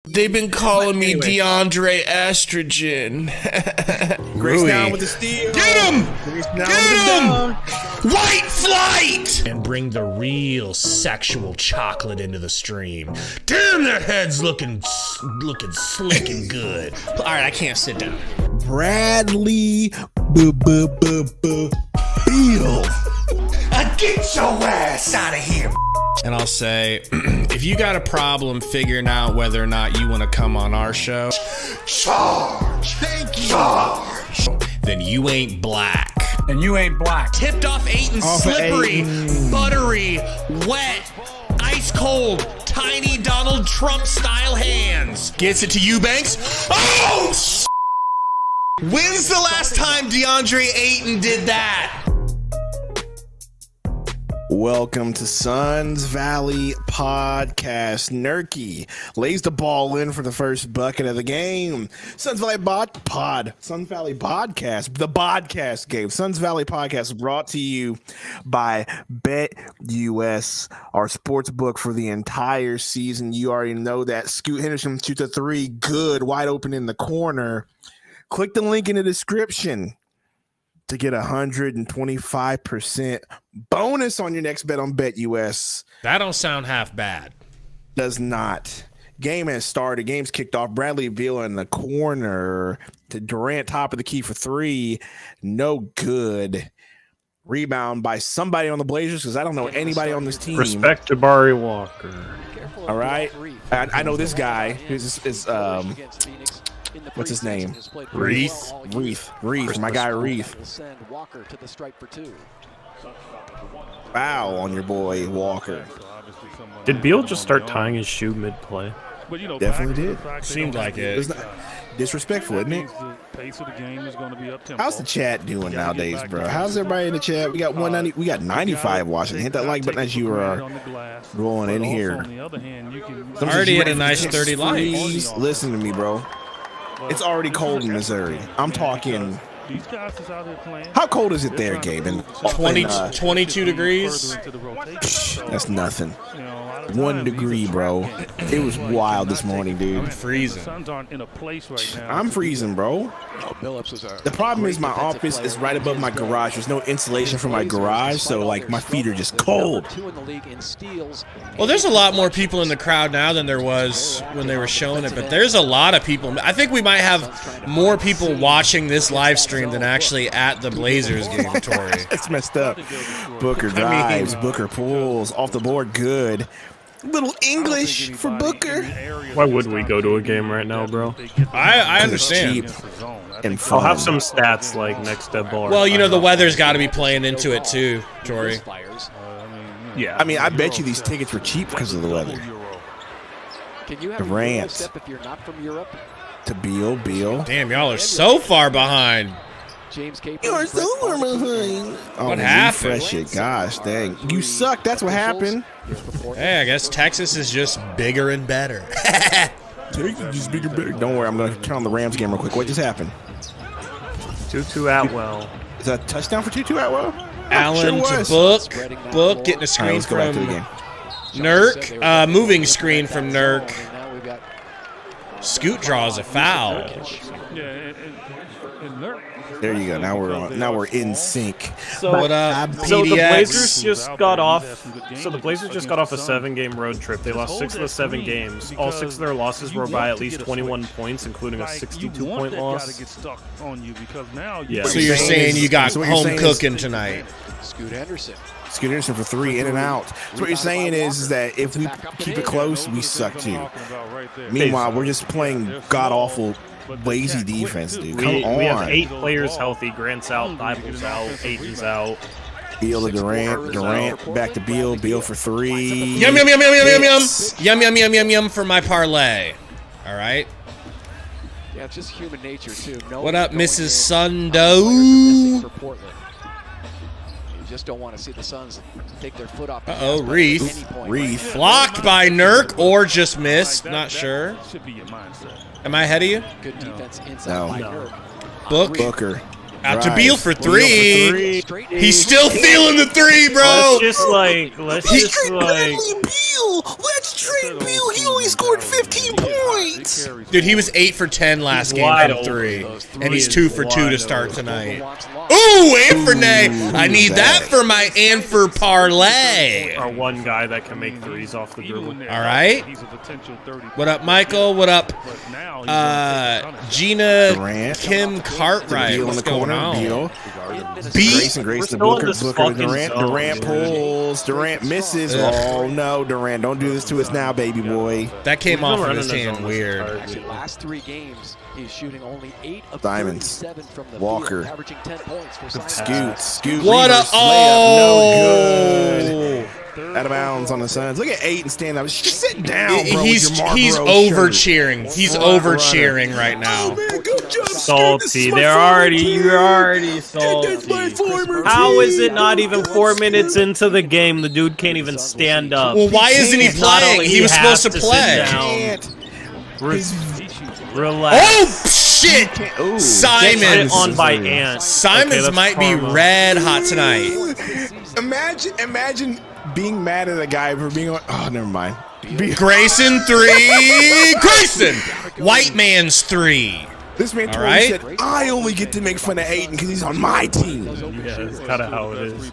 They've been calling me DeAndre Estrogen. Grace down with the steal. Get him! Get him! White flight! And bring the real sexual chocolate into the stream. Damn, their head's looking slick and good. All right, I can't sit down. Bradley Beal. Get your ass out of here. And I'll say, if you got a problem figuring out whether or not you want to come on our show, charge! Thank you! Charge! Then you ain't black. And you ain't black. Tipped off 8 and slippery, buttery, wet, ice cold, tiny Donald Trump style hands. Gets it to Eubanks. Oh, when's the last time DeAndre Ayton did that? Welcome to Suns Valley Podcast. Nurky lays the ball in for the first bucket of the game. Suns Valley Suns Valley Podcast, the podcast game. Suns Valley Podcast brought to you by BetUS, our sports book for the entire season. You already know that. Scoot Henderson shoots a three, good, wide open in the corner. Click the link in the description to get 125% bonus on your next bet on BetUS. That don't sound half bad. Does not. Game has started. Game's kicked off. Bradley Beal in the corner to Durant, top of the key for three. No good. Rebound by somebody on the Blazers because I don't know anybody on this team. Respect to Barry Walker. All right. I know this guy. What's his name? Reith. My guy Reith. Foul on your boy Walker. Did Beal just start tying his shoe mid-play? Definitely did. Seemed like it. It's not disrespectful, isn't it? How's the chat doing nowadays, bro? How's everybody in the chat? We got 190. We got 95 watching. Hit that like button as you are rolling in here. Already at a nice 30 likes. Listen to me, bro. It's already cold in Missouri. I'm talking. How cold is it there, Gabe? 22 degrees. That's nothing. 1 degree, bro. It was wild this morning, dude. I'm freezing. I'm freezing, bro. The problem is my office is right above my garage. There's no insulation for my garage, so like my feet are just cold. Well, there's a lot more people in the crowd now than there was when they were showing it, but there's a lot of people. I think we might have more people watching this live stream than actually at the Blazers game, Tori. It's messed up. Booker drives, Booker pulls off the board, good. Little English for Booker. Why would we go to a game right now, bro? I understand. It's cheap and fun. I'll have some stats like next to bar. Well, you know, the weather's got to be playing into it too, Tori. Yeah. I mean, I bet you these tickets were cheap because of the weather. Durant to Beal. Damn, y'all are so far behind. You are so far behind. Oh, what happened? Refresh it. Gosh, dang. You suck. That's what happened. Hey, I guess Texas is just bigger and better. Texas is bigger and better. Don't worry, I'm going to turn on the Rams game real quick. What just happened? Tutu Atwell. Is that a touchdown for Tutu Atwell? Allen Sure to was. Book getting a screen Let's go back to the from game. Nurk. Moving screen from Nurk. Scoot draws a foul. There you go. Now we're in sync. So what up, So the PDX? Blazers just got off. So the Blazers just got off a 7-game road trip. They lost 6 of the 7 games. All 6 of their losses were by at least 21 points, inclling a 62-point loss. Yeah. So you're saying you got home cooking tonight? Scoot Henderson for three, in and out. So what you're saying is that if we keep it close, we suck too. Meanwhile, we're just playing god-awful, lazy defense, dude. Come on. We have 8 players healthy. Grant's out, Bible's out, Aiden's out. Beal to Durant, back to Beal for three. Yum for my parlay. All right. Yeah, it's just human nature too. What up, Mrs. Sundo? Just don't want to see the Suns take their foot off. Reith. Blocked by Nurk or just missed. Not sure. Am I ahead of you? Good defense inside by Nurk. Booker. Out to Beal for three. He's still feeling the three, bro. Let's just Beal. Let's He only scored 15 points. Dude, he was 8 for 10 last game wide from open. 3, and He he's is 2 for 2 to wide start open. tonight. Ooh, and for Nay. I need that back. for my and for parlay. Our one guy that can make threes off the dribble. All right. What up, Michael? What up, Gina Durant. Kim Cartwright? Beal in What's the going corner. on? Beal. Beat. Grayson, still in Booker, this Booker, fucking Durant, zone, Durant dude. pulls, Durant misses. Oh no, Durant, don't do this to us now, baby boy. That came off of running his the hand zone weird. The last 3 games, he's shooting only 8 of Diamonds. 37 from the Walker. field, averaging 10 points for Simons. Scoot. What a reverse layup, no good. oh! Out of bounds on the Suns. Look at Aiden stand up. Just sit down, bro. He's with your he's Marlboro over shirt. cheering. He's Front over runner. cheering right now. Oh man, good job, Scoot. This Salty. is my You're former already team. salty. That's my former How is team. it not even 4 minutes into the game? The dude can't even stand up. Well, why isn't he Not playing? only He was has supposed to sit play. down, Can't. relax. Oh shit! Ooh, Get Simons. on by Ant. Simons that's might be karma. red hot tonight. Imagine being mad at a guy for being on. Oh, never mind. Grayson 3. Grayson. White man's 3. This man All totally right. said, I only get to make fun of Aiden because he's on my team. Yeah, that's kind of how it is.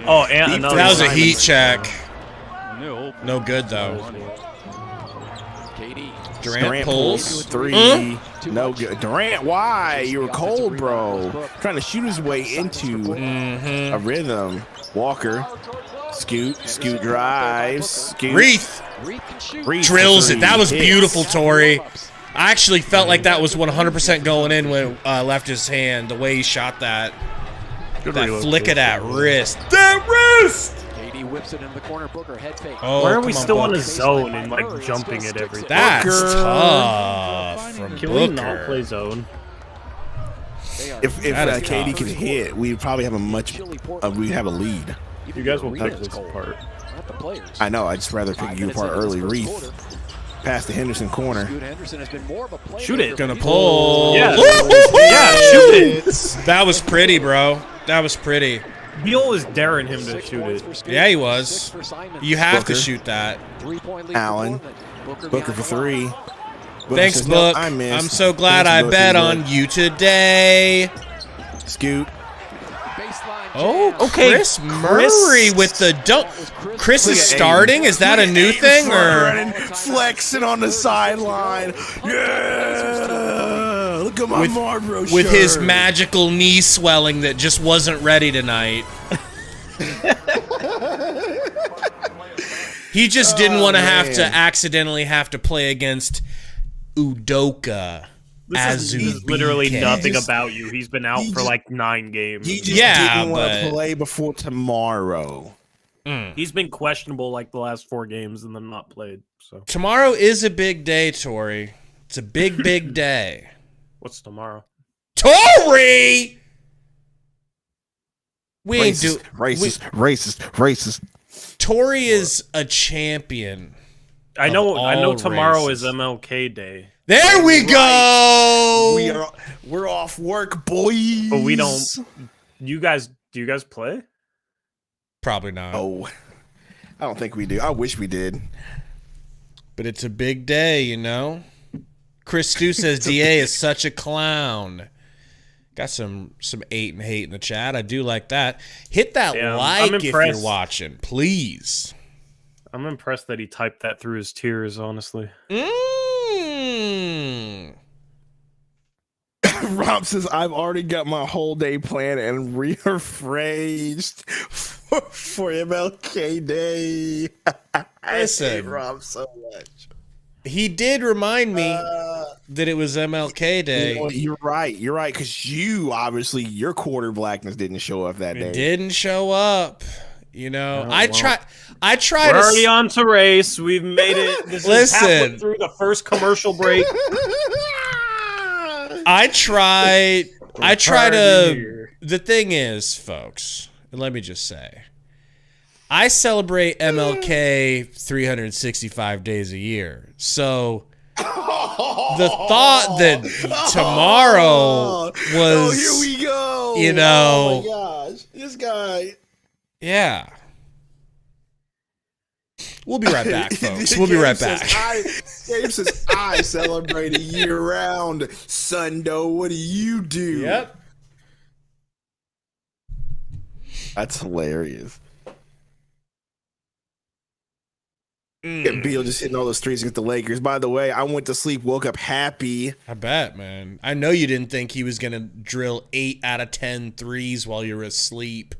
Oh, and another That was a Simons. heat check. No good though. KD. Durant pulls. 3. No good. Durant, why? You were cold, bro. Trying to shoot his way into a rhythm. Walker. Scoot drives. Scoot. Reith Reith drills for it. That 3. was Hits. beautiful, Tori. I actually felt like that was 100% going in when left his hand. The way he shot that. Good That reload, flick too. of that wrist. That wrist! KD whips it in the corner. Booker head fake. Oh, Why are come we on, still in Booker. a zone and like jumping at everything? That's Booker. tough from Can we not Booker. play zone? If That is KD tough. could hit, we'd probably have we'd have a lead. You guys will pick this apart. Not the players. I know. I'd just rather pick you apart early. Reith. Pass the Henderson corner. Scoot Henderson has been more of a playmaker. Shoot it. Gonna pull. Yeah. Woo-hoo-hoo! Yeah, shoot it. That was pretty, bro. That was pretty. Beal was daring him to shoot it. Yeah, he was. You have to Booker. shoot that. Allen. Booker for 3. Booker Thanks, says, "No, Book. I missed." I'm so glad Thanks, I Book. bet Book. on you today. Scoot. Oh, Okay, Chris Murray with the dunk. Chris is starting. Is that a new thing or? Running, flexing on the sideline. Yeah. Look at my Marlboro shirt. With his magical knee swelling that just wasn't ready tonight. He just didn't want to have to man. accidentally have to play against Udoka. This is literally Azubike. nothing about you. He's been out He for just- like 9 games. He just Yeah, didn't want to but- play before tomorrow. He's been questionable like the last 4 games and then not played. So Tomorrow is a big day, Tori. It's a big, big day. what's tomorrow? Tori! We ain't do. Racist. Tori is a champion. I know all tomorrow races. is MLK Day, There we go. We're off work, boys. but we don't. Do you guys play? Probably not. Oh, I don't think we do. I wish we did. But it's a big day, you know? Chris Stu says DA is such a clown. Got some 8 and hate in the chat. I do like that. Hit that Yeah, like I'm if you're impressed. watching, please. I'm impressed that he typed that through his tears. Honestly, Rob says, I've already got my whole day planned and rearranged for MLK Day. I Listen. hate Rob so much. He did remind me that it was MLK Day. You know, you're right. You're right. Because obviously, your quarter blackness didn't show up that day. It didn't show up. You know, Oh, I well. try we're to already on to race. We've made it. This is halfway Listen. through the first commercial break. I try tired of to. here. The thing is, folks, and let me just say, I celebrate MLK 365 days a year. So the thought that tomorrow was, Oh, here we go. you know- Oh my gosh, this guy. yeah. We'll be right back, folks. We'll be right back. Gabe says, I celebrate a year round. Sundo, what do you do? Yep. That's hilarious. Beal just hitting all those threes against the Lakers. By the way, I went to sleep, woke up happy. I bet, man. I know you didn't think he was going to drill 8 out of 10 threes while you were asleep.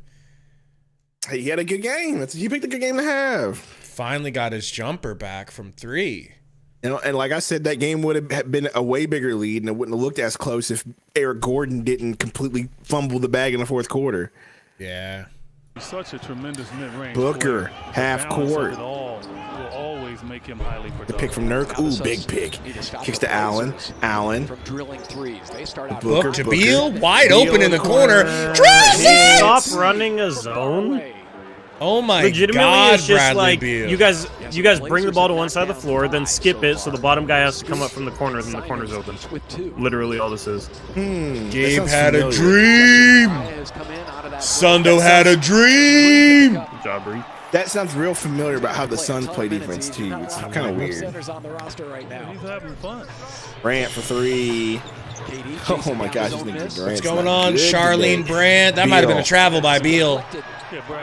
Hey, he had a good game. He picked a good game to have. Finally got his jumper back from 3. And like I said, that game would have been a way bigger lead, and it wouldn't have looked as close if Eric Gordon didn't completely fumble the bag in the fourth quarter. Yeah. Such a tremendous mid-range Booker, player. half court. It all will always make him highly productive. The pick from Nurk. Ooh, big pick. Kicks to Allen. Allen. From drilling threes. They start out Book to Beal. Beal Wide open in the corner. Draws it! Stop running a zone. Oh my Legitimately, God, it's just Bradley like Beal. you guys bring the ball to one side of the floor, then skip it, so the bottom guy has to come up from the corner, then the corner's open. Literally all this is. Gabe had a dream. Sundo had a dream. Good job, Bree. That sounds real familiar about how the Suns play defense, too. It's kind of weird. He's having fun. Brant for 3. Oh my gosh, this nigga What's going on, Charlene Brandt? That might have been a travel by Beal.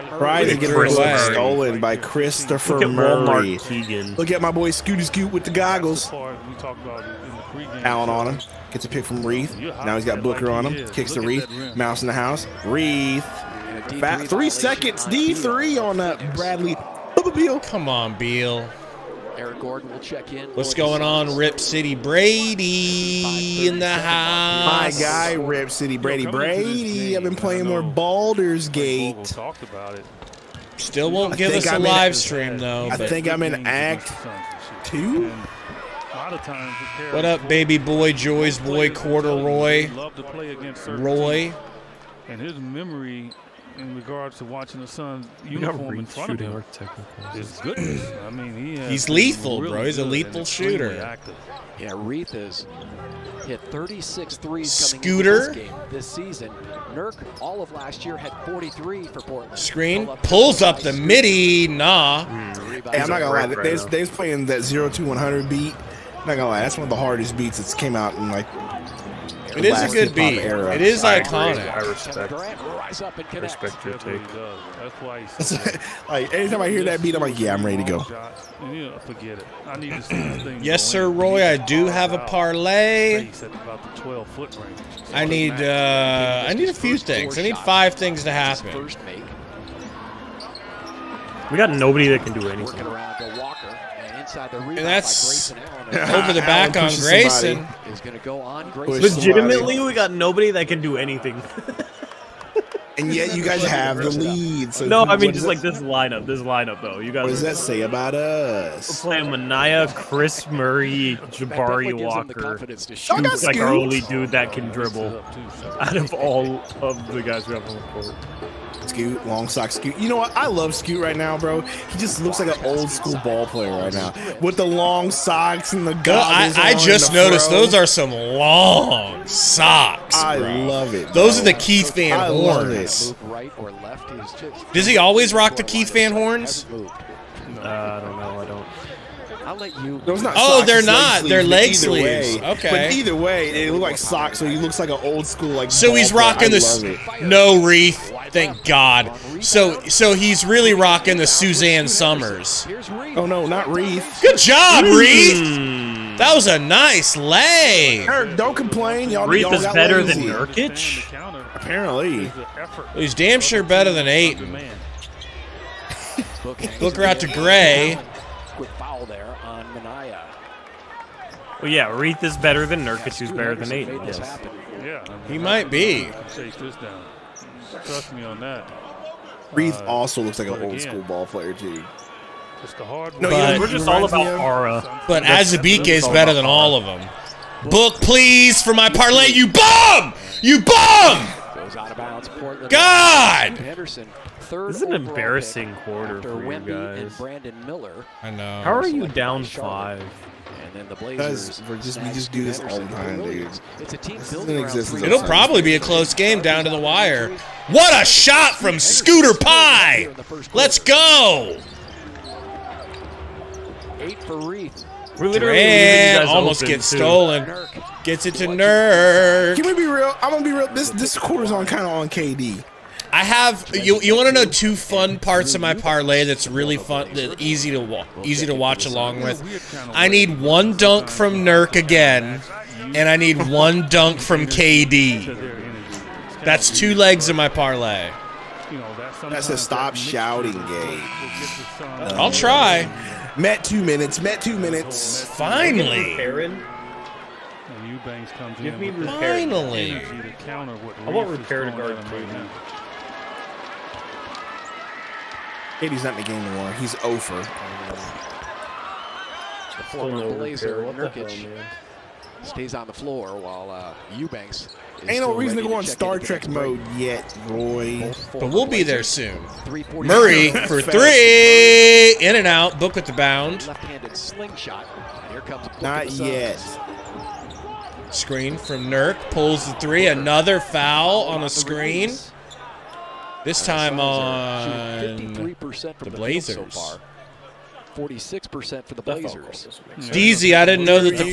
Prize to get her away. stolen by Christopher Look at Murray. Walmart Keegan. Look at my boy Scooty Scoot with the goggles. Part we talked about in the pregame. Allen on him. Gets a pick from Reith. Now he's got Booker on him. Kicks to Reith. Mouse in the house. Reith. 3 seconds. D3 on Bradley Beal. Come on, Beal. Eric Gordon will check in. What's going on, Rip City Brady in the My house? guy, Rip City Brady. I've been playing more Baldur's Gate. Talked about it. Still won't give us a live stream, though. I but- think I'm in Act 2. What up, baby boy, Joy's boy, Corduroy, Love to play against certain Roy? teams. And his memory in regards to watching the Suns uniform in front of him is goodness. I mean, He's lethal, really bro. He's a good lethal and extremely shooter. active. Yeah, Reith has hit 36 threes coming Scooter. into this game this season. Nurk, all of last year, had 43 for Portland. Screen pulls up the midi. Nah. Hey, I'm not gonna lie. They was playing that 0-100 beat. I'm not gonna lie. That's one of the hardest beats that's came out in like. It is a good beat. Era. It is I iconic. respect your take. That's why he's Like anytime I hear that beat, I'm like, yeah, I'm ready to go. Forget it. I need to see this thing. Yes, sir, Roy. I do have a parlay. Base at about the 12-foot range. I need a few things. I need 5 things to happen. First make. We got nobody that can do Working anything. around to Walker and inside the rebound And that's by Grayson Allen. over the back on pushes Grayson. somebody. Is going to go on Push Grayson. Legitimately, we got nobody that can do anything. And yet you guys have the lead. So No, I mean what just does like this lineup though. You What does guys that say about us? playing Manaya, Chris Murray, Jabari Walker. Y'all got Who's like our Scoot. only dude that can dribble out of all of the guys we have on the court. Scoot, long sock Scoot. You know what? I love Scoot right now, bro. He just looks like an old school ball player right now with the long socks and the goggles. I on just and the noticed fro. those are some long socks, I bro. love it. Those bro. are the Keith Van I love Horns. it. Move right or left. He's just Does he always rock the Keith Van Horns? I don't know. I don't. I'll let you. Those not Oh, socks, they're it's not. They're leg but either way- sleeves. Okay. But either way, they look like socks, so he looks like an old school like. So ball he's player. rocking I this. love it. No Reith. Thank God. So he's really rocking the Suzanne Summers. Here's Reed. Oh no, not Reith. Good job, Reith. That was a nice lay. Eric, don't complain. Y'all Reith y'all is got better lazy. than Nurkic. Apparently. He's damn sure better than Ayton. Booker out to Gray. Quick foul there on Manaya. Well, yeah, Reith is better than Nurkic, who's better than Ayton. Made this Yes. happen. Yeah. He might be. Chase this down. Trust me on that. Reith also looks like an but old again, school ball player too. Just a hard No, one. But- We're just all about aura. But Azubike is better than all of them. Book, please, for my parlay. You bum! You bum! Goes out of bounds. Portland. God! Henderson, third This is an overall embarrassing pick quarter after for you Wemby and guys. Brandon Miller. I know. How are you Selected down by Charlotte. 5? And then the Because Blazers. we just do this all the time, dude. It's a team This built is in around existence. three It'll guys. probably be a close game down to the wire. What a shot from Scooter Pie! Let's go! 8 for Reith. We're literally leaving you And guys almost open, gets too. stolen. Gets it to Nurk. Can we be real? I'm gonna be real. This quarter's on kind of on KD. I have you want to know 2 fun parts of my parlay that's really fun, that easy to watch along with. I need 1 dunk from Nurk again, and I need 1 dunk from KD. That's 2 legs of my parlay. That says stop shouting, Gabe. I'll try. Met 2 minutes. Met 2 minutes. Finally. Give me repair. Finally. I want repair to guard KD. KD's not in the game anymore. He's 0 for. The former Blazer, Nurkic, stays on the floor while Eubanks is Ain't no still reason to ready go on check Star into Trek the break. mode yet, Roy. But we'll be there soon. 3:40 Murray for 3. In and out. Book with the bound. left-handed slingshot. Here comes Not yet. Screen from Nurk. Pulls the 3. Another foul on a screen. This time on 53% from the the Blazers. field so far. 46% for the Blazers. Deezy, I didn't know that the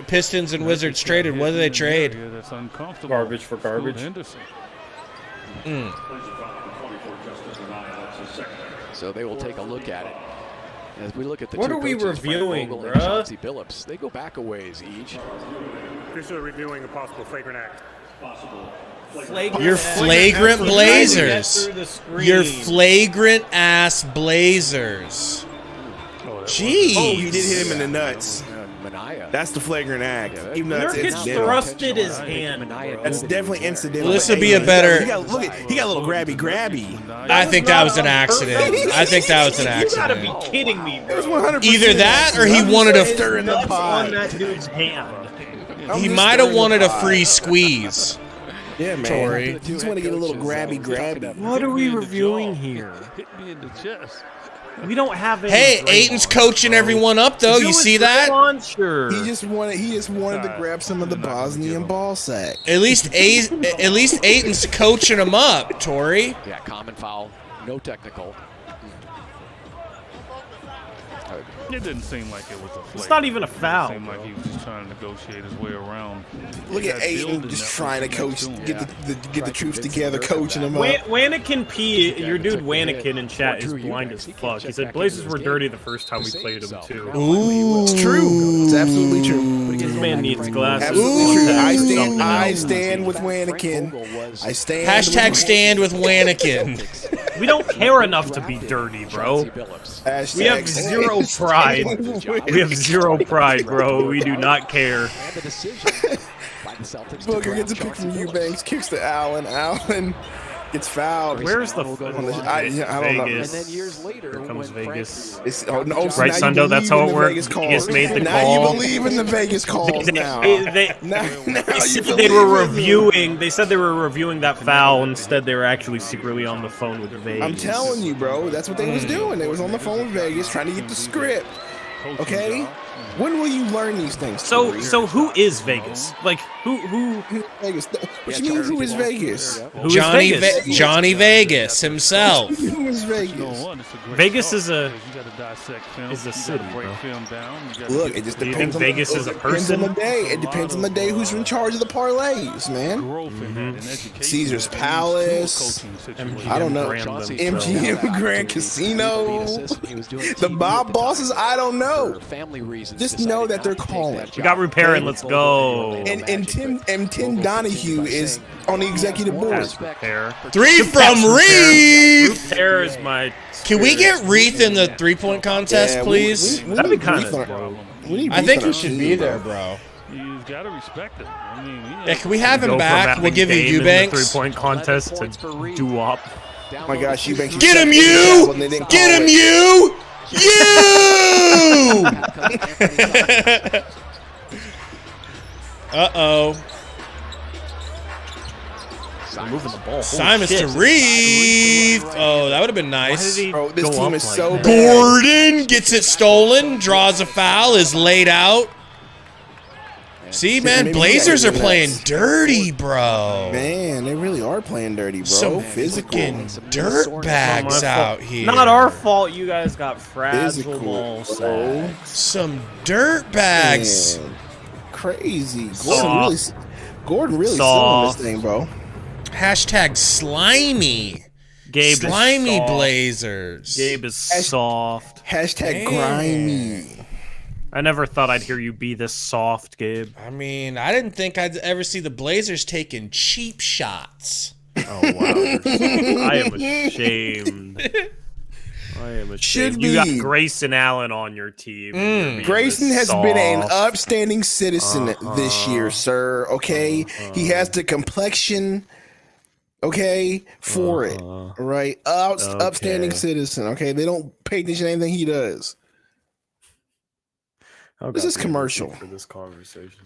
Pistons and Wizards traded. What did they trade? Garbage for garbage. So they will take a look at it. As we look at the What two are we coaches, Frank reviewing, Vogel and bruh? Chauncey Billups, they go back a ways each. Officially reviewing a possible flagrant act. You're flagrant Blazers. You're flagrant ass Blazers. Jeez. Oh, he did hit him in the nuts. Mania. That's the flagrant act. Even though that's Nurkic incidental. thrusted his hand. That's definitely incidental. This would be a better. He got a little grabby. I think that was an accident. I think that was an You gotta accident. be kidding me, It was bro. 100% Either that or he wanted a. stir in the Nuts pot. on that dude's hand. He might have wanted a free squeeze. Yeah, man. Tory. He just want to get a little grabby. What are we reviewing here? Hit me in the chest. We don't have any. Hey, Draymond, Aiton's coaching everyone up though. You see that? Sure. He just wanted to grab some of the Bosnian ball sack. At least Aiton's coaching him up, Tory. Yeah, common foul, no technical. It didn't seem like it was a flag. It's not even a It foul. seemed like he was just trying to negotiate his way around. Look at Aiton just trying to coach, get the troops together, coaching them up. Wanakin P, your dude Wanakin in chat is blind as fuck. He said Blazers were dirty the first time we played them too. Ooh, It's true. It's absolutely true. This man needs glasses. Absolutely true. Something I else. stand with Wanakin. I stand. Hashtag stand with Wanakin. We don't care enough to be dirty, bro. Hashtag We have zero pride. We have zero pride, bro. We do not care. And the decision by the Celtics to Booker grab gets a pick from Chauncey Billups. Eubanks, kicks to Allen. Allen gets fouled. Where's the I don't know. And Vegas? then years later, Here comes when Vegas. It's, oh, no, so Right, now you Sundo, that's believe how in it the works. Vegas He calls. just made the now call. you believe in the Vegas calls now. They said they were reviewing. They said they were reviewing that foul. Instead, they were actually secretly on the phone with Vegas. I'm telling you, bro. That's what they was doing. They was on the phone with Vegas trying to get the script. Okay? When will you learn these things? So who is Vegas? Like who Vegas. What you mean? Who is Vegas? who is Johnny Vegas? Johnny Vegas himself. Who is Vegas? Vegas is a is a city, bro. Look, it just Do you depends. think Vegas is a Depends on the person? day. It depends on the day who's in charge of the parlays, man. Caesar's Palace. I don't know. MGM Grand Casino. The mob bosses. I don't know. family reasons. Just know that they're calling. We got repairing. Let's go. And Tim Donahue is on the executive board. Pass repair. 3 from Reef. Repair is my. Can we get Reith in the 3-point contest, Yeah, please? we That'd be need kind Reith of on- we need I Reith think on he our should team, be bro. there, bro. You gotta respect it. I mean, Yeah, can we have him Go from back? having We'll give you Dame in the Eubanks. 3-point contest to doo-wop. Oh my gosh, Eubanks. Get him, Well, you! they didn't Get call him, it. you! You! Uh-oh. Moving the ball. Simons to Reith. Oh, that would have been nice. Bro, this Go team up is like so that? bad. Gordon gets it stolen, draws a foul, is laid out. See, man, Maybe Blazers you are gotta playing relax. dirty, bro. Man, they really are playing dirty, bro. Some Physical. fucking dirt bags out here. Not our fault. You guys got fragile Physical, ball bro. sacks. Some dirt bags. Man, crazy. Soft. Gordon really Soft. selling this thing, bro. Hashtag slimy. Gabe Slimy is soft. Blazers. Gabe is soft. Hashtag Damn. grimy. I never thought I'd hear you be this soft, Gabe. I mean, I didn't think I'd ever see the Blazers taking cheap shots. Oh wow! I am ashamed. I am ashamed. Should You got be. Grayson Allen on your team. and you're being Grayson this has been an soft. upstanding citizen this year, sir. Okay, he has the complexion. Okay, for it. Right, upstanding citizen. Okay, they don't pay attention to anything he does. Oh, This God, is we commercial. for this conversation.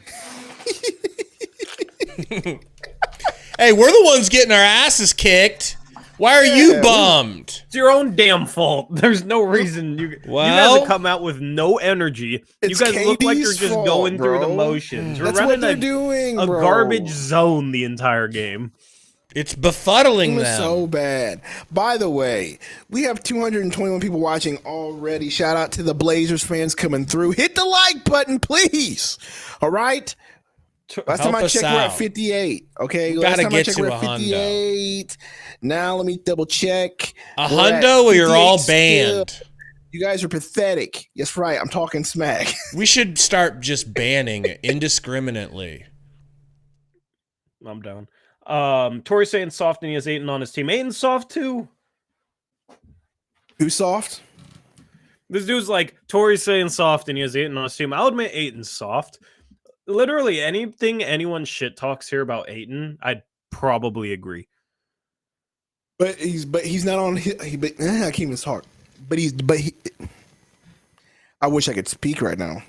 Hey, we're the ones getting our asses kicked. Why are you bummed? It's your own damn fault. There's no reason you guys Well- have come out with no energy. You It's guys look like KD's you're just fault, going through the bro. motions. We're That's what running they're doing, a bro. garbage zone the entire game. It's befuddling It was them. so bad. By the way, we have 221 people watching already. Shout out to the Blazers fans coming through. Hit the like button, please. All right. Last time Help I us checked, we're at out. 58. Okay. We Last gotta time I get checked, to we're a at hundo. 58. Now let me double check. A We're at hundo or you're all 58 still. banned? You guys are pathetic. Yes, right. I'm talking smack. We should start just banning indiscriminately. I'm down. Tori's saying soft and he has Aiden on his team. Aiden's soft too. Who's soft? This dude's like, Tori's saying soft and he has Aiden on his team. I'll admit Aiden's soft. Literally anything anyone shit talks here about Aiden, I'd probably agree. But he's not on. I can't even talk. But I wish I could speak right now.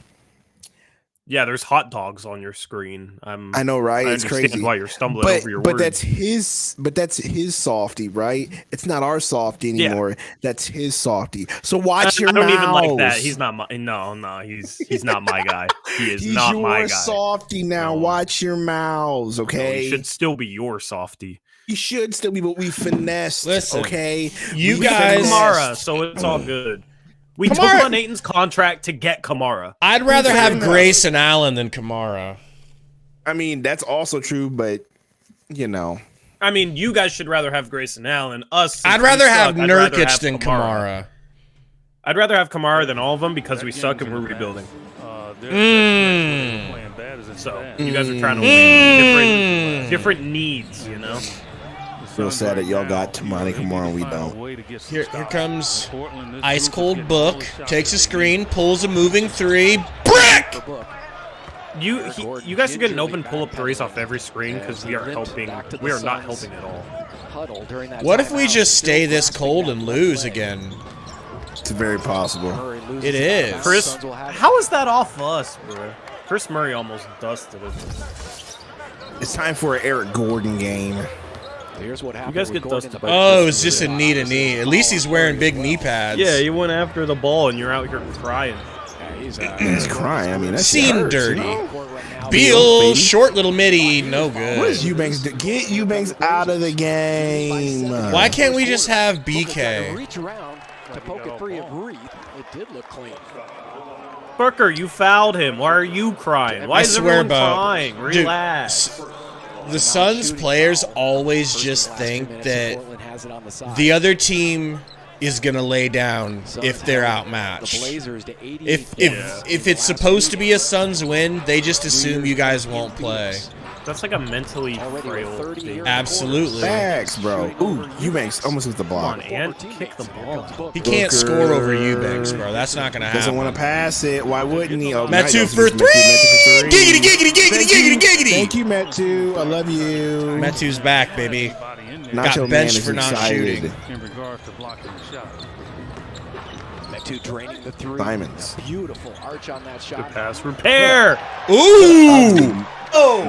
Yeah, there's hot dogs on your screen. I know, right? I It's understand crazy. why you're stumbling over your but words. that's his softy, right? It's not our softy anymore. That's his softy. So watch your I don't mouths. even like that. He's not my he's not my guy. He is He's not your my guy. softy now. No. Watch your mouths, No, okay? he should still be your softy. He should still be, but we finessed. Listen, okay, you We guys- finessed. Kamara, so it's all good. We took Kamara- on Aiton's contract to get Kamara. I'd rather have enough. Grayson Allen than Kamara. I mean, that's also true, but you know, I mean, you guys should rather have Grayson Allen. Us, since I'd we rather suck, have I'd rather Nurkic have than Kamara. I'd rather have Kamara than all of them because we suck and we're rebuilding. Playing bad is So bad. you guys are trying to win different needs, you know. feel sad that y'all got Tamani Kamara and we don't. Here comes Ice Cold Book. Takes a screen, pulls a moving three. Brick! You guys are getting open pull-up threes off every screen because we are helping. We are not helping at all. What if we just stay this cold and lose again? It's very possible. It is. Chris, how is that off us, bro? Chris Murray almost dusted it. It's time for an Eric Gordon game. Here's what You happened guys with get Gordon dusted in by. the Oh, first it's just a quarter. knee to knee. At least he's wearing big knee pads. Yeah, you went after the ball and you're out here crying. Yeah, He's crying. I mean, that shit Seem hurts, dirty. you know? Beal, baby. short little midi, no good. What is Eubanks do? Get Eubanks out of the game. Why can't we just have Booker tried to BK? reach around to poke it free of Reed. It did look clean. Booker, you fouled him. Why are you crying? Why I is swear, everyone Bo. crying? Dude, Relax. The Suns players always just think that the other team is gonna lay down if they're outmatched. If it's supposed to be a Suns win, they just assume you guys won't play. That's like a mentally frail state. Absolutely. Facts, bro. Ooh, Eubanks almost hit the Come on, block. Ant. Kick the ball. He can't score over Eubanks, bro. That's not gonna Doesn't happen. want to pass it. Why wouldn't he? Oh, Metu nice. for Metu three! Giggity, giggity, giggity, giggity, giggity! Thank you, Metu. I love you. Metu's back, baby. Nacho got Man benched is for not excited. shooting. in regards to blocking the shot. Metu draining the three. Diamonds. Beautiful arch on that shot. Pass repair. Ooh!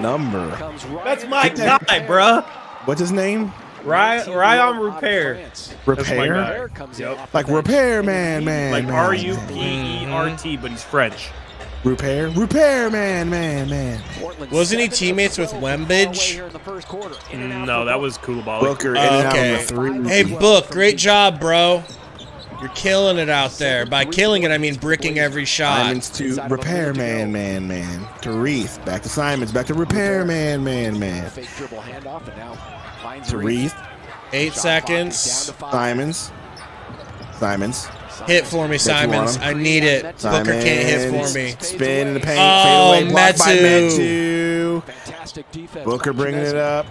Number. Comes right That's in. my guy, bruh. What's his name? Ryan Repair. Repair? Repair comes in off Like the bench. repair man, man. Like man. RUPERT, but he's French. Repair, man. Wasn't he teammates with Wembridge? No, that was Koulibaly. Booker in and out on the Okay. three. Hey, Book, great job, bro. You're killing it out there. By killing it, I mean bricking every shot. Simons to repair, man. To Reith. Back to Simons. Back to repair, man. To Reith. 8 seconds. Simons. Hit for me, Simons. I need it. Booker can't hit for me. Spin in the paint. Oh, Fade away. Blocked by Metu. Metu. Booker bringing it up.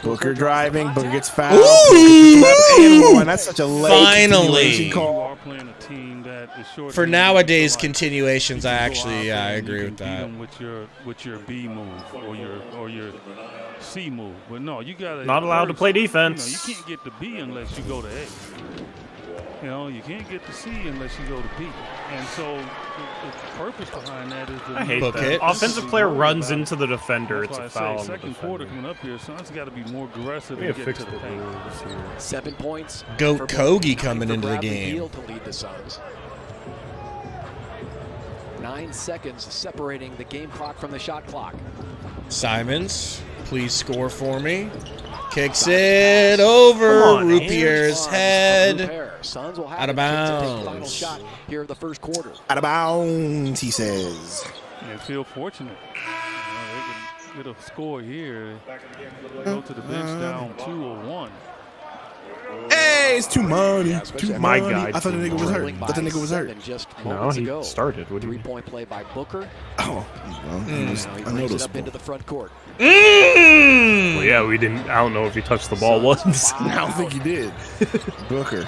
Booker driving. Booker gets fouled. Ooh! That's such a late Finally. You are playing a team that is short. For nowadays continuations, I agree with that. With your B move or your C move, but no, you got Not allowed to play defense. You can't get to B unless you go to A. You can't get to C unless you go to B. And so the purpose behind that is I hate Book that. it. Offensive player runs into the defender. That's It's why a I foul. say on the second quarter defender. coming up here, Suns got to be more aggressive We and have get fixed to the the paint. rules here. 7 points. Goat for Kogi Booker, coming for into the Bradley game. Beal to lead the Suns. 9 seconds separating the game clock from the shot clock. Simons, please score for me. Kicks it over Come on, Rupier's head. Suns will have Out of a chance to take the final bounds. shot here of the first quarter. Out of bounds, he says. And feel fortunate. They could get a score here. Go to the bench down 2 or 1. Hey, it's too money. Too My money. guy, I thought the too nigga was hurt. Trailing I thought the by nigga was hurt. 7 just No, moments he ago. started. What do you mean? 3-point play by Booker. Oh, well, Now he I brings it noticed. up into the front court. Well, yeah, we didn't. I don't know if he touched the ball once. I don't think he did. Booker.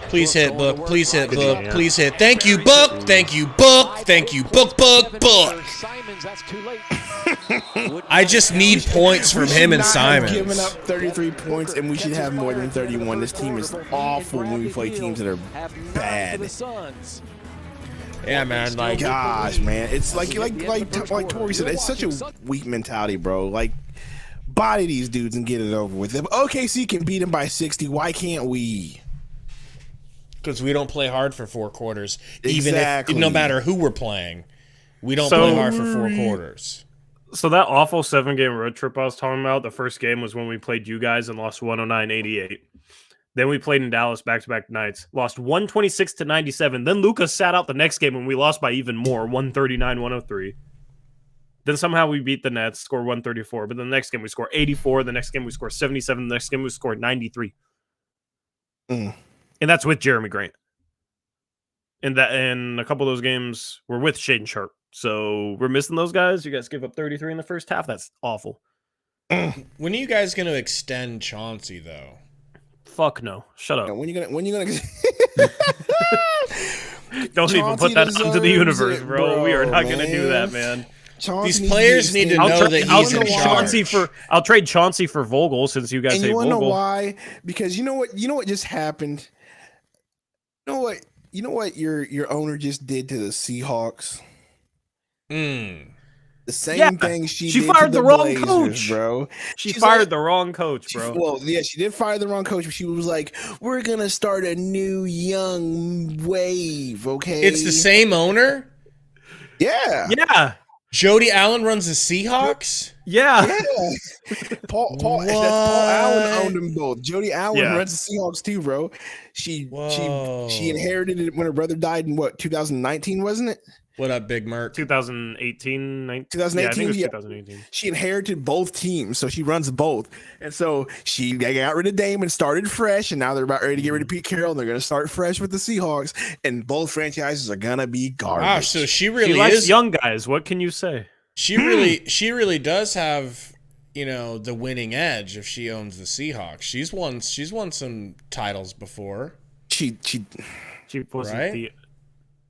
Please hit, Book. Please hit, Book. Please hit. Thank you, Book. Thank you, Book. Thank you, Book. Simons, that's too late. I just need points from him and Simons. Giving Simons. up 33 points, and we should have more than 31. This team is awful when we play teams that are bad. Yeah, man. Like, Gosh, man, it's like Tori said, it's such a weak mentality, bro. Like, body these dudes and get it over with. If OKC can beat them by 60, why can't we? because we don't play hard for 4 quarters, even Exactly. if no matter who we're playing, we don't So- play hard for 4 quarters. So that awful 7-game road trip I was talking about, the first game was when we played you guys and lost 109-88. Then we played in Dallas back-to-back nights, lost 126-97. Then Luka sat out the next game and we lost by even more, 139-103. Then somehow we beat the Nets, scored 134. But the next game we scored 84. The next game we scored 77. The next game we scored 93. Mm. And that's with Jeremy Grant. And a couple of those games were with Shaden Sharp. So we're missing those guys. You guys give up 33 in the first half. That's awful. When are you guys going to extend Chauncey, though? Fuck no. Shut up. When you gonna Don't even put that Chauncey out into the universe, deserves it, bro. We are not going to man. do that, man. Chauncey These needs players be need to extended. know that he's in charge. I'll trade Chauncey for Vogel since you guys And hate you want to know Vogel. why? Because you know what just happened. You know what your owner just did to the Seahawks. The same thing she did fired to the the wrong Blazers, coach. bro. She She's fired like- the wrong coach, bro. Well, yeah, she did fire the wrong coach, but she was like, "We're gonna start a new young wave." Okay, It's the same owner? Yeah, Yeah. Jody Allen runs the Seahawks? Yeah. Paul Allen owned them both. Jody Allen Yeah. runs the Seahawks too, bro. She Whoa. inherited it when her brother died in 2019, wasn't it? What up, Big Merc? 2018, 19. 2018, Yeah, I think it was yeah. 2018. She inherited both teams, so she runs both. And so they got rid of Dame and started fresh, and now they're about ready to get rid of Pete Carroll, and they're going to start fresh with the Seahawks, and both franchises are going to be garbage. Wow, so she She really likes is. young guys. What can you say? She really does have, the winning edge if she owns the Seahawks. She's won some titles before. She wasn't Right?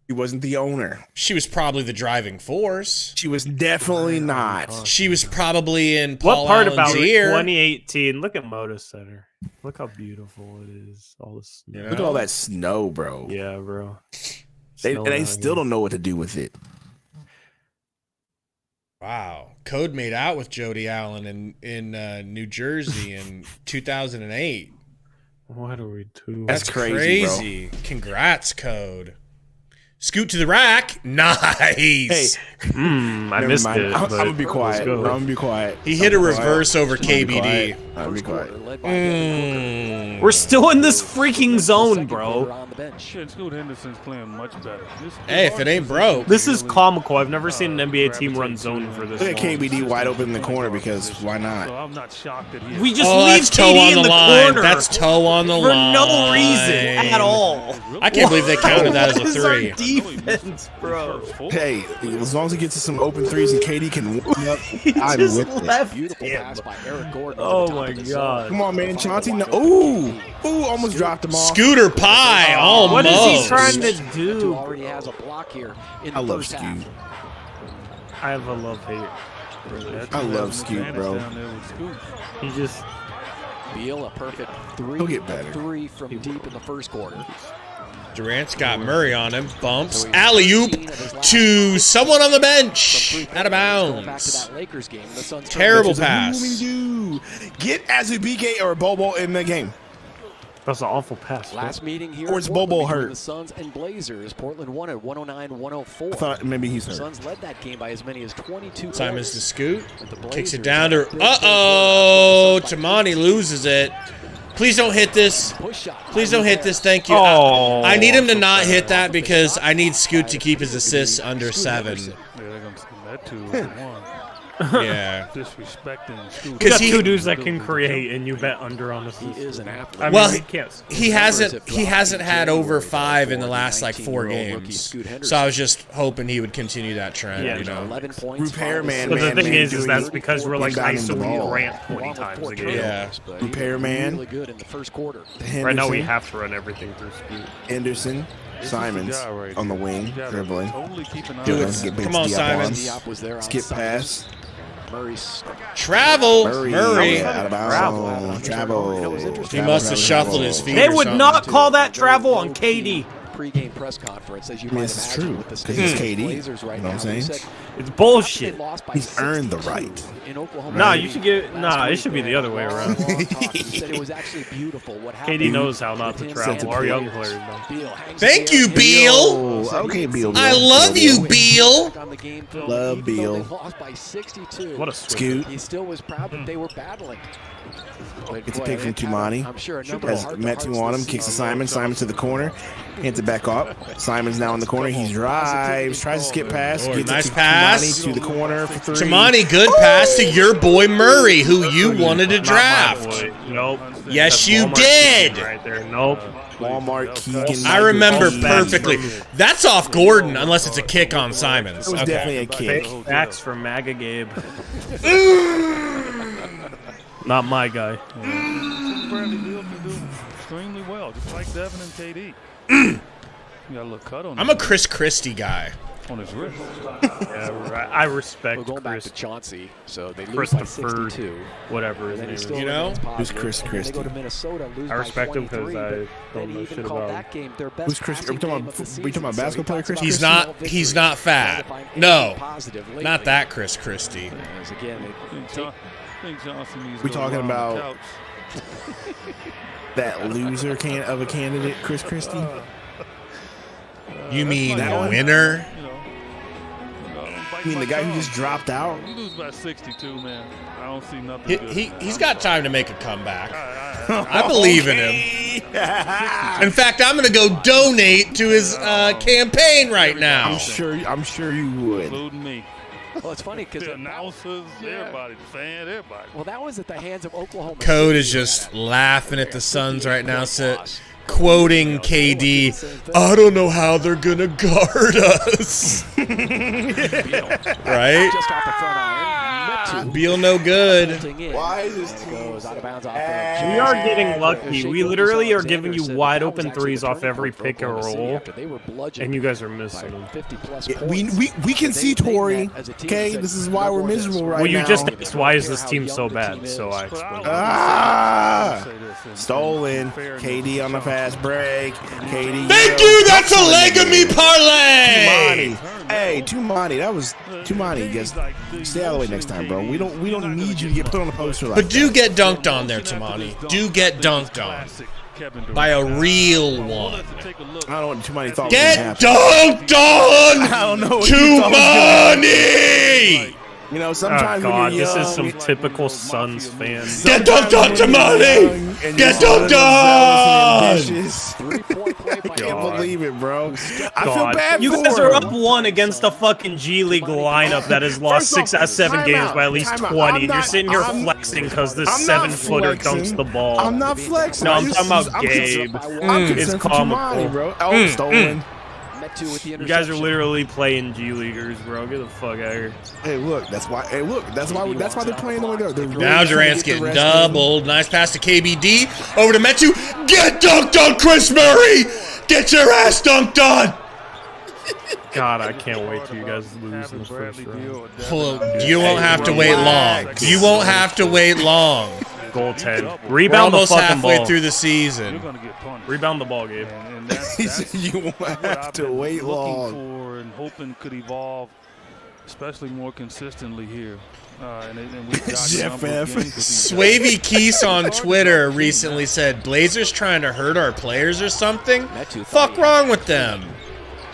She wasn't the owner. She was probably the driving force. She was definitely not. She was probably in Paul What part Allen's about ear. 2018? Look at Moda Center. Look how beautiful it is. All this. You Look at know? all that snow, bro. Yeah, bro. They still don't know what to do with it. Wow. Code made out with Jody Allen in New Jersey in 2008. What are we doing? That's crazy, bro. Congrats, Code. Scoot to the rack. Nice. Hey, I missed it. I'm gonna be quiet. I'm gonna be quiet. He hit a reverse over I'm gonna be KBD. quiet. I'm gonna be quiet. We're still in this freaking zone, bro. Shit, Scoot Henderson's playing much better. Hey, if it ain't broke. This is comical. I've never seen an NBA team run zone for this Look at long. KBD wide open in the corner because why So not? I'm not shocked that he We just Oh, leave that's toe KD on in the the line. corner That's toe on the for line. no reason at all. I can't believe they counted that as a What is our three. defense, bro? Hey, as long as he gets to some open threes and KD can whoop up, He I'm just with it. left Beautiful him. pass by Eric Gordon. Oh my god. Come on, man, Chauncey. No. Ooh, almost dropped him off. Scooter pie. Almost. What is he trying to Who do? already has a block here in the I love first half. Scoot. I have a love-hate. I love Scoot, bro. He just... Beal, a perfect He'll get better. three from deep in the first quarter. Durant's got Murray on him. Bumps. Alley-oop to someone on the bench. Out of bounds. Terrible pass. Get Azubike or Bobo in the game. That's an awful pass. Last meeting here. Or is Portland Bobo between hurt? The Suns and Blazers. Portland won at 109-104. I thought maybe he's The hurt. Suns led that game by as many as 22 Simons to points. Scoot. But the Kicks it Blazers down to... had a big Uh-oh. third quarter. Tamani loses it. Please don't hit this. Push shot. Please don't hit this. Thank you. Oh, I need him to not hit that because I need Scoot to keep his assists under 7. Yeah, they're going to send that to one. Yeah. Disrespecting Scoot. You 'Cause got he- two dudes that can create, and you bet under on He assists. is an athlete. I mean, Well, he can't. He hasn't had over 5 in the last like 4 games. So I was just hoping he would continue that trend, Yeah, you know. 11 points. Repairman, But the man, thing man, is doing that's because we're like inbounding the ISOing ball. Grant 20 times a game. Yeah. Repairman. Really good in the first quarter. Right now we Henderson, have to run everything through Scoot. Anderson, Simons on the wing, dribbling. Totally keep an eye Do on it. him. Come on, Simons. Diop was there on Skip Simons. pass. Murray's Travel. Murray. Murray. Out of bounds. Travel. He must have shuffled his feet. They or would something. not call that travel on KD. Pre-game press conference, as you I mean, might this is imagine, true, with the 'cause state it's of the KD, Blazers right you know what I'm now. He saying? said It's they bullshit. lost by He's earned the 62 right. in Oklahoma Nah, City you should get. last Nah, it week. should be the other way around. Long talk. He said it was actually beautiful. What happened? KD knows how not to with him travel. and Our young Beal. players don't. Beal hangs Thank in you, there. Beal. Oh, okay, Beal. I love you, Beal. On the game, Love even though Beal. they lost by 62. What a switch. Scoot. He still was proud that they were battling. But Gets a boy, pick from it had, Tumani. I'm sure a number of Has heart-to-hearts Metu on him, this kicks to season. Simon. Simon to the corner. Hands it back up. Simon's now in the corner. He drives, tries to skip pass. Oh, Gets nice it to pass. Tumani to the corner for 3. Tamani, good pass to your boy Murray, who you wanted to Not my draft. boy. Nope. Yes, That's you Walmart did. Keegan Right there. Nope. Walmart, Keegan. I remember Keegan. perfectly. That's off Gordon, unless it's a kick on Simons. It was Okay. definitely a kick. Facts from MAGA Gabe. Not my guy. Bradley Beal can do extremely well, just like Devin and KD. You got a little cut on I'm a Chris Christie guy. on his wrist. Yeah, right. I Well, respect going back Chris. to Chauncey, so they lose Chris by the Third, 62. whatever his Then name he is. still You know? remains positive. Who's Chris They Christie? go to Minnesota, lose I respect by him 'cause 23, I but don't then know he shit even called about that game their best Who's Chris? Are passing we talking game about- of the we season. talking about So he basketball talks player Chris about He's small not. victories. He's not fat. Trying to find No, anything positive lately. not that Chris Christie. As again, they Think Johnson needs We to go talking around the about- couch. That loser of a candidate, Chris Christie. You mean That one? winner? You know, bite I mean, my the guy who tongue. just dropped out. You lose by 62, man. I don't see nothing He, good. he's got time to make a comeback. I I believe in him. In fact, I'm going to go donate to his campaign right now. I'm sure you would. including me. well, it's funny because The announcers, everybody, the fan, everybody. well, that was at the hands of Oklahoma. Code City. is just laughing at the Suns right now, quoting KD. I don't know how they're going to guard us. Right? Just off the front iron. Metu Beal no good. tilting in. Why is this And goes out of bounds off Hey. We are getting lucky. Shake We Gilgeous literally are Alexander giving you said wide that was open actually threes the off turning every point for pick and Oklahoma City roll, after they were bludgeoned and you guys are by missing them. 50-plus Yeah, points. we can They- see they Tori. met as a team Okay, said, this is why we're "What is miserable this?" right Well, you now. just asked why is Care this how team young so the bad, team so is. I But explained. Ah! Say this, and- Stolen. and fairness KD on the to fast break. KD. Thank you. That's a leg of me parlay. Tumani. Hey, Tumani. That was Tumani. Guess stay out of the way next time, bro. We don't need you to get put on a poster like But do get dunked on there, Tamani. Do get dunked on. By a real one. I don't want too many thoughts. Get dunked on! I don't know. To money! You know, sometimes oh God, when you're young, this is some typical Suns fan. Get dunked on to money! Get dunked on! I can't believe it, bro. I feel God. bad You for guys are him. up 1 against a fucking G League lineup that has lost 6 out of 7 games by at least 20. And you're sitting here flexing because this I'm not 7-footer flexing. dunks the ball. I'm not flexing. No, I'm talking about Gabe. It's comical. Bro. Oh, stolen. You guys are literally playing G Leaguers, bro. Get the fuck out of here. Hey, look, that's why. Hey, look, that's why they're playing the way they're. Really Now Durant's getting doubled. Nice pass to KBD. Over to Metu. Get dunked on, Chris Murray! Get your ass dunked on! God, I can't wait till you guys lose in the first round. Well, you won't have to wait long. You won't have to wait long. Goaltend. We're Rebound the almost fucking halfway ball. through the season. Rebound the ball, Gabe. And that's You won't have to wait long. for and hoping could evolve, especially more consistently here. And we've got Jeff F. Swavey Keese on Twitter recently said, Blazers trying to hurt our players or something? Fuck wrong with them?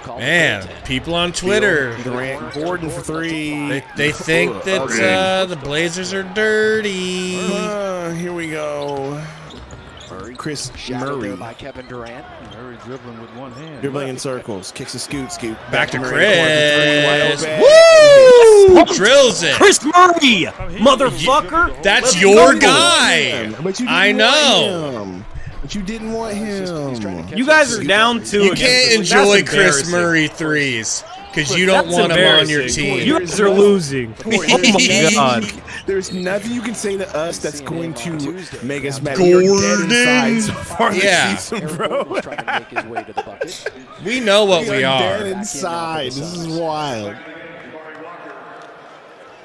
Man, people on Twitter, Durant, Gordon for 3. they think that the Blazers are dirty. Here we go. Chris Murray. By Kevin Durant. Murray dribbling with one hand. Dribbling in circles. Kicks a scoot. Back to Murray in the corner for 3, Chris. wide open. Woo! Drills it. Chris Murray, motherfucker. That's Let's your go. guy. But you didn't I want know. him. But you didn't want him. You guys are down 2. You can't enjoy Chris Murray threes because you don't want him on your team. You guys are losing. Oh my God. There's nothing you can say to us that's going to make us mad. You're dead inside so far this season, bro. We know what we Dead are. inside. This is wild.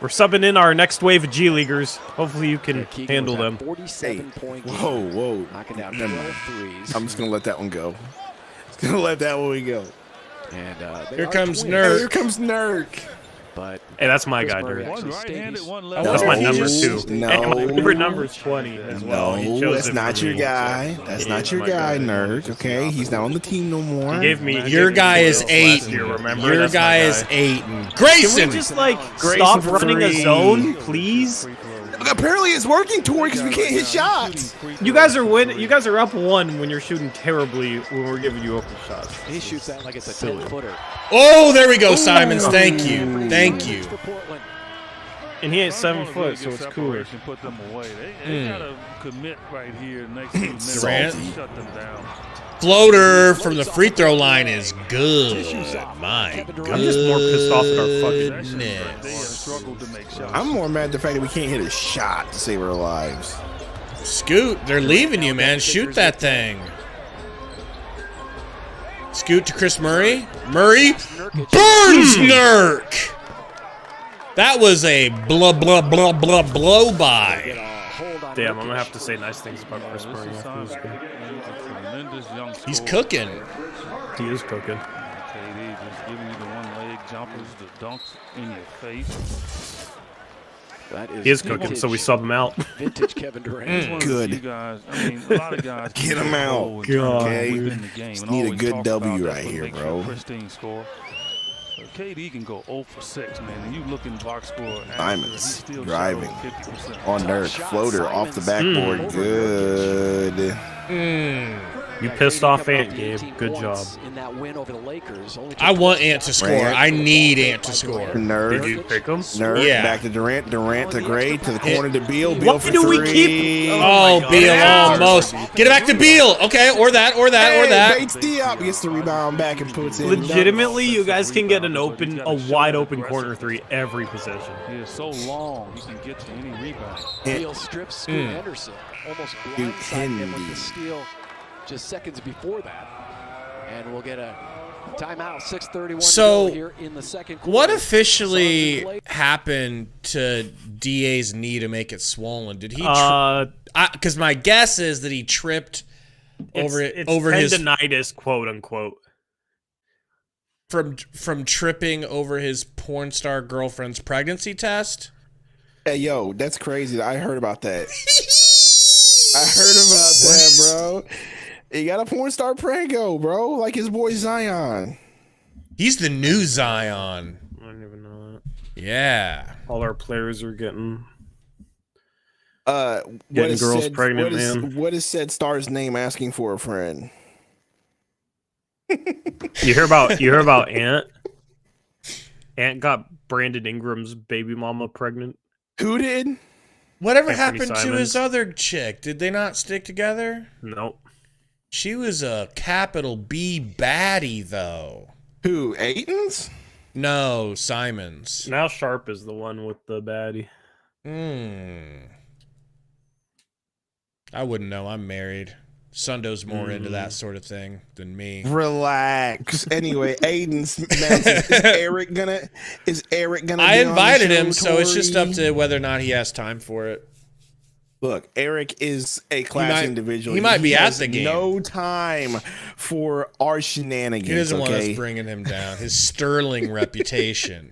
We're subbing in our next wave of G Leaguers. Hopefully you can handle them. Hey, whoa. Knocking down Never mind. 12 I'm just going to let that one go. Just going to let that one go. And Here comes Hey, Nurk. here comes Nurk. But Hey, that's my guy, Murray Dirk. actually One right-handed, stays. one Oh, left. That's my No. number 2. No. And my favorite number is 20 as well. He No, chose that's it not for your me. guy. That's He not is your my guy, guy. Nurk. Okay, he's not on the team no more. He gave me. Your guy is 8. Last year, remember? Your That's my guy is 8. Can we Grayson. just like Grayson stop for running a 3. zone, please? Apparently, it's working, Tori, because we can't hit shots. You guys are You guys are up 1 when you're shooting terribly when we're giving you open shots. He shoots that like it's a 10-footer. Oh, there we go, Simons. Thank you. Thank you. And he ain't 7 foot, so it's cooler. Put them away. They gotta commit right here next few minutes. Durant. Shut them down. Floater from the free throw line is good. My goodness. I'm just more pissed off at our fucking. They have struggled to make shots. I'm more mad at the fact that we can't hit a shot to save our lives. Scoot, they're leaving you, man. Shoot that thing. Scoot to Chris Murray. Murray burns Nurk. That was a blow by. Damn, I'm gonna have to say nice things about Chris Murray after this game. He's cooking. He is cooking. KD just giving you the one-leg jumpers, the dunks in your face. That He is cooking, so we sub him out. Vintage Kevin Durant. Good. You guys, I mean, a lot of guys Get him out. God. Okay. within the game Just and need a always good talk W about that, right but here, make sure bro. Pristine score. KD can go 0 for 6, man, and you look in box score. Simons driving on Nurk. Floater off the backboard. Good. You pissed off Ant, Gabe. Good job. In that win over the Lakers. I want Ant to score. I need Ant to score. Nurk. Did you pick him? Nurk. Yeah. Back to Durant. Durant to Gray. To the corner to Beal. Beal Why for do we 3. keep- Oh, Beal almost. Get it back to Beal. Okay, or that. Bates Diop gets the rebound back and puts in. Legitimately, you guys can get a wide open corner 3 every possession. He is so long, he can get to any rebound. Beal strips Scoot Henderson. Almost blindsided him with the steal just seconds before that. And we'll get a timeout. 6:31 So, to go here in the second quarter. what officially happened to DA's knee to make it swollen? Did he? Because my guess is that he tripped over it's his tendonitis, quote unquote. from tripping over his porn star girlfriend's pregnancy test. Hey, yo, that's crazy. I heard about that. I heard about that, bro. He got a porn star prego, bro, like his boy Zion. He's the new Zion. I don't even know that. Yeah. All our players are getting What is girls said, pregnant, man. What is said star's name asking for a friend? You hear about Ant? Ant got Brandon Ingram's baby mama pregnant. Who did? Whatever Anthony happened to Simons. his other chick? Did they not stick together? Nope. She was a capital B baddie, though. Who? Aiton's? No, Simons. Now Sharp is the one with the baddie. I wouldn't know. I'm married. Sundo's more into that sort of thing than me. Relax. Anyway, Aiden's is Eric gonna I be on the invited him, show, so it's just Tori? up to whether or not he has time for it. Look, Eric is a class individual. He might be at has the game. No time for our shenanigans. He doesn't want okay? us bringing him down. His sterling reputation.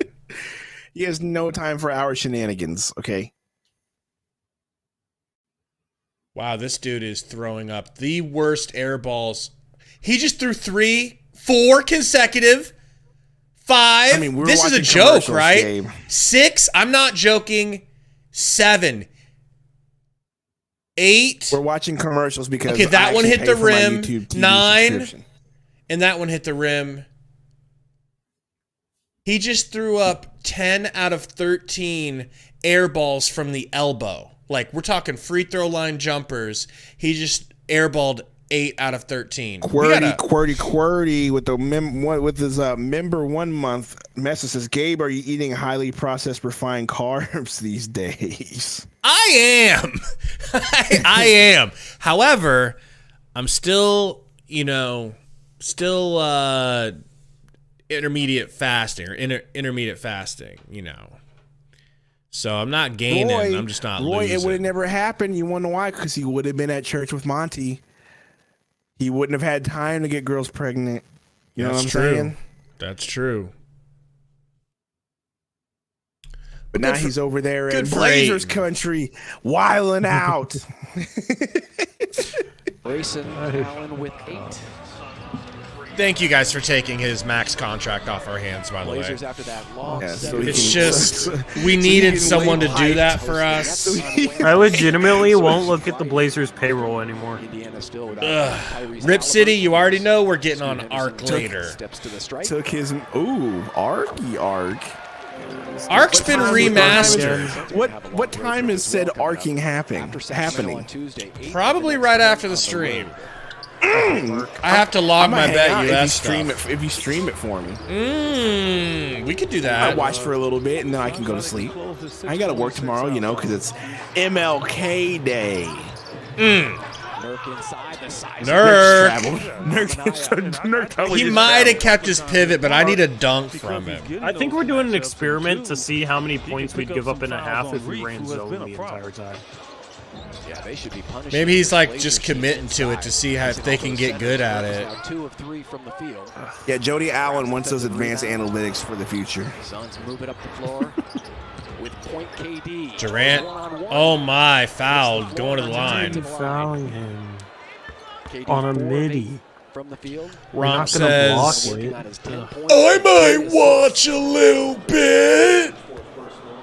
He has no time for our shenanigans. Okay. Wow, this dude is throwing up the worst air balls. He just threw 3, 4 consecutive, 5. I mean, we're this is a watching joke, commercials, right? Gabe. 6. I'm not joking. 7. 8. We're watching commercials because Okay, that I one actually hit the pay for my rim. YouTube TV 9. subscription. And that one hit the rim. He just threw up 10 out of 13 air balls from the elbow. Like, we're talking free throw line jumpers. He just airballed 8 out of 13. QWERTY with his member 1 month message says, Gabe, are you eating highly processed refined carbs these days? I am. I am. However, I'm still, intermediate fasting or intermediate fasting, So I'm not gaining. I'm just not Roy, losing. it would have never happened. You wonder why? Because he would have been at church with Monty. He wouldn't have had time to get girls pregnant. You know what I'm saying? That's true. But now he's over there in good for Blazers Aiden. country, wilding out. Grayson Allen with 8. Thank you guys for taking his max contract off our hands, by the way. Blazers after that long so he It's can- just, we he needed can someone to wait do hype. that for us. I legitimately won't look at the Blazers payroll anymore. Indiana still without Ugh. Rip City, you already know we're getting on Arc later. Steps to the strike. Took his Arc. Arc's been remastered. What time is said arcing happening? Probably right after the stream. I have to log my BetUS stuff. If you stream it for me. We could do I that. watch for a little bit and then I can go to sleep. I gotta work tomorrow, because it's MLK Day. Nurk inside the size. Nurk. He might have kept his pivot, but I need a dunk from him. I think we're doing an experiment to see how many points we'd give up in a half if we ran zone the entire time. Yeah, they should be punished. Maybe he's like just committing to it to see how if they can get good at it. 2 of 3 from the field. Yeah, Jody Allen wants those advanced analytics for the future. Suns move it up the floor with point KD. Durant. One-on-one. Oh my, fouled. Going to the line. Fouling him KD on a 4 of 8 midi. from the field. Romp We're not gonna block says, it. Working on his 10 points. I might watch a little bit.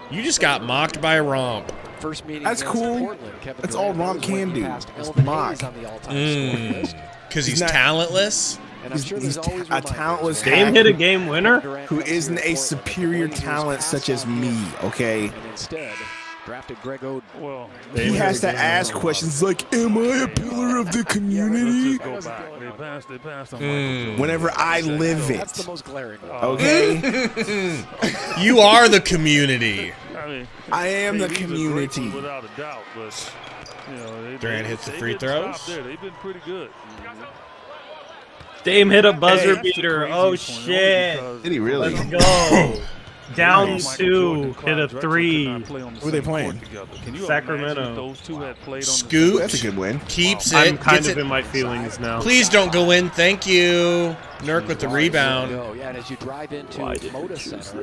You just got mocked by Romp. First meeting That's against cool. Portland, Kevin That's all Durant Rom can was do. past Is Elvin mock. Hayes on the all-time scoring list. Because he's not- talentless. And I'm sure He's there's always a talentless Dame hack hit a game winner. who isn't a superior talent such as me, okay? And instead, drafted Greg Oden. Well, He has to ask questions like, am I a pillar of the community? go back. They passed on Michael Jordan. Whenever I live That's the it, most glaring one. okay? You are the community. I mean, I am the he's a great community. one without a doubt, but Durant hits the they free didn't throws? stop there. They've been pretty good. Dame hit a buzzer Hey, beater. Oh shit. Did he really? Let's go. Down Nice. 2, hit a 3. Who are they playing? Sacramento. Scoot That's a good win. keeps I'm it. kind Gets of it. in my feelings now. Please don't go in. Thank you. Nurk with the rebound. Yeah, and as you drive into Moda Center,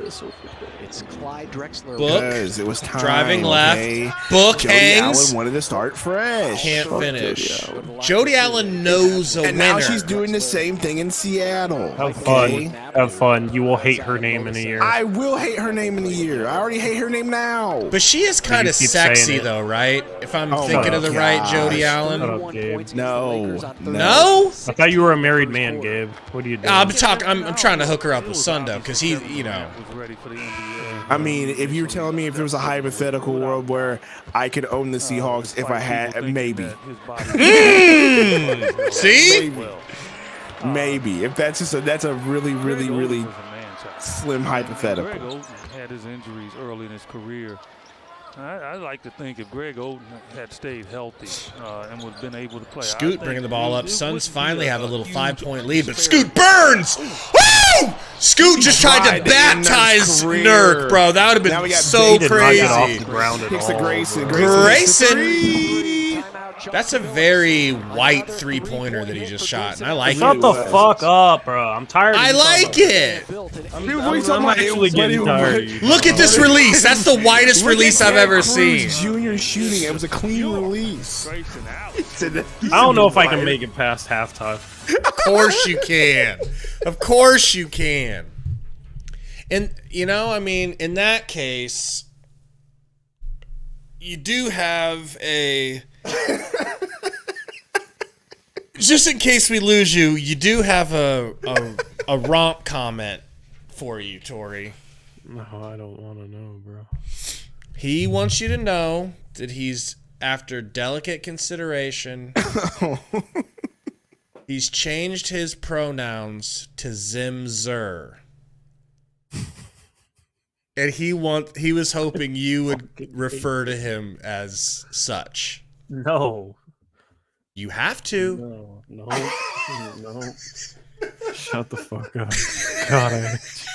it's Clyde Drexler. Book. It was time. Driving left. Okay? Book Jody hangs. Allen wanted to start fresh. Can't finish. Jody Allen knows a And winner. now she's doing the same thing in Seattle. Have okay? fun. Have fun. You will hate her name in a year. I will hate her name in a year. I already hate her name now. But she is kind of keep sexy, saying it. though, right? If I'm Oh thinking my of the right gosh. Jody Allen. Shut up, Gabe. No. No? I thought you were a married man, Gabe. What are you doing? I'm trying to hook her up with Sundo because he, you know. Was ready for the NBA. I mean, if you were telling me if there was a hypothetical world where I could own the Seahawks if I had, maybe. See? Maybe. If that's a really, really, really slim Greg hypothetical. Oden had his injuries early in his career. I like to think if Greg Oden had stayed healthy and would have been able to play. Scoot bringing the ball up. Suns finally have a little 5-point lead, but Scoot burns! Woo! Scoot just tried to Tried to end baptize his career. Nurk, bro. That would have Now been we got so He did not get off crazy. the ground at Kicks to all. Grayson. bro. Grayson! That's a very white three-pointer that he just shot, and I like Shut it. the fuck up, bro. I'm tired. I of like it. I'm actually getting tired. Look at this release. That's the whitest release I've ever seen. Junior shooting. It was a clean release. I don't know if I can make it past halftime. Of course you can. Of course you can. And, you know, I mean, in that case, you do have a... Just in case we lose you, you do have a romp comment for you, Tori. No, I don't want to know, bro. He wants you to know that he's, after delicate consideration, he's changed his pronouns to Zim Zer. And he was hoping you would refer to him as such. No. You have to. No. Shut the fuck up. God, I hate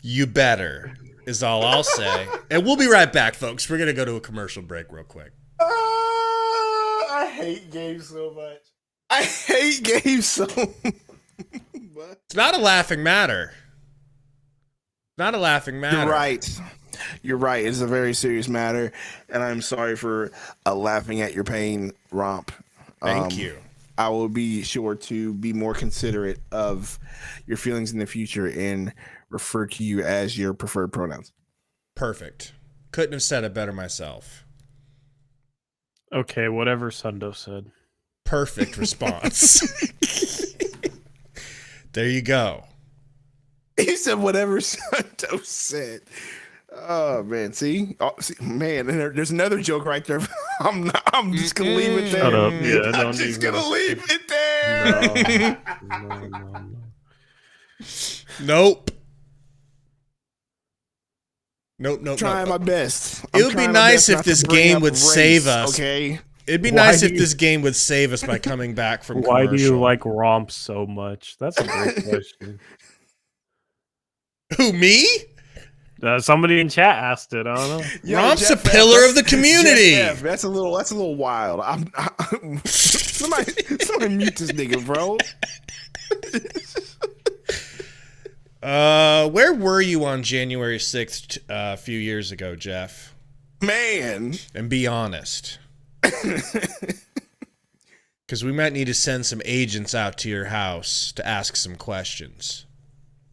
You better, is all I'll say. And we'll be right back, folks. We're going to go to a commercial break real quick. I hate Gabe so much. I hate Gabe so much. It's not a laughing matter. Not a laughing matter. You're right. You're right. It's a very serious matter, and I'm sorry for laughing at your pain, Romp. Thank you. I will be sure to be more considerate of your feelings in the future and refer to you as your preferred pronouns. Perfect. Couldn't have said it better myself. Okay, whatever Sundo said. Perfect response. There you go. He said whatever Santo said. Oh man, see, man, and there's another joke right there. I'm just gonna leave it there. Shut up. Yeah, I'm don't just even. gonna leave it there. No. Nope. Nope. Trying my best. It would be nice if this game would save us. Okay. It'd be Why nice do if you- this game would save us by coming back from Why commercial. do you like romp so much? That's a great question. Who, me? Somebody in chat asked it. I don't know. Romp's a pillar of the community. Jeff F, that's a little wild. Somebody mute this nigga, bro. Where were you on January 6th a few years ago, Jeff? Man. And be honest. Because we might need to send some agents out to your house to ask some questions.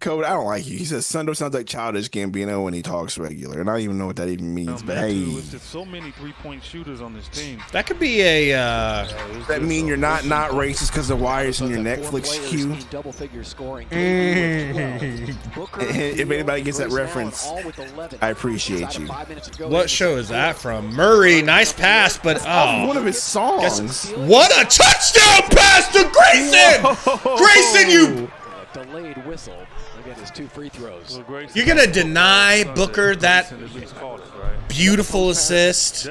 Code, I don't like you. He says Sundo sounds like childish Gambino when he talks regular, and I don't even know what that even means. But hey, There's just so many three-point shooters on this team. That could be a. does that mean you're not racist because the wires in your Netflix queue? Double-figure scoring. If anybody gets that reference, I appreciate you. What show is that from? Murray, nice pass, but One of his songs. What a touchdown pass to Grayson! Grayson, you. Delayed whistle. Again, his 2 free throws. You're gonna deny Booker that beautiful assist?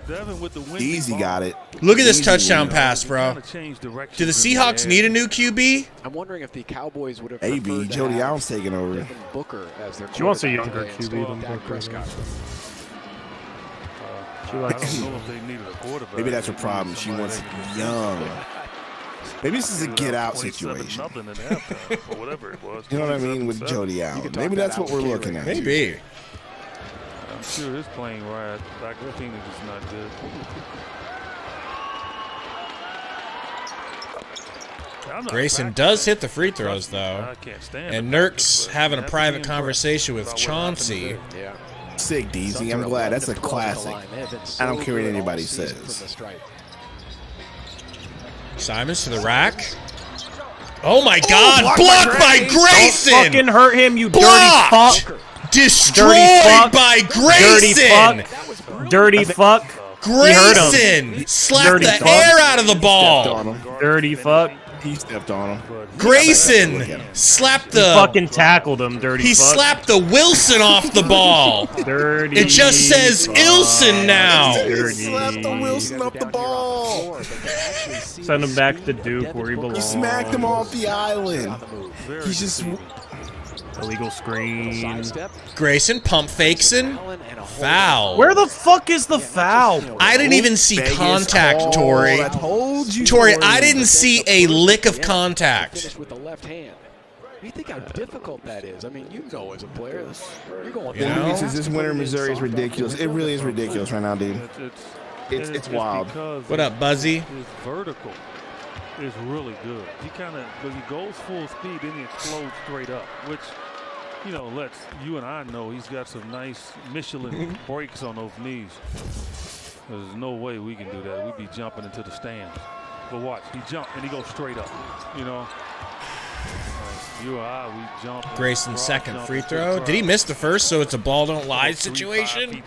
Devin with the Easy got it. Look at this Easy. touchdown pass, bro. Do the Seahawks need a new QB? I'm wondering if the Cowboys would have AB, preferred to Jody have Allen's taking over. Devin Booker as their She wants a quarterback younger today QB instead than of Dak Booker. Prescott. She I likes don't know if they needed a quarterback. Maybe that's her problem. She wants young. Maybe this is a get-out situation. Nothing at halftime, or whatever it was. You know what I mean with Jody Allen. Maybe that's what we're looking at. Maybe. I'm sure his playing right back in Phoenix is not good. Grayson does hit the free throws, though. And Nurk's having a private conversation with Chauncey. Sick, DZ. I'm glad. That's a classic. I don't care what anybody says. Simons to the rack. Oh, my God. Blocked by Grayson. Don't fucking hurt him, you Blocked. dirty fuck. Destroyed by Grayson. Dirty fuck. Grayson slapped the air out of the ball. Dirty fuck. He stepped on him. Grayson slapped the. He fucking tackled him, dirty fuck. He slapped the Wilson off the ball. Dirty. It just says Ilson now. He slapped the Wilson off the ball. Send him back to Duke where he belongs. He smacked him off the island. He's just. Illegal screen. Grayson pump fakesing. Foul. Where the fuck is the foul? I didn't even see contact, Tori. I told you. Tori, I didn't see a lick of contact. With the left hand. You think how difficult that is? I mean, you know, as a player, you're going. You know? This winter in Missouri is ridiculous. It really is ridiculous right now, dude. It's wild. What up, Buzzy? His vertical is really good. He when he goes full speed, then he explodes straight up, which, you know, lets you and I know he's got some nice Michelin brakes on those knees. There's no way we can do that. We'd be jumping into the stands. But watch, he jumped and he goes straight up, you know. You or I, we jump. Grayson's second free throw. Did he miss the first, so it's a ball don't lie situation?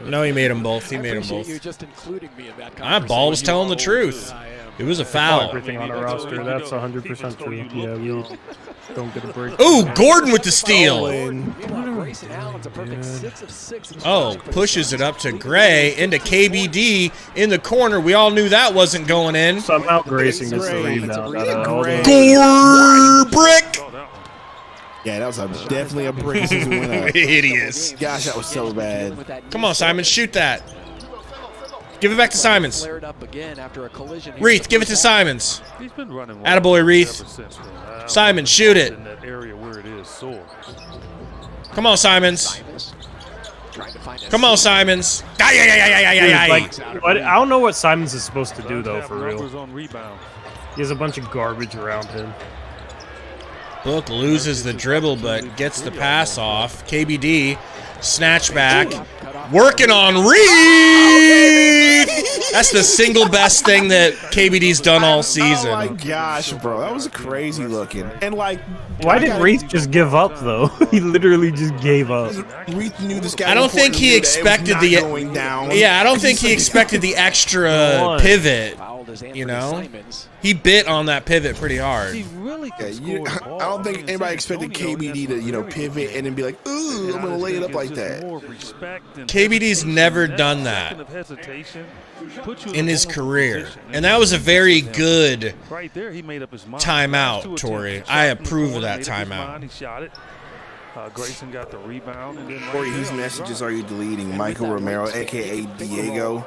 No, he made them both. He made them both. You're just including me in that That ball was telling the truth. It was a foul. Everything on our roster, that's 100% true. Yeah, we don't get a break. Ooh, Gordon with the steal. Oh, pushes it up to Gray into KBD in the corner. We all knew that wasn't going in. Somehow Grayson gets the rebound. Gore brick. Yeah, that was definitely a brick. Hideous. Gosh, that was so bad. Come on, Simon, shoot that. Give it back to Simons. Reith, give it to Simons. Attaboy, Reith. Simon, shoot it. Come on, Simons. Come on, Simons. I don't know what Simons is supposed to do, though, for real. He has a bunch of garbage around him. Book loses the dribble, but gets the pass off. KBD, snatch back. Working on Reed. That's the single best thing that KBD's done all season. Oh my gosh, bro, that was crazy looking. And like, why did Reith just give up though? He literally just gave up. Reith knew this guy. I don't think he expected the. Yeah, I don't think he expected the extra pivot. You know, he bit on that pivot pretty hard. I don't think anybody expected KBD to, pivot and then be like, ooh, I'm gonna lay it up like that. KBD's never done that in his career, and that was a very good timeout, Tori. I approve of that timeout. Grayson got the rebound. Corey, whose messages are you deleting? Michael Romero, a.k.a. Diego?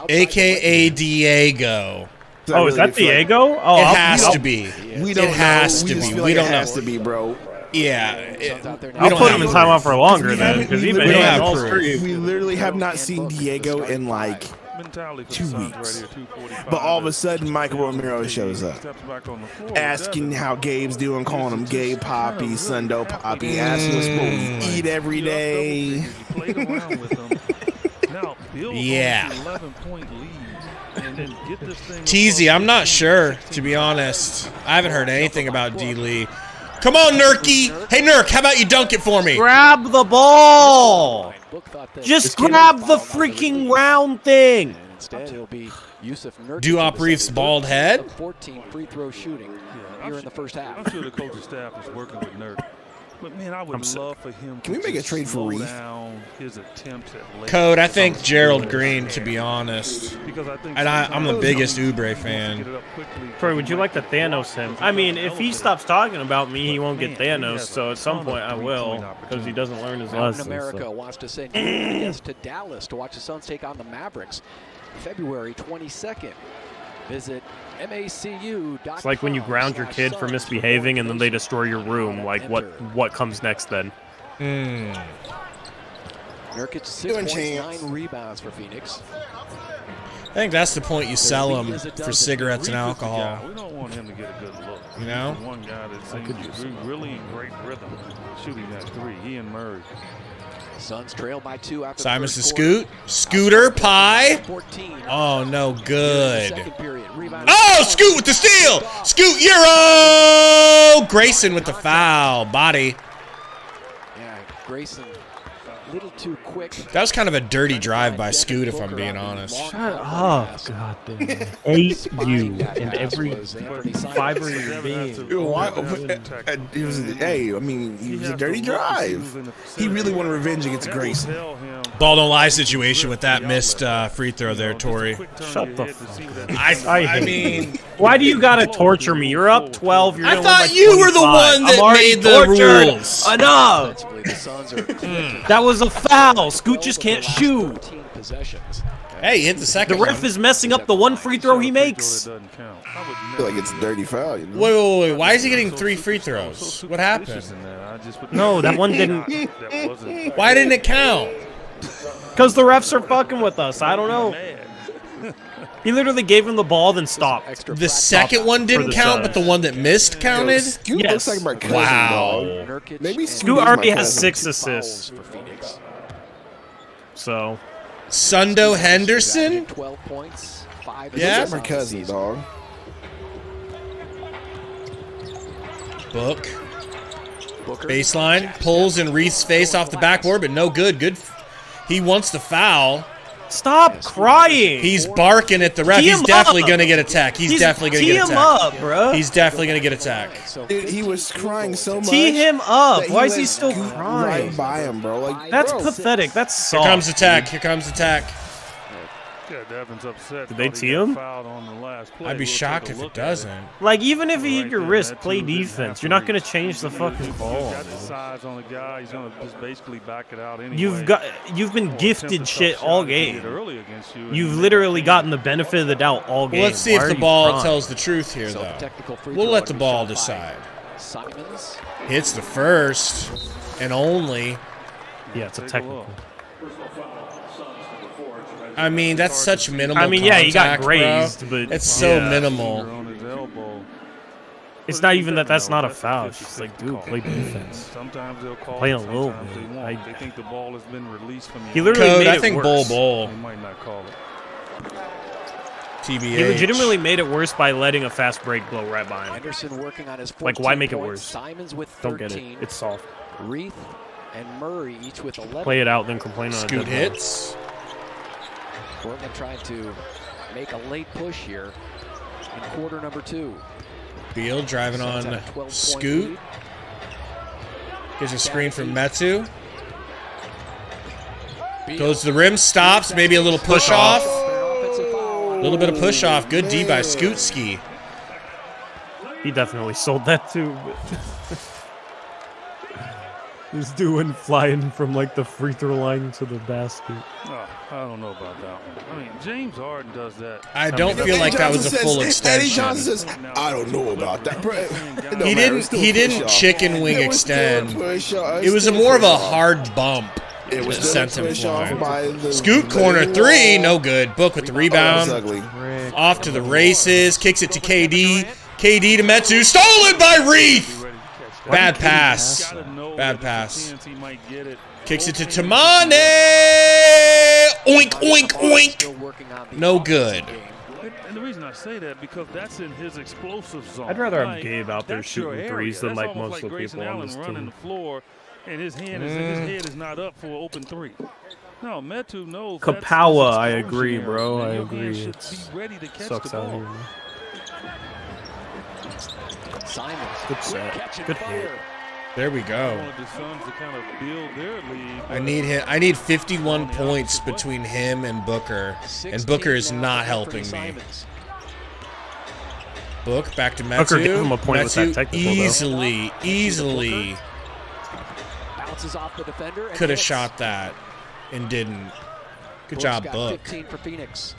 A.k.a. Diego. Oh, is that Diego? Oh, it has to be. It has to be. We don't know. It has to be, bro. Yeah. I'll put him in timeout for longer then, because we don't have proof. We literally have not seen Diego in like 2 weeks. But all of a sudden, Michael Romero shows up, asking how Gabe's doing, calling him Gabe Poppy, Sundo Poppy, asking us what we eat every day. Yeah. Teasy, I'm not sure, to be honest. I haven't heard anything about D. Lee. Come on, Nurky. Hey, Nurk, how about you dunk it for me? Grab the ball. Just grab the freaking round thing. Do-Op Reef's bald head? 14 free throw shooting here in the first half. I'm sure the coaching staff is working with Nurk. But man, I would love for him. Can we make a trade for Reef? Code, I think Gerald Green, to be honest. And I'm the biggest Oubre fan. Troy, would you like to Thanos him? I mean, if he stops talking about me, he won't get Thanos. So at some point, I will, because he doesn't learn his lesson. America wants to send guests to Dallas to watch the Suns take on the Mavericks, February 22nd. Visit macu.com. It's like when you ground your kid for misbehaving and then they destroy your room. Like, what comes next then? Nurkic 6 points, 9 rebounds for Phoenix. I think that's the point you sell them for cigarettes and alcohol. Yeah, we don't want him to get a good look. You know? He's one guy that seems to be really in great rhythm shooting that three. He and Murray. Suns trail by 2 after Simons to the first quarter. Scoot. Scooter pie. 14. Oh, no good. Second period. Rebound. Oh, Scoot with the steal. Scoot Euro. Grayson with the foul. Body. Yeah, Grayson a little too quick. That was kind of a dirty drive by Scoot, if I'm being honest. Shut up. God damn it. Hate you and every fiber of your being. He was a dirty drive. He really wanted revenge against Grayson. Ball don't lie situation with that missed free throw there, Tori. Shut the fuck up. I mean, why do you gotta torture me? You're up 12. You're I gonna thought win by you were the 25. one that I'm already made the tortured. rules. Enough. The Suns are That was a foul. Scoot just can't shoot. 14 possessions. Hey, he hit the The second ref one. is messing up the one free throw he makes. I feel like it's a dirty foul. You know? Wait. Why is he getting 3 free throws? What happened? No, that one didn't. Why didn't it count? Because the refs are fucking with us. I don't know. He literally gave him the ball, then stopped. The second one didn't the count, but Suns. the one that missed counted? Scoot Yes. looks like my cousin, Wow. dog. Nurkic Maybe and Scoot Scoot already is my has cousin. 6 assists. for Phoenix. So, Sundo Henderson? 12 points, 5 Yeah. Looks like my cousin, dog. Book. Booker. Baseline. Pulls in Reith's face off the backboard, but no good. He wants the foul. stop crying. He's barking at the ref. Tee He's him definitely up. going to get attacked. He's definitely going to Tee get him attacked. up, bro. He's definitely going to get attacked. So Dude, he was crying so much. Tee him up. that Why is he let still Scoot crying? Right by him, bro. Like, That's bro. pathetic. That's Here soft. comes attack. Here comes attack. Yeah, Devin's upset. Did they Thought he tee got him? fouled on the last play. I'd be We'll take shocked a if it look at doesn't. Like, even if he hit Right your there, wrist, that play too didn't defense. have You're to not going reach. to change the fucking call. You've got the size on the guy. He's going to just basically back it out anyway. You've been Or attempt a gifted tough shit shot all if he did game. early against you, and You've you literally can't. gotten the benefit of the doubt all game. Well, let's see Why if are the you ball crying? tells the truth here, So though. technical free We'll throw let the to be ball shot by decide. Simons. Hits the first and only. Yeah, it's a Take a technical. look. I mean, that's such minimal. I mean, yeah, he got contact, bro. grazed, but It's so yeah. minimal. Finger on his elbow. It's not even that that's No, not a that's foul. 50-50 It's just like, dude, call. play defense. Sometimes they'll call Play it, a little sometimes bit. They won't. They think the ball has been released from you. He literally Code, made I it think worse. Bull. They might not call it. TBH. He legitimately made it worse by letting a fast break blow right by him. Anderson working on his 14 Like, why make it points. worse? Simons with 13. Don't get it. It's soft. Reith and Murray each with 11. Play it out, then complain on a Scoot dead ball. hits. Portland trying to make a late push here in quarter number 2. Beal driving Suns on have a 12-point Scoot. lead. Gives a screen from Metu. Beal. Goes to the rim, stops, maybe a little push off. Offensive foul. A little bit of push off. Good D by Scootski. He definitely sold that too. This dude went flying from like the free throw line to the basket. Oh, I don't know about that one. I mean, James Harden does that. I don't feel like that was a full Eddie extension. Johnson says, I don't know about that. Bro, it don't He matter. It's still didn't. He a didn't push-off. chicken wing It was still a extend. push-off. It was a Still more of a push-off. hard bump. It was that still a sent him push-off flying. by the Scoot corner letting three, wall. no good. Book with the Oh, that was rebound. ugly. Off to the races. Kicks it to KD. KD to Metu. Stolen by Reith. Bad pass. Bad pass. Kicks it to Tamane. Oink, oink, oink. Still working on the No offensive good. game. And the reason I say that because that's in his explosive zone. I'd rather have Like, Gabe out there that's your shooting area. threes than That's like almost most of the Grayson people on Allen this running team. the floor, and his head is not up for an open three. No, Metu knows. that's his Kapawa, I explosion agree, area, bro. and I your hand agree. should It's be ready to catch sucks the out ball. here, man. Simons. Good set. Catch and Good fire. hit. There we I go. wanted the Suns to kind of build their lead. I need him. I need 51 points between him and Booker, and Booker is 16 not now for helping me. Simons. Book back to Metu. Booker gave him a point with that Metu technical, though. easily Bounces off the defender. and could have hits. shot that and didn't. Good Book's job, got Book. 15 for Phoenix.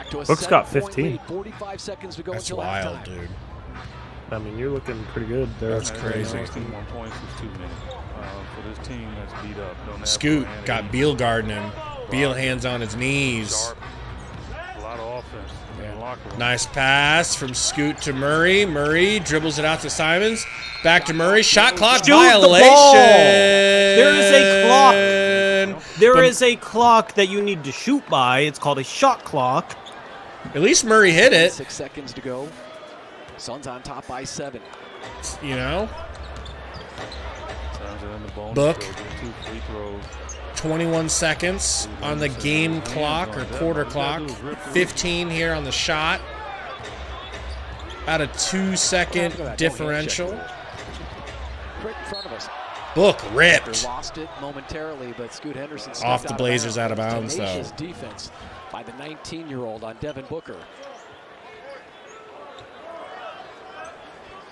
back to a Book's got 7-point 15. lead, 45 seconds to go That's until wild, halftime. dude. I mean, you're looking pretty good there. That's crazy. 61 points is too many for this team that's beat up. Don't have Scoot Durant got in. Beal guarding him. Beal hands on his knees. Sharp. A lot of offense in the locker room. Nice pass from Scoot to Murray. Murray dribbles it out to Simons. Back to Murray. Shot clock Shoot the violation. ball. There is a clock. There But is a clock that you need to shoot by. It's called a shot clock. At least Murray hit it. 6 seconds to go. Suns on top by 7. You know, Suns are in the bonus. Book. So get 2 free throws. 21 seconds on the game clock or quarter clock. 15 here on the shot. About a 2-second differential. Right in front of us. Book They ripped. lost it momentarily, but Scoot Henderson stepped Off the out Blazers out of bounds, though. Tenacious defense by the 19-year-old on Devin Booker.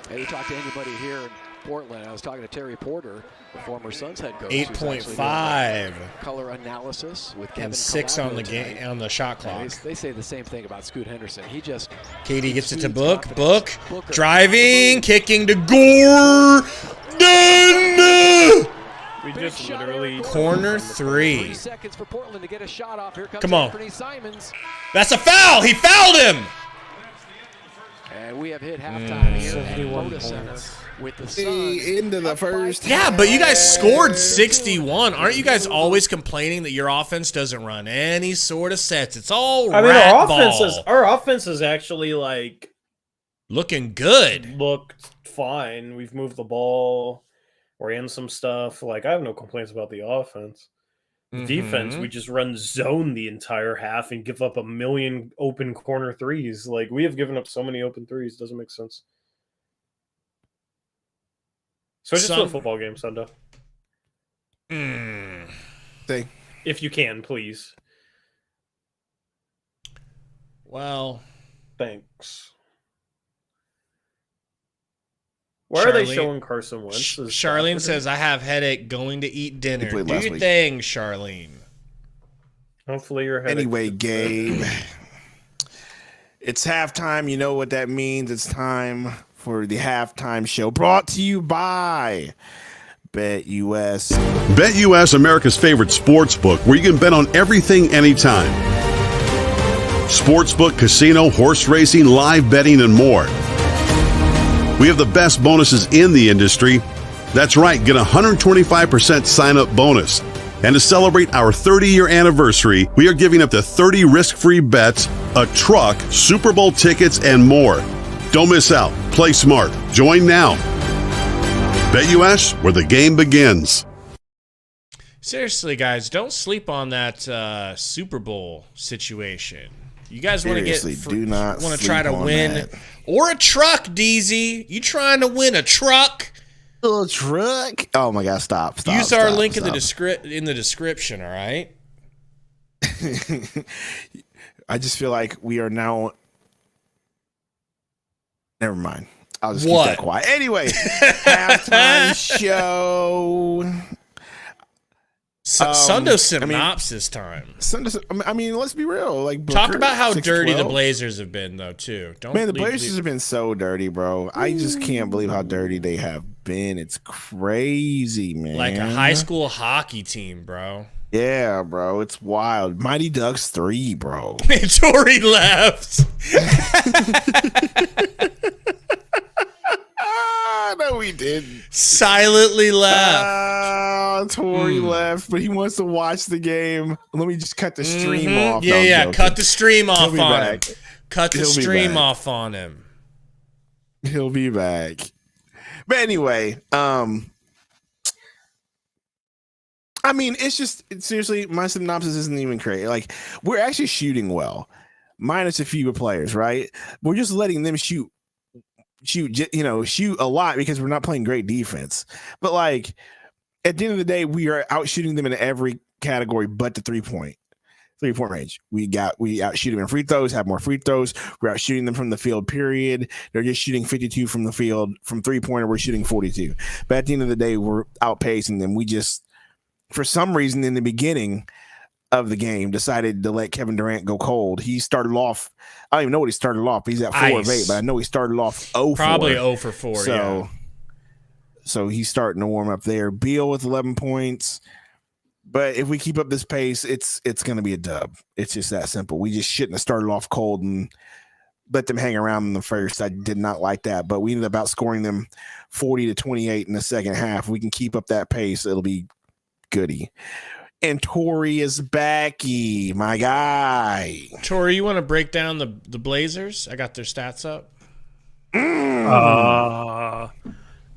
Hey, you talk to anybody here in Portland. I was talking to Terry Porter, the former Suns head coach. who's actually doing 8.5 color analysis with Kevin and 6 on the Collazo game tonight. on the shot And clock. they say the same thing about Scoot Henderson. He just KD gets it to exudes Book. confidence. Book Booker. driving, kicking to Gordon. We Big just shot, literally Eric Corner Gordon. 3. 3 seconds for Portland to get a shot off. Here comes Come on. Anthony Simons. That's a foul. He fouled him. And we have hit halftime here at 71 Moda Center points. with the Suns. The end of the up by first. 10. Yeah, but you guys scored 61. Aren't you guys always complaining that your offense doesn't run any sort of sets? It's all I mean, rat our ball. offense is actually like Looking good. looked fine. We've moved the ball, ran some stuff. Like, I have no complaints about the offense. Defense, we just run zone the entire half and give up a million open corner threes. Like, we have given up so many open threes. Doesn't make sense. So just to a football game, Sundo. Say, If you can, please. Well, Thanks. Why are they Charlene- showing Carson Wentz? as Charlene Stafford? says, I have headache going to eat dinner. played Do last your week. thing, Charlene. Hopefully your head. anyway, Gabe, it's halftime. You know what that means. It's time for the halftime show brought to you by BetUS. BetUS, America's favorite sports book, where you can bet on everything anytime. Sportsbook, casino, horse racing, live betting, and more. We have the best bonuses in the industry. That's right, get a 125% sign-up bonus. And to celebrate our 30-year anniversary, we are giving up to 30 risk-free bets, a truck, Super Bowl tickets, and more. Don't miss out. Play smart. Join now. BetUS, where the game begins. Seriously, guys, don't sleep on that Super Bowl situation. You guys want to get Seriously, do not want to sleep try to on win that. or a truck, DZ? You trying to win a truck? Little truck. Oh my God! Stop! Use our link in the description. All right. I just feel like we are now. Never mind. I'll just What? keep that quiet. Anyway, halftime show. Sundo synopsis time. I mean, let's be real. Like, Talk Booker, about how 6'12". dirty the Blazers have been, though, too. Don't Man, the leave- Blazers have been so dirty, bro. I just can't believe how dirty they have been. It's crazy, man. like a high school hockey team, bro. Yeah, bro. It's wild. Mighty Ducks 3, bro. Tori left. No, we didn't. Silently left. Tory left, but he wants to watch the game. Let me just cut the stream off. No, I'm Yeah. joking. Cut the stream off be on back. him. Cut the He'll be stream back. off on him. He'll be back. But anyway, I mean, seriously, my synopsis isn't even crazy. Like, we're actually shooting well, minus a few players, right? We're just letting them shoot a lot because we're not playing great defense. But like, at the end of the day, we are out shooting them in every category but the three-point range. We outshoot them in free throws, have more free throws. We're out shooting them from the field, period. They're just shooting 52 from the field. From three-pointer, we're shooting 42. But at the end of the day, we're outpacing them. We just, for some reason in the beginning, of the game decided to let Kevin Durant go cold. He started off, I don't even know what he started off. He's at 4 of 8, but I know he started off 0 Probably 0 for 4, So he's starting to warm up there. Beal with 11 points. But if we keep up this pace, it's going to be a dub. It's just that simple. We just shouldn't have started off cold and let them hang around in the first. I did not like that. But we ended up outscoring them 40-28 in the second half. We can keep up that pace. It'll be goody. And Tori is backy, my guy. Tori, you want to break down the Blazers? I got their stats up.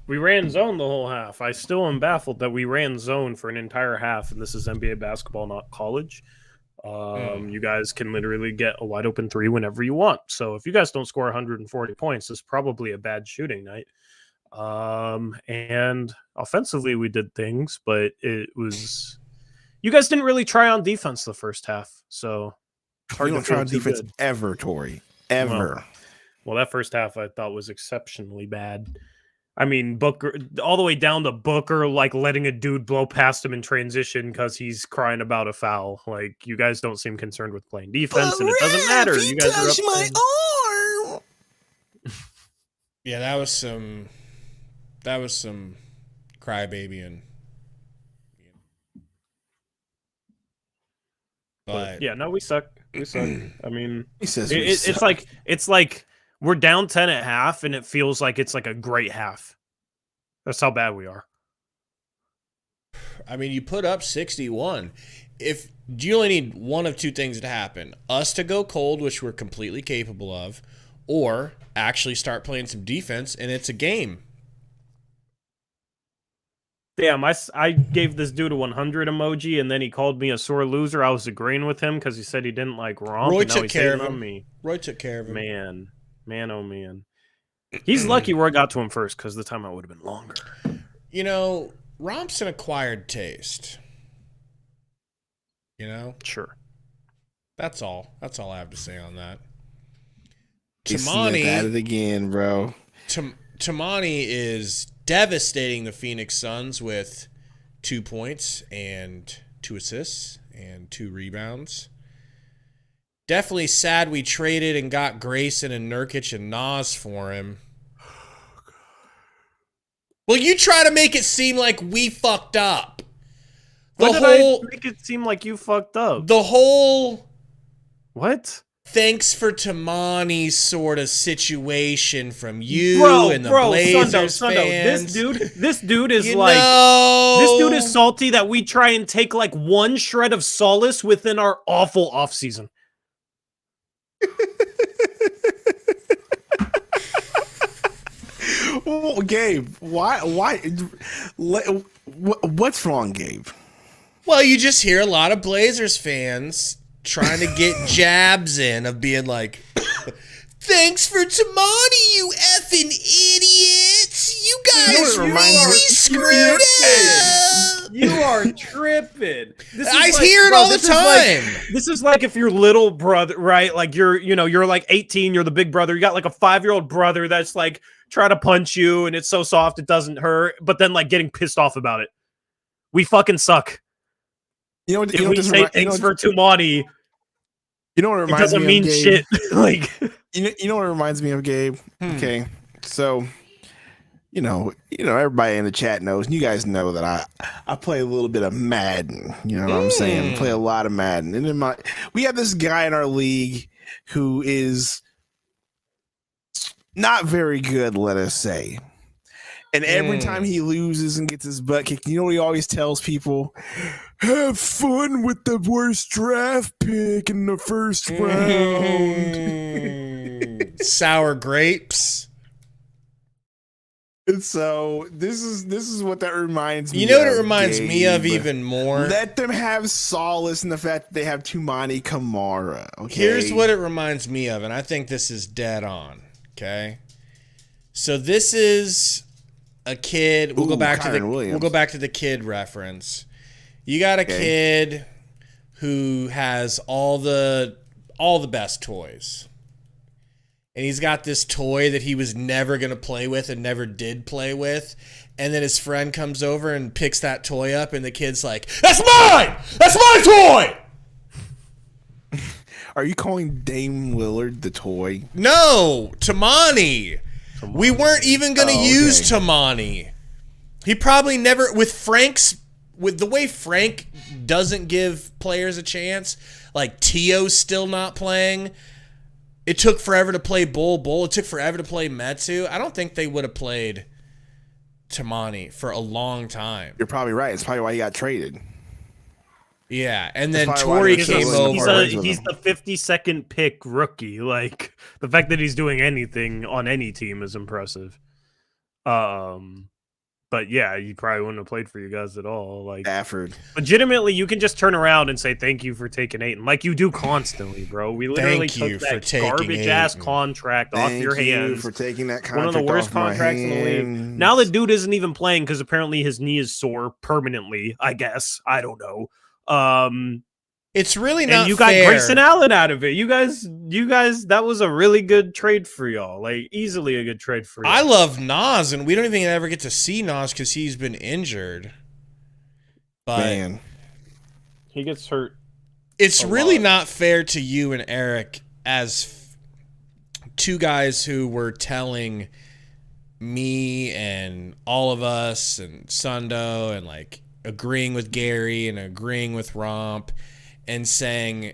We ran zone the whole half. I still am baffled that we ran zone for an entire half, and this is NBA basketball, not college. You guys can literally get a wide open 3 whenever you want. So if you guys don't score 140 points, it's probably a bad shooting night. And offensively, we did things, but it was... You guys didn't really try on defense the first half, so... We don't try on defense ever, Tori. Ever. Well, that first half I thought was exceptionally bad. I mean, Booker, all the way down to Booker, like letting a dude blow past him in transition because he's crying about a foul. Like, you guys don't seem concerned with playing defense, and it doesn't matter. You guys are up my arm. Yeah, that was some crybabying. But yeah, no, we suck. We suck. I mean, he says it's like we're down 10 at half, and it feels like it's like a great half. That's how bad we are. I mean, you put up 61. If you only need one of two things to happen: us to go cold, which we're completely capable of, or actually start playing some defense, and it's a game. Damn, I gave this dude a 100 emoji, and then he called me a sore loser. I was agreeing with him because he said he didn't like Romp. Roy and now took he's care of hating him. on me. Roy took care of him. Man, oh man. He's lucky Roy got to him first because the timeout would have been longer. You know, Romp's an acquired taste. You know? Sure. That's all. That's all I have to say on that. Tamani at it again, bro. Tamani is devastating the Phoenix Suns with 2 points and 2 assists and 2 rebounds. Definitely sad we traded and got Grayson and Nurkic and Nas for him. Well, you try to make it seem like we fucked up. Why did I make it seem like you fucked up? The whole... What? Thanks for Tamani sort of situation from you and the Blazers Sundo. fans. This dude is this dude is salty that we try and take like one shred of solace within our awful offseason. Well, Gabe, why? What's wrong, Gabe? Well, you just hear a lot of Blazers fans trying to get jabs in of being like, thanks for Tamani, you effing idiots. You guys really screwed up. You are tripping. I hear it all the time. This is like if your little brother, right? Like you're like 18, you're the big brother. You got like a 5-year-old brother that's like trying to punch you and it's so soft it doesn't hurt, but then like getting pissed off about it. We fucking suck. You know what? If we say thanks for Tamani, you know what it reminds me of? It doesn't mean shit. Like you know what it reminds me of, Gabe? Okay, so you know, everybody in the chat knows, and you guys know that I play a little bit of Madden. You know what I'm saying? I play a lot of Madden, and we have this guy in our league who is not very good, let us say. And every time he loses and gets his butt kicked, you know what he always tells people? Have fun with the worst draft pick in the first round. Sour grapes. And so this is what that reminds me of. You know what it reminds me of even more? Let them have solace in the fact that they have Tumani Kamara. Okay. Here's what it reminds me of, and I think this is dead on. Okay. So this is a kid. We'll go back to the kid reference. You got a kid who has all the best toys. And he's got this toy that he was never going to play with and never did play with. And then his friend comes over and picks that toy up, and the kid's like, "That's mine! That's my toy!" Are you calling Dame Lillard the toy? No, Tamani. We weren't even going to use Tamani. He probably never, with the way Frank doesn't give players a chance, like Tio's still not playing. It took forever to play Bull. It took forever to play Metsu. I don't think they would have played Tamani for a long time. You're probably right. It's probably why he got traded. Yeah, and then Tori came over. He's the 52nd pick rookie. Like, the fact that he's doing anything on any team is impressive. But yeah, he probably wouldn't have played for you guys at all. Like, Stafford. Legitimately, you can just turn around and say thank you for taking Aiden, like you do constantly, bro. We literally took that garbage ass contract off your hands. For taking that contract. One of the worst contracts in the league. Now the dude isn't even playing because apparently his knee is sore permanently. I guess I don't know. It's really not. And you got Grayson Allen out of it. You guys, that was a really good trade for y'all. Like, easily a good trade for y'all. I love Nas, and we don't even ever get to see Nas because he's been injured. But man, he gets hurt. It's really not fair to you and Eric as two guys who were telling me and all of us and Sundo and like agreeing with Gary and agreeing with Romp and saying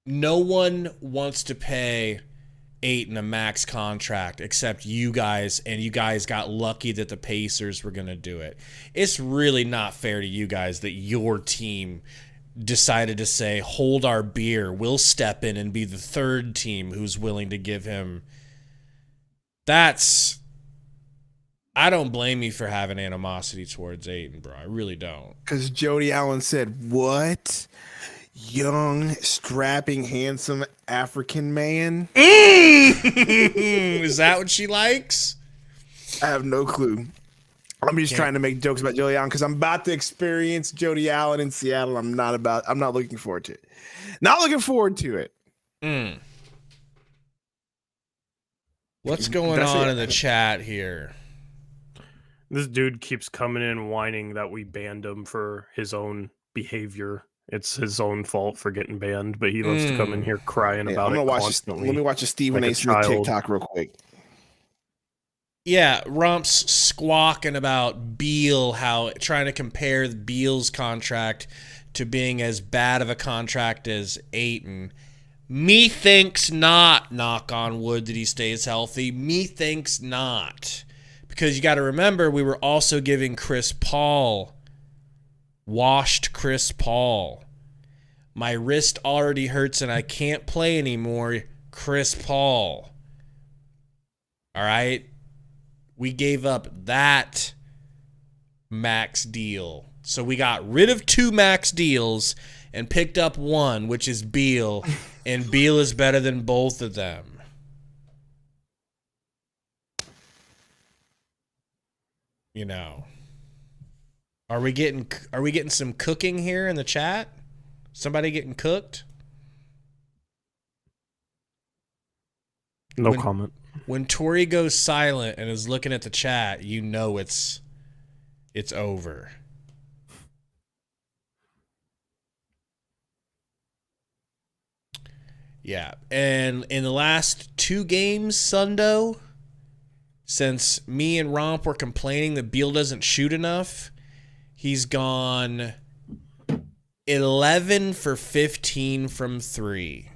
no one wants to pay Ayton a max contract except you guys, and you guys got lucky that the Pacers were going to do it. It's really not fair to you guys that your team decided to say, hold our beer, we'll step in and be the third team who's willing to give him. I don't blame you for having animosity towards Ayton, bro. I really don't. Because Jody Allen said, what? Young, strapping, handsome African man? Is that what she likes? I have no clue. I'm just trying to make jokes about Jody Allen because I'm about to experience Jody Allen in Seattle. I'm not looking forward to it. Not looking forward to it. What's going on in the chat here? This dude keeps coming in whining that we banned him for his own behavior. It's his own fault for getting banned, but he loves to come in here crying about it constantly. Let me watch a Stephen A. Smith TikTok real quick. Yeah, Rump's squawking about Beal, how trying to compare Beal's contract to being as bad of a contract as Ayton. Methinks not, knock on wood, that he stays healthy. Methinks not. Because you got to remember, we were also giving Chris Paul, washed Chris Paul. My wrist already hurts and I can't play anymore, Chris Paul. All right? We gave up that max deal. So we got rid of 2 max deals and picked up 1, which is Beal, and Beal is better than both of them. You know, are we getting some cooking here in the chat? Somebody getting cooked? No comment. When Tori goes silent and is looking at the chat, you know it's over. Yeah, and in the last 2 games, Sundo, since me and Romp were complaining that Beal doesn't shoot enough, he's gone 11 for 15 from 3.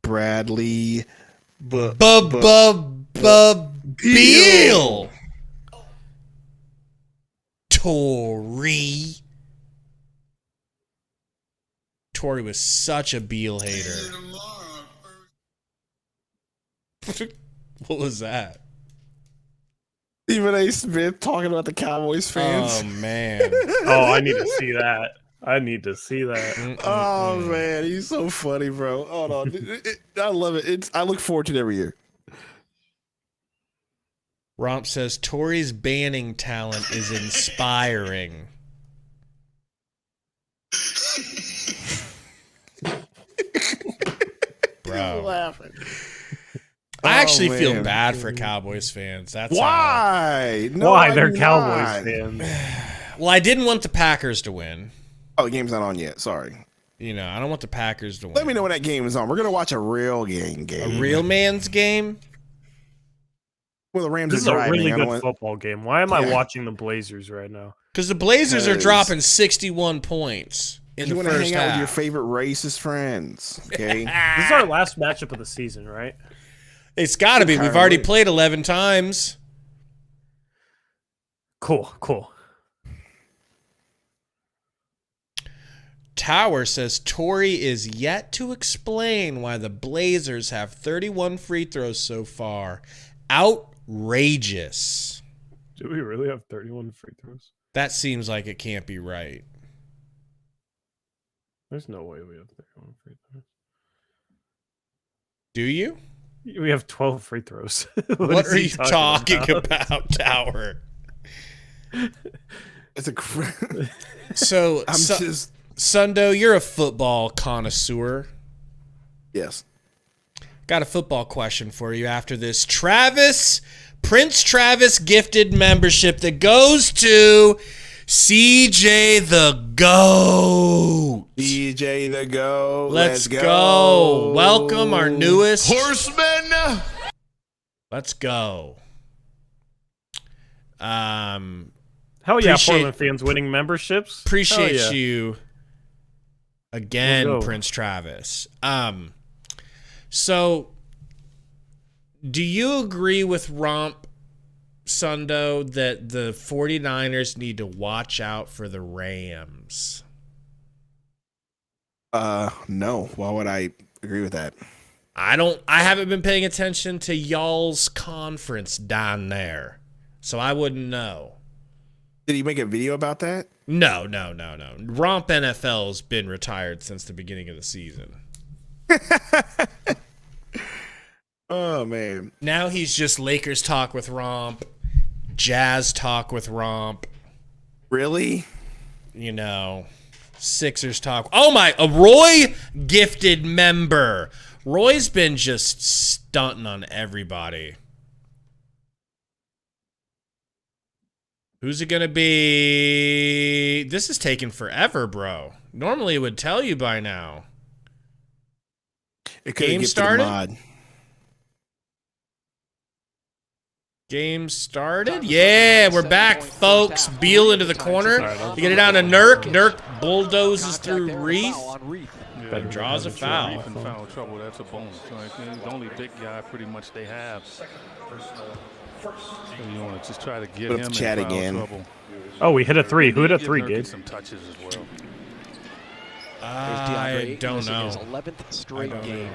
Bradley Beal. Tori was such a Beal hater. What was that? Stephen A. Smith talking about the Cowboys fans. Oh, man. Oh, I need to see that. Oh, man. He's so funny, bro. Hold on. I love it. I look forward to it every year. Romp says, Tori's banning talent is inspiring. Bro. Laughing. I actually feel bad for Cowboys fans. That's why. No, why they're Cowboys fans? Well, I didn't want the Packers to win. Oh, the game's not on yet. Sorry. You know, I don't want the Packers to win. Let me know when that game is on. We're gonna watch a real game. A real man's game. Well, the Rams This is are a driving. really I don't good want- football game. Why am I watching the Blazers right now? Because the Blazers are 'Cause- dropping 61 points in You the want to first hang out with half. your favorite racist friends, okay? This is our last matchup of the season, right? It's got to be. We've already played 11 times. Cool. Tower says Torrey is yet to explain why the Blazers have 31 free throws so far. Outrageous. Do we really have 31 free throws? That seems like it can't be right. There's no way we have 31 free throws. Do you? We have 12 free throws. What is are he you talking about, Tower? It's a. So, I'm just. Sundo, you're a football connoisseur. Yes. Got a football question for you after this. Prince Travis gifted membership that goes to CJ the GOAT. DJ the GOAT. Let's go. Welcome our newest Horseman. Let's go. Hell yeah, Appreciate- Portland fans winning memberships. Appreciate Hell yeah. you again, Let's go. Prince Travis. So do you agree with Romp Sundo that the 49ers need to watch out for the Rams? No. Why would I agree with that? I haven't been paying attention to y'all's conference down there, so I wouldn't know. Did he make a video about that? No. Romp NFL's been retired since the beginning of the season. Oh, man. Now he's just Lakers talk with Romp, Jazz talk with Romp, Really? you know, Sixers talk. Oh my, a Roy gifted member. Roy's been just stunting on everybody. Who's it going to be? This is taking forever, bro. Normally it would tell you by now. It could Game have started? mod. Game started? Yeah, we're back, folks. Beal into the corner. You get it down to Nurk. Nurk bulldozes through Reef. And draws a foul. In foul trouble, that's a bonus. Right? The only big guy pretty much they have. So you want to just try to get Put up him the chat in foul again. trouble. Oh, we hit a three. Who hit a Give three, Nurkic Gabe? some touches as well. I don't know. His 11th straight game.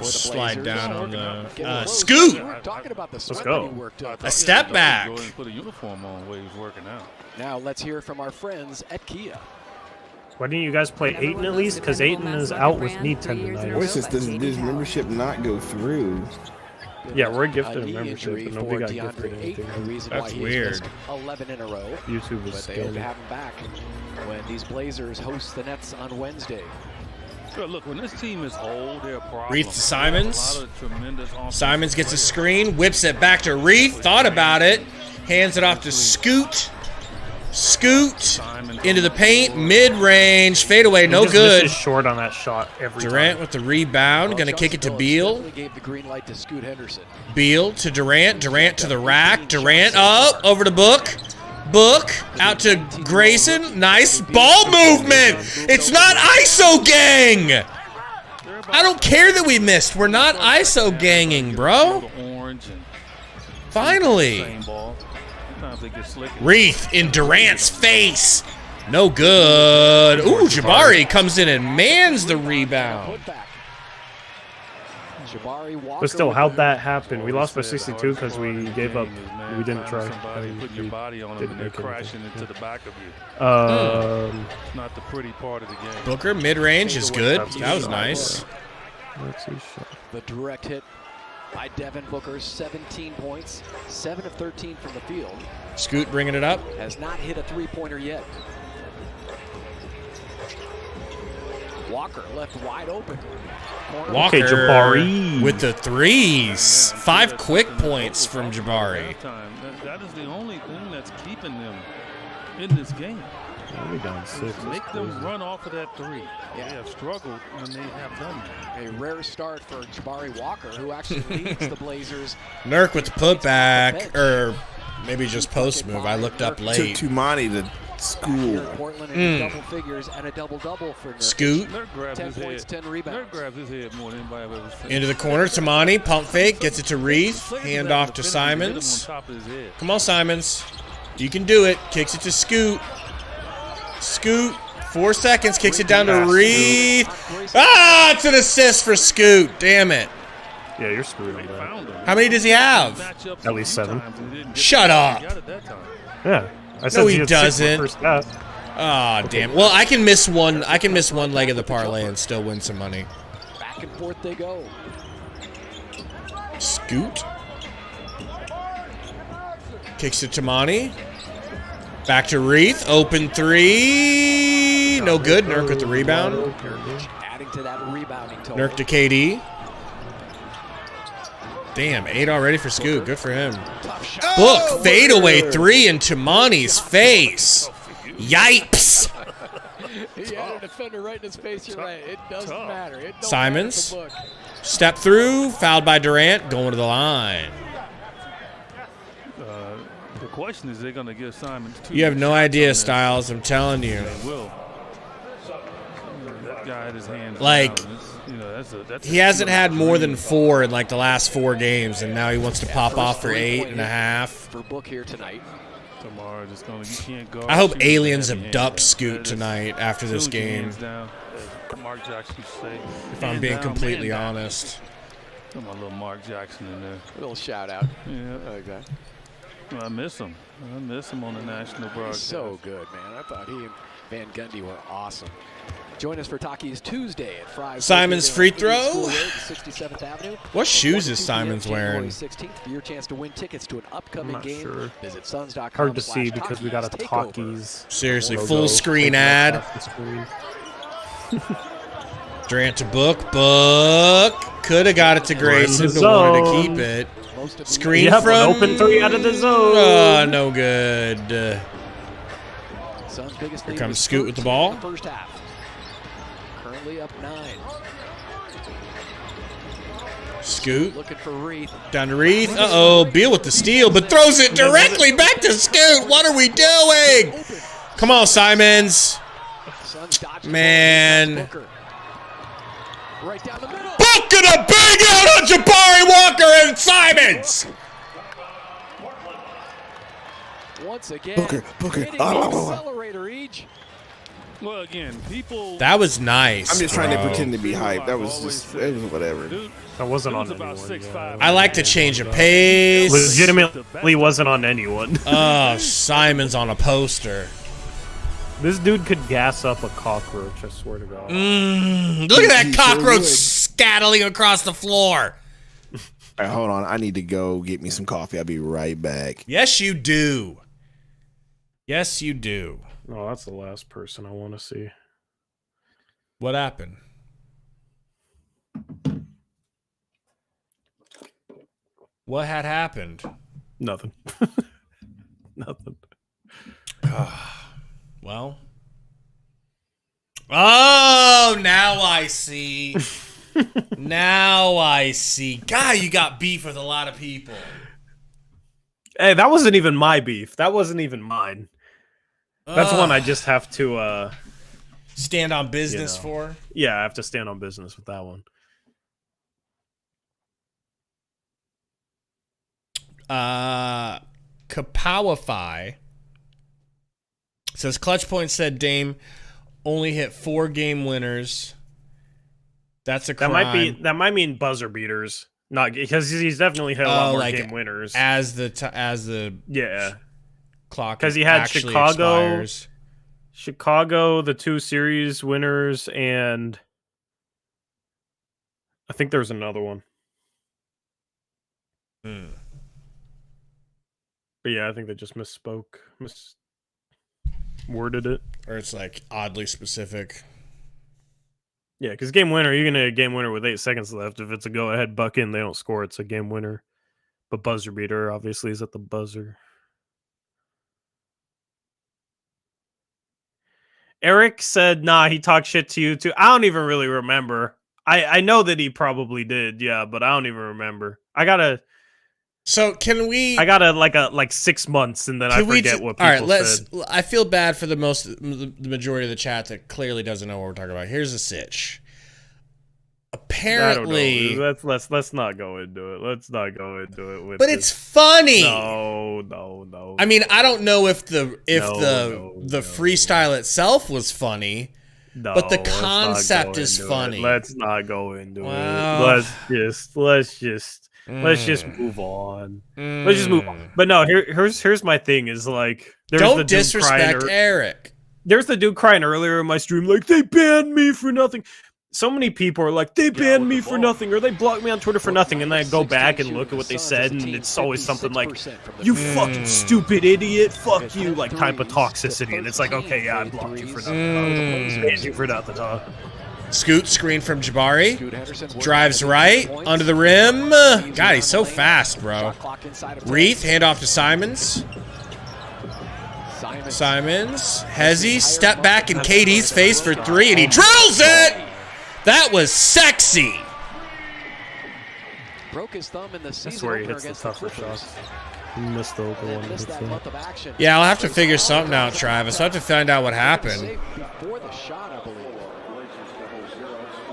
Slide down on the Getting scoot. We weren't talking about the sweat go. that he worked up. A step back. Go ahead and put a uniform on where he's working out. Now let's hear from our friends at Kia. Why didn't you guys play Aiton at least? Because Aiton is out with knee What's tendonitis. this? Does membership not go through? Yeah, we're gifted a knee membership, injury but nobody for got DeAndre gifted Ayton, anything. the reason That's why he weird. missed 11 in a row. YouTube is But they hope to scanning. have him back when these Blazers host the Nets on Wednesday. Sure, look, when this team is whole, they're a problem. Reef to Simons. A lot of tremendous offensive Simons gets a players. screen, whips it back to Reef. Thought about it. Hands it off to Scoot. Scoot into the paint, mid-range, fadeaway, no He just good. misses short on that shot every Durant time. with the rebound, gonna kick it to Beal. Definitely gave the green light to Scoot Henderson. Beal to Durant, Durant to the rack, Durant up, over to Book. Book out to Grayson, nice ball movement. It's not ISO gang. I don't care that we missed. We're not ISO ganging, bro. Orange and Finally. same ball. Sometimes they get slick. Wreath in Durant's face. No good. Ooh, Jabari comes in and mans the rebound. Putback. Jabari Walker But still, with how'd the- that happen? We lost by 62 because we gave up. We didn't try. Somebody putting your body on them Didn't and they're make anything. crashing into the back of you. It's not the pretty part of the game. Booker mid-range is good. That was nice. Let's see. Shot. The direct hit by Devin Booker, 17 points, 7 of 13 from the field. Scoot bringing it up. Has not hit a three-pointer yet. Walker left wide open. Corner. Walker Jabari. with the threes. 5 quick points from Jabari. That is the only thing that's keeping them in this game. We're down 6. Make them run off of that 3. They have struggled when they have done that. A rare start for Jabari Walker, who actually leads the Blazers. Nurk with the putback, or maybe just post move. I looked up Took late. Tumani to school. Portland in double figures and a double-double for Nurkic. Scoot. Nurk grabs 10 his points, head. 10 rebounds. Nurk grabs his head more than anybody I've ever seen. Into the corner, Tamani, pump fake, gets it to Reith, hand off to Simons. Come on, Simons. You can do it. Kicks it to Scoot. Scoot, 4 seconds, kicks it down to Reith. Ah, it's an assist for Scoot. Damn it. Yeah, you're screwed on that. How many does he have? At least 7. Shut up. Yeah. I said No, he had 6 in the doesn't. first half. Ah, damn. Well, I can miss one. I can miss one leg of the parlay and still win some money. Back and forth they go. Scoot. Kicks it to Tamani. Back to Reith. Open 3. No good. Nurk with the rebound. Adding to that rebounding total. Nurk to KD. Damn, 8 already for Scoot. Good for him. Book, fadeaway 3 in Tamani's face. Yipes. He had a defender right in his face. You're right. It doesn't matter. It don't Simons. matter to Book. Step through. Fouled by Durant. Going to the line. The question is, they're going to give Simons 2. You have no idea, Styles. I'm telling you. They will. That guy had his hands Like, down. That's he hasn't had more than 4 in like the last 4 games, and now he wants to pop off for 8.5. For Book here tonight. Tomorrow, just going. You can't go. I hope aliens abduct Scoot tonight after this game. Mark Jackson say. If I'm being completely honest. Got my little Mark Jackson in there. A little shout out. Yeah. I like that. Well, I miss him. I miss him on the national broadcast. So good, man. I thought he and Van Gundy were awesome. Join us for Takis Tuesday at Fry's. Simon's free throw. 67th Avenue. What shoes is Simon's wearing? 16th for your chance to win tickets to an upcoming not game. sure. Visit suns.com. Hard to see because we got a Takis. Seriously, logo full screen ad. off the screen. Durant to Book. Book. Could have got it to Grayson, but wanted to keep it. Screen Yep, from. an open 3 out of the zone. No good. Here comes Scoot with the ball. First half. Currently up 9. Scoot. Looking for Reith. Down to Reith. Uh-oh. Beal with the steal, but throws it directly back to Scoot. What are we doing? Come on, Simons. Man. Right down the middle. Book and a big out on Jabari Walker and Simons. Once again, Booker. hitting the accelerator each. Well, again, people. That was nice. I'm just trying to bro. pretend to be hyped. That was just, it was whatever. That wasn't on about anyone. 6'5". I like to change of pace. Legitimately wasn't on anyone. Oh, Simons on a poster. This dude could gas up a cockroach, I swear to God. Look at that He cockroach sure scattling across the floor. All right, hold on. I need to go get me some coffee. I'll be right back. Yes, you do. Yes, you do. Oh, that's the last person I want to see. What happened? What had happened? Nothing. Nothing. Well. Oh, now I see. Now I see. God, you got beef with a lot of people. Hey, that wasn't even my beef. That wasn't even mine. That's one I just have to stand on business for. Yeah, I have to stand on business with that one. Kapowify says Clutch Point said Dame only hit 4 game winners. That's a crime. That might mean buzzer beaters. Not because he's definitely hit a lot more game winners as the yeah clock. Because he had Chicago, the 2 series winners, and I think there was another one. But yeah, I think they just misspoke, worded it, or it's like oddly specific. Yeah, because game winner, you're gonna get a game winner with 8 seconds left. If it's a go-ahead buck in, they don't score. It's a game winner. But buzzer beater obviously is at the buzzer. Eric said, nah, he talked shit to you too. I don't even really remember. I know that he probably did, yeah, but I don't even remember. So can we? I got like 6 months, and then I forget what people said. I feel bad for the majority of the chat that clearly doesn't know what we're talking about. Here's a sitch. Apparently, let's not go into it. Let's not go into it. But it's funny. No. I mean, I don't know if the freestyle itself was funny. No, but the concept is funny. Let's not go into it. Let's just move on. Let's just move on. But no, here's my thing is like don't disrespect Eric. There's the dude crying earlier in my stream like they banned me for nothing. So many people are like, they banned me for nothing, or they blocked me on Twitter for nothing, and then I go back and look at what they said, and it's always something like, you fucking stupid idiot, fuck you, like type of toxicity, and it's like, okay, yeah, I blocked you for nothing. Banned you for nothing, huh? Scoot, screen from Jabari, drives right, under the rim. God, he's so fast, bro. Reith, handoff to Simons. Hezzy, step back in KD's face for three, and he drills it! That was sexy. Broke his thumb in the season. That's where he hits the tougher shots. He missed the open one. Yeah, I'll have to figure something out, Travis. I'll have to find out what happened.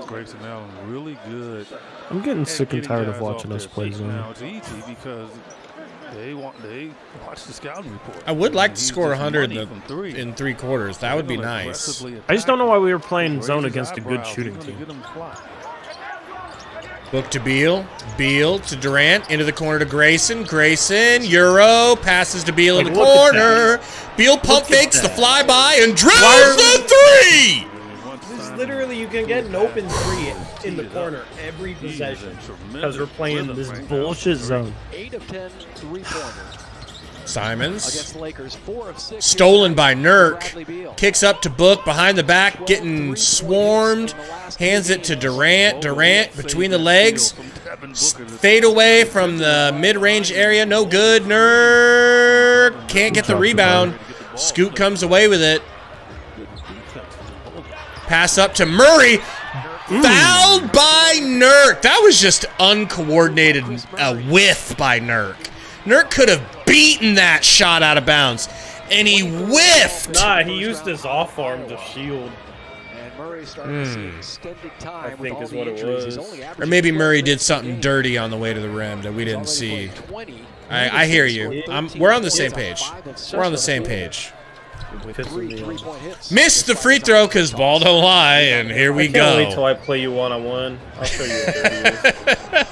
Grayson Allen, really good. I'm getting sick and tired of watching us play zone. Now it's easy because they watch the scouting report. I would like to score 100 in 3 quarters. That would be nice. I just don't know why we were playing zone against a good shooting team. Book to Beal. Beal to Durant. Into the corner to Grayson. Grayson. Euro. Passes to Beal in the corner. Beal pump fakes the flyby and drills the three! Literally, you can get an open three in the corner every possession because we're playing this bullshit zone. 8 of 10 3-pointers. Simons. Stolen by Nurk. Kicks up to Book behind the back, getting swarmed. Hands it to Durant. Durant between the legs. Fade away from the mid-range area. No good. Nurk can't get the rebound. Scoot comes away with it. Pass up to Murray. Fouled by Nurk. That was just uncoordinated whiff by Nurk. Nurk could have beaten that shot out of bounds, and he whiffed. Nah, he used his off arm to shield. And Murray started to see extended time. I think is what it was. Or maybe Murray did something dirty on the way to the rim that we didn't see. I hear you. We're on the same page. We're on the same page. Missed the free throw because ball don't lie, and here we go. I can't wait till I play you one-on-one. I'll show you what dirty is.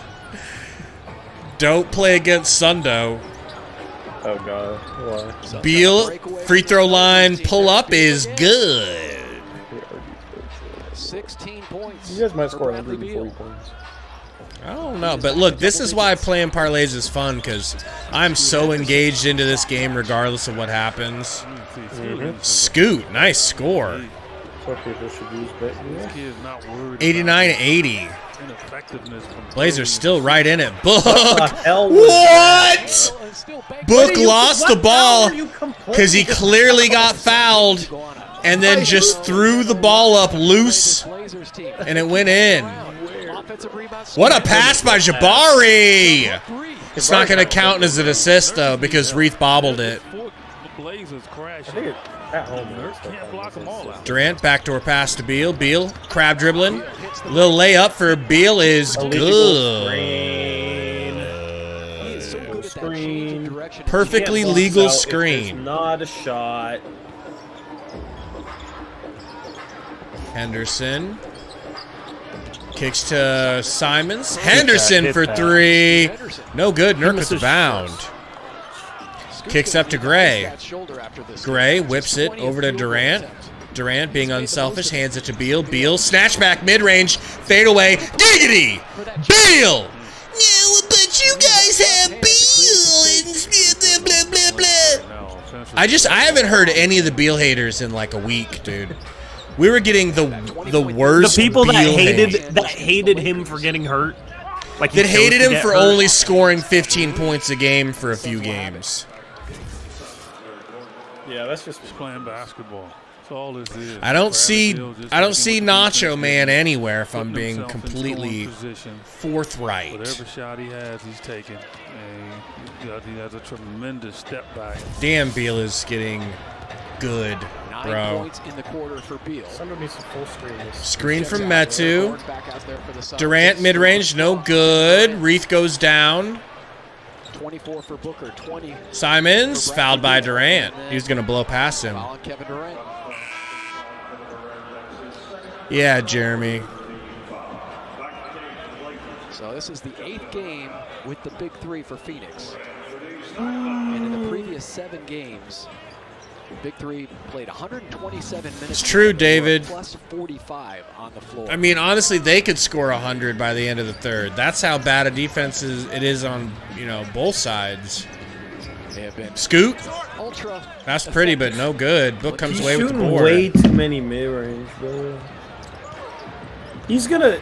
Don't play against Sundo. Oh, God. Why? Beal, free throw line, pull up is good. 16 points. You guys might score 140 points. I don't know, but look, this is why playing parlays is fun, because I'm so engaged into this game regardless of what happens. Scoot, nice score. 89-80. Blazers still right in it. Book! What? Book lost the ball because he clearly got fouled and then just threw the ball up loose and it went in. What a pass by Jabari! It's not going to count as an assist, though, because Reith bobbled it. Durant, backdoor pass to Beal. Beal, crab dribbling. Little layup for Beal is good. Perfectly legal screen. Not a shot. Henderson. Kicks to Simons. Henderson for three. No good. Nurk with the bound. Kicks up to Gray. Gray whips it over to Durant. Durant, being unselfish, hands it to Beal. Beal, snatch back mid-range, fade away. Giggity! Beal! No, but you guys have Beal and blah, blah, blah. I haven't heard any of the Beal haters in like a week, dude. We were getting the worst. The people that Beal hated him for getting hurt, like that hated him for only scoring 15 points a game for a few games. Yeah, that's just playing basketball. So all this is. I don't see Nacho Man anywhere if I'm being completely forthright. Whatever shot he has, he's taking. And he has a tremendous step back. Damn, Beal is getting good, 9 bro. points in the quarter for Beal. Sundo needs a full screen. Screen from Metu. Durant mid-range, no good. Reith goes down. 24 for Booker, 20. Simons fouled by Durant. He was going to blow past him. Kevin Durant. Yeah, Jeremy. So this is the 8th game with the big 3 for Phoenix. And in the previous 7 games, the big 3 played 127 minutes. It's true, David. Plus 45 on the floor. I mean, honestly, they could score 100 by the end of the third. That's how bad a defense it is on, both sides. They have been Scoot. ultra. That's pretty, but no good. Book comes away with the shooting board. way too many mid-range, bro. He's gonna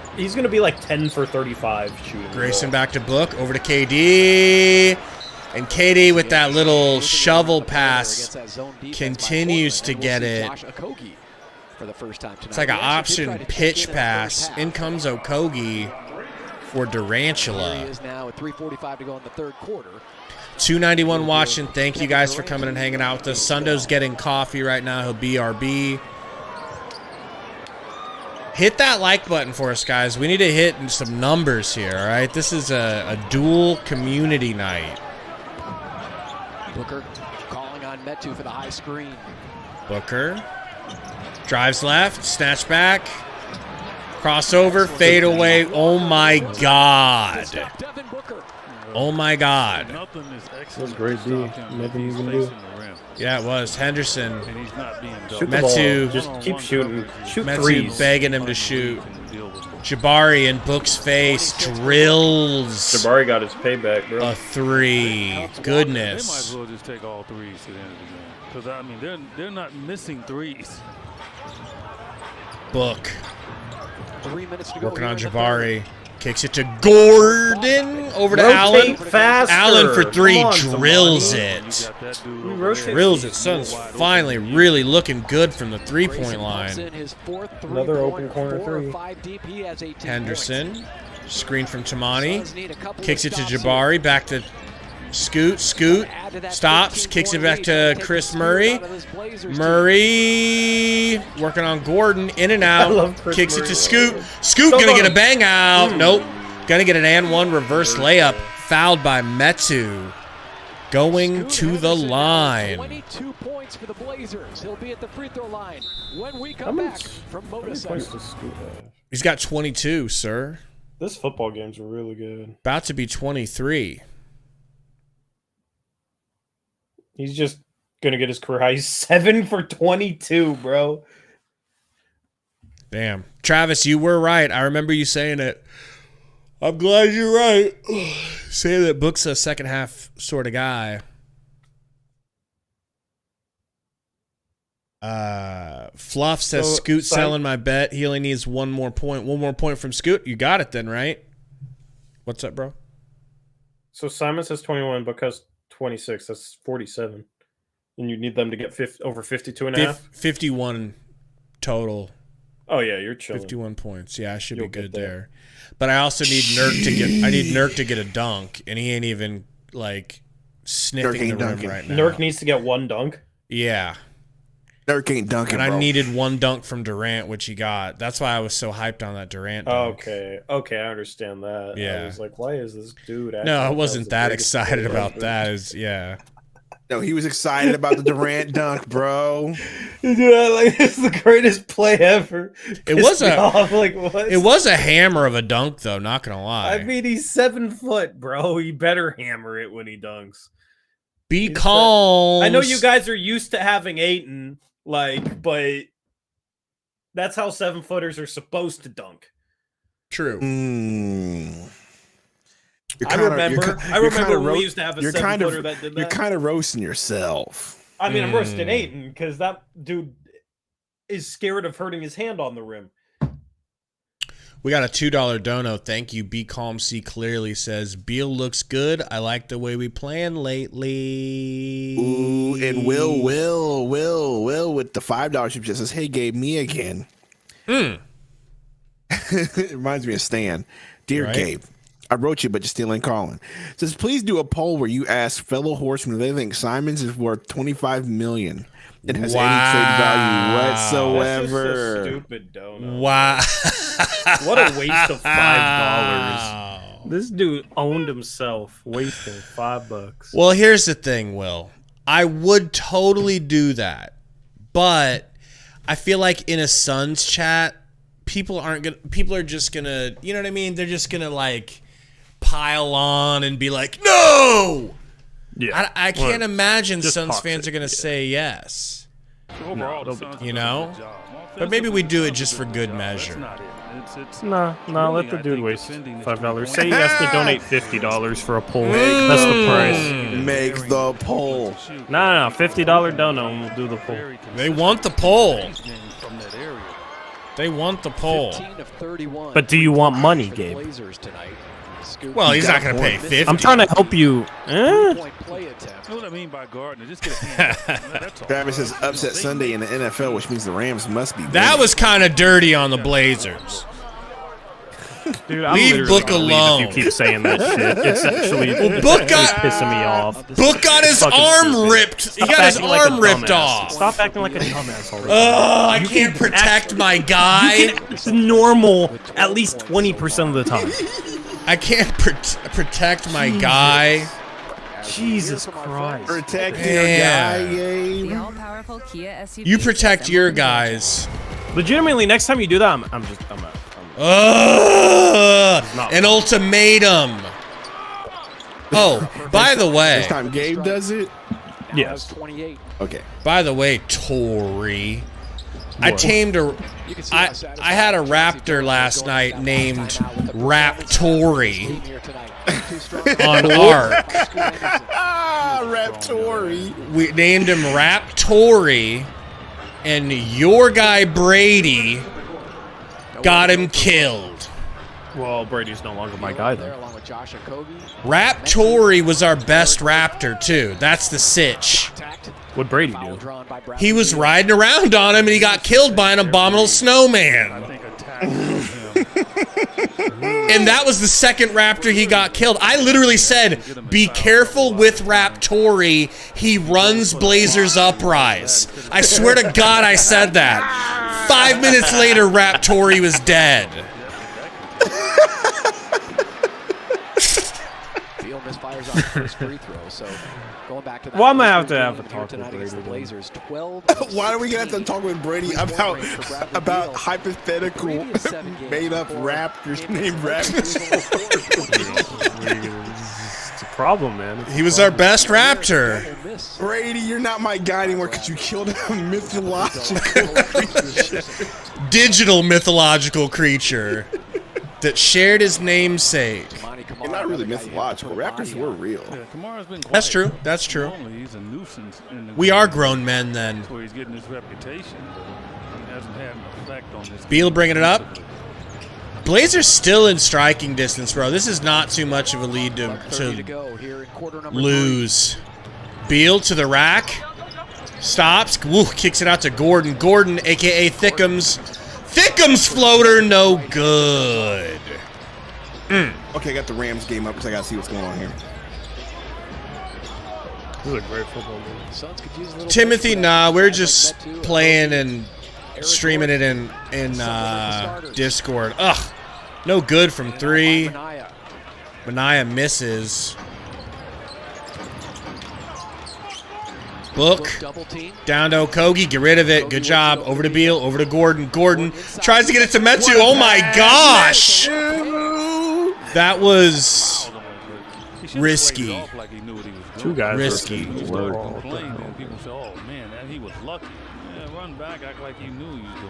be like 10 for 35 shooting. Grayson back to Book, over to KD. And KD with that little shovel pass continues to get it. It's like an option pitch pass. In comes Okogie for Durantula. 291 watching. Thank you guys for coming and hanging out with us. Sundo's getting coffee right now. He'll BRB. Hit that like button for us, guys. We need to hit some numbers here, all right? This is a dual community night. Booker calling on Metu for the high screen. Booker drives left, snatch back, crossover, fade away. Oh my God! Oh my God! Nothing is That excellent. was great, D. Nothing you can do. Yeah, it was Henderson. And he's not being Shoot the Metu. ball. Just keep shooting. Shoot Metu threes. begging him to shoot. Jabari in Book's face drills Jabari got his payback, bro. a 3. They might Goodness. as well just take all threes to the end of the game. Because, I mean, they're not missing threes. Book 3 minutes to go. working on here in the third. Jabari. Kicks it to Gordon. Over to Allen. Faster. Allen for 3 Come on, drills somebody. it. We rotate. Drills it. Sun's finally really looking good from the 3-point line. Another open corner 3. Henderson. Screen from Tamani. Kicks it to Jabari. Back to Scoot. Scoot. Stops. Kicks it back to Chris Murray. Murray working on Gordon. In and out. Kicks it to Scoot. Scoot gonna get a bang out. Nope. Gonna get an and 1 reverse layup. Fouled by Metu. Going to the line. 22 points for the Blazers. He'll be at the free throw line when we come back from Moda Center. He's got 22, sir. This football game's really good. About to be 23. He's just gonna get his career high. He's 7 for 22, bro. Damn. Travis, you were right. I remember you saying it. I'm glad you're right. Say that Book's a second half sort of guy. Fluff says Scoot selling my bet. He only needs one more point. One more point from Scoot. You got it then, right? What's up, bro? So Simon says 21, Book has 26. That's 47. And you need them to get over 52 and a half? 51 total. Oh, yeah, you're chilling. 51 points. Yeah, I should be good there. But I also need Nurk to get a dunk, and he ain't even like sniffing the rim right now. Nurk needs to get 1 dunk. Yeah. Nurk ain't dunking, and bro. I needed 1 dunk from Durant, which he got. That's why I was so hyped on that Durant dunk. Okay, I understand that. Yeah. I was like, why is this dude No, I wasn't that excited about that. Yeah. No, he was excited about the Durant dunk, bro. Dude, like, it's the greatest play ever. It was it was a hammer of a dunk, though. Not gonna lie. I mean, he's 7 foot, bro. He better hammer it when he dunks. Be calm. I know you guys are used to having Ayton, but that's how 7-footers are supposed to dunk. True. I remember when we used to have a 7-footer that did that. You're kind of roasting yourself. I mean, I'm roasting Ayton because that dude is scared of hurting his hand on the rim. We got a $2 dono. Thank you. Be Calm, See Clearly says, Beal looks good. I like the way we playing lately. Ooh, and Will with the $5 super chat says, hey, Gabe, me again. It reminds me of Stan. Dear Gabe, I wrote you, but you still ain't calling. It says, please do a poll where you ask fellow horsemen if they think Simons is worth $25 million. It has any trade value whatsoever. That's just a stupid donut. Wow. What a waste of $5. This dude owned himself, wasting $5. Well, here's the thing, Will. I would totally do that, but I feel like in a Suns chat, people are just gonna, you know what I mean? They're just gonna like pile on and be like, no. Yeah, I can't imagine just Suns toxic, fans are gonna say yes. Overall, You know? But maybe we do it just for good measure. Nah, let the dude waste $5. Say he has to donate $50 for a poll. That's the price. Make the poll. No, $50 dono and we'll do the poll. They want the poll. They want the poll. But do you want money, Gabe? Well, he's not going to pay 50. I'm trying to help you. What I mean by Gardner, just get a hand. Travis says upset Sunday in the NFL, which means the Rams must be. That was kind of dirty on the Blazers. Dude, I'm Leave Book alone. If you keep saying that shit, it's actually Book got pissing me off. Book got his arm ripped. He got his arm ripped off. Stop acting like a dumbass already. I can't protect my guy. It's normal at least 20% of the time. I can't protect my guy. Jesus Christ. Protect your guy, Gabe. The all-powerful Kia SUV. You protect your guys. Legitimately, next time you do that, I'm out. An ultimatum. Oh, by the way. This time Gabe does it? Yes. Okay. By the way, Tori, I tamed a. I had a raptor last night named Raptori on Ark. Raptori. We named him Raptori, and your guy Brady got him killed. Well, Brady's no longer my guy then. Raptori was our best raptor too. That's the sitch. What'd Brady do? He was riding around on him and he got killed by an abominable snowman. And that was the second raptor he got killed. I literally said, be careful with Raptori. He runs Blazers Uprise. I swear to God I said that. 5 minutes later, Raptori was dead. Well, I'm going to have a talk with Brady. Why are we going to have to talk with Brady about hypothetical made-up raptors named Raptors? It's a problem, man. He was our best raptor. Brady, you're not my guy anymore because you killed a mythological creature. Digital mythological creature that shared his namesake. You're not really mythological. Raptors were real. That's true. That's true. We are grown men then. Beal bringing it up. Blazers still in striking distance, bro. This is not too much of a lead to lose. Beal to the rack. Stops. Woo, kicks it out to Gordon. Gordon, a.k.a. Thickums. Thickums floater, no good. Okay, I got the Rams game up because I got to see what's going on here. This is a great football game. Timothy, nah, we're just playing and streaming it in Discord. Ugh, no good from three. Mania misses. Book down to Okogie, get rid of it. Good job. Over to Beal, over to Gordon. Gordon tries to get it to Metsu. Oh my gosh! That was risky. Two guys risky.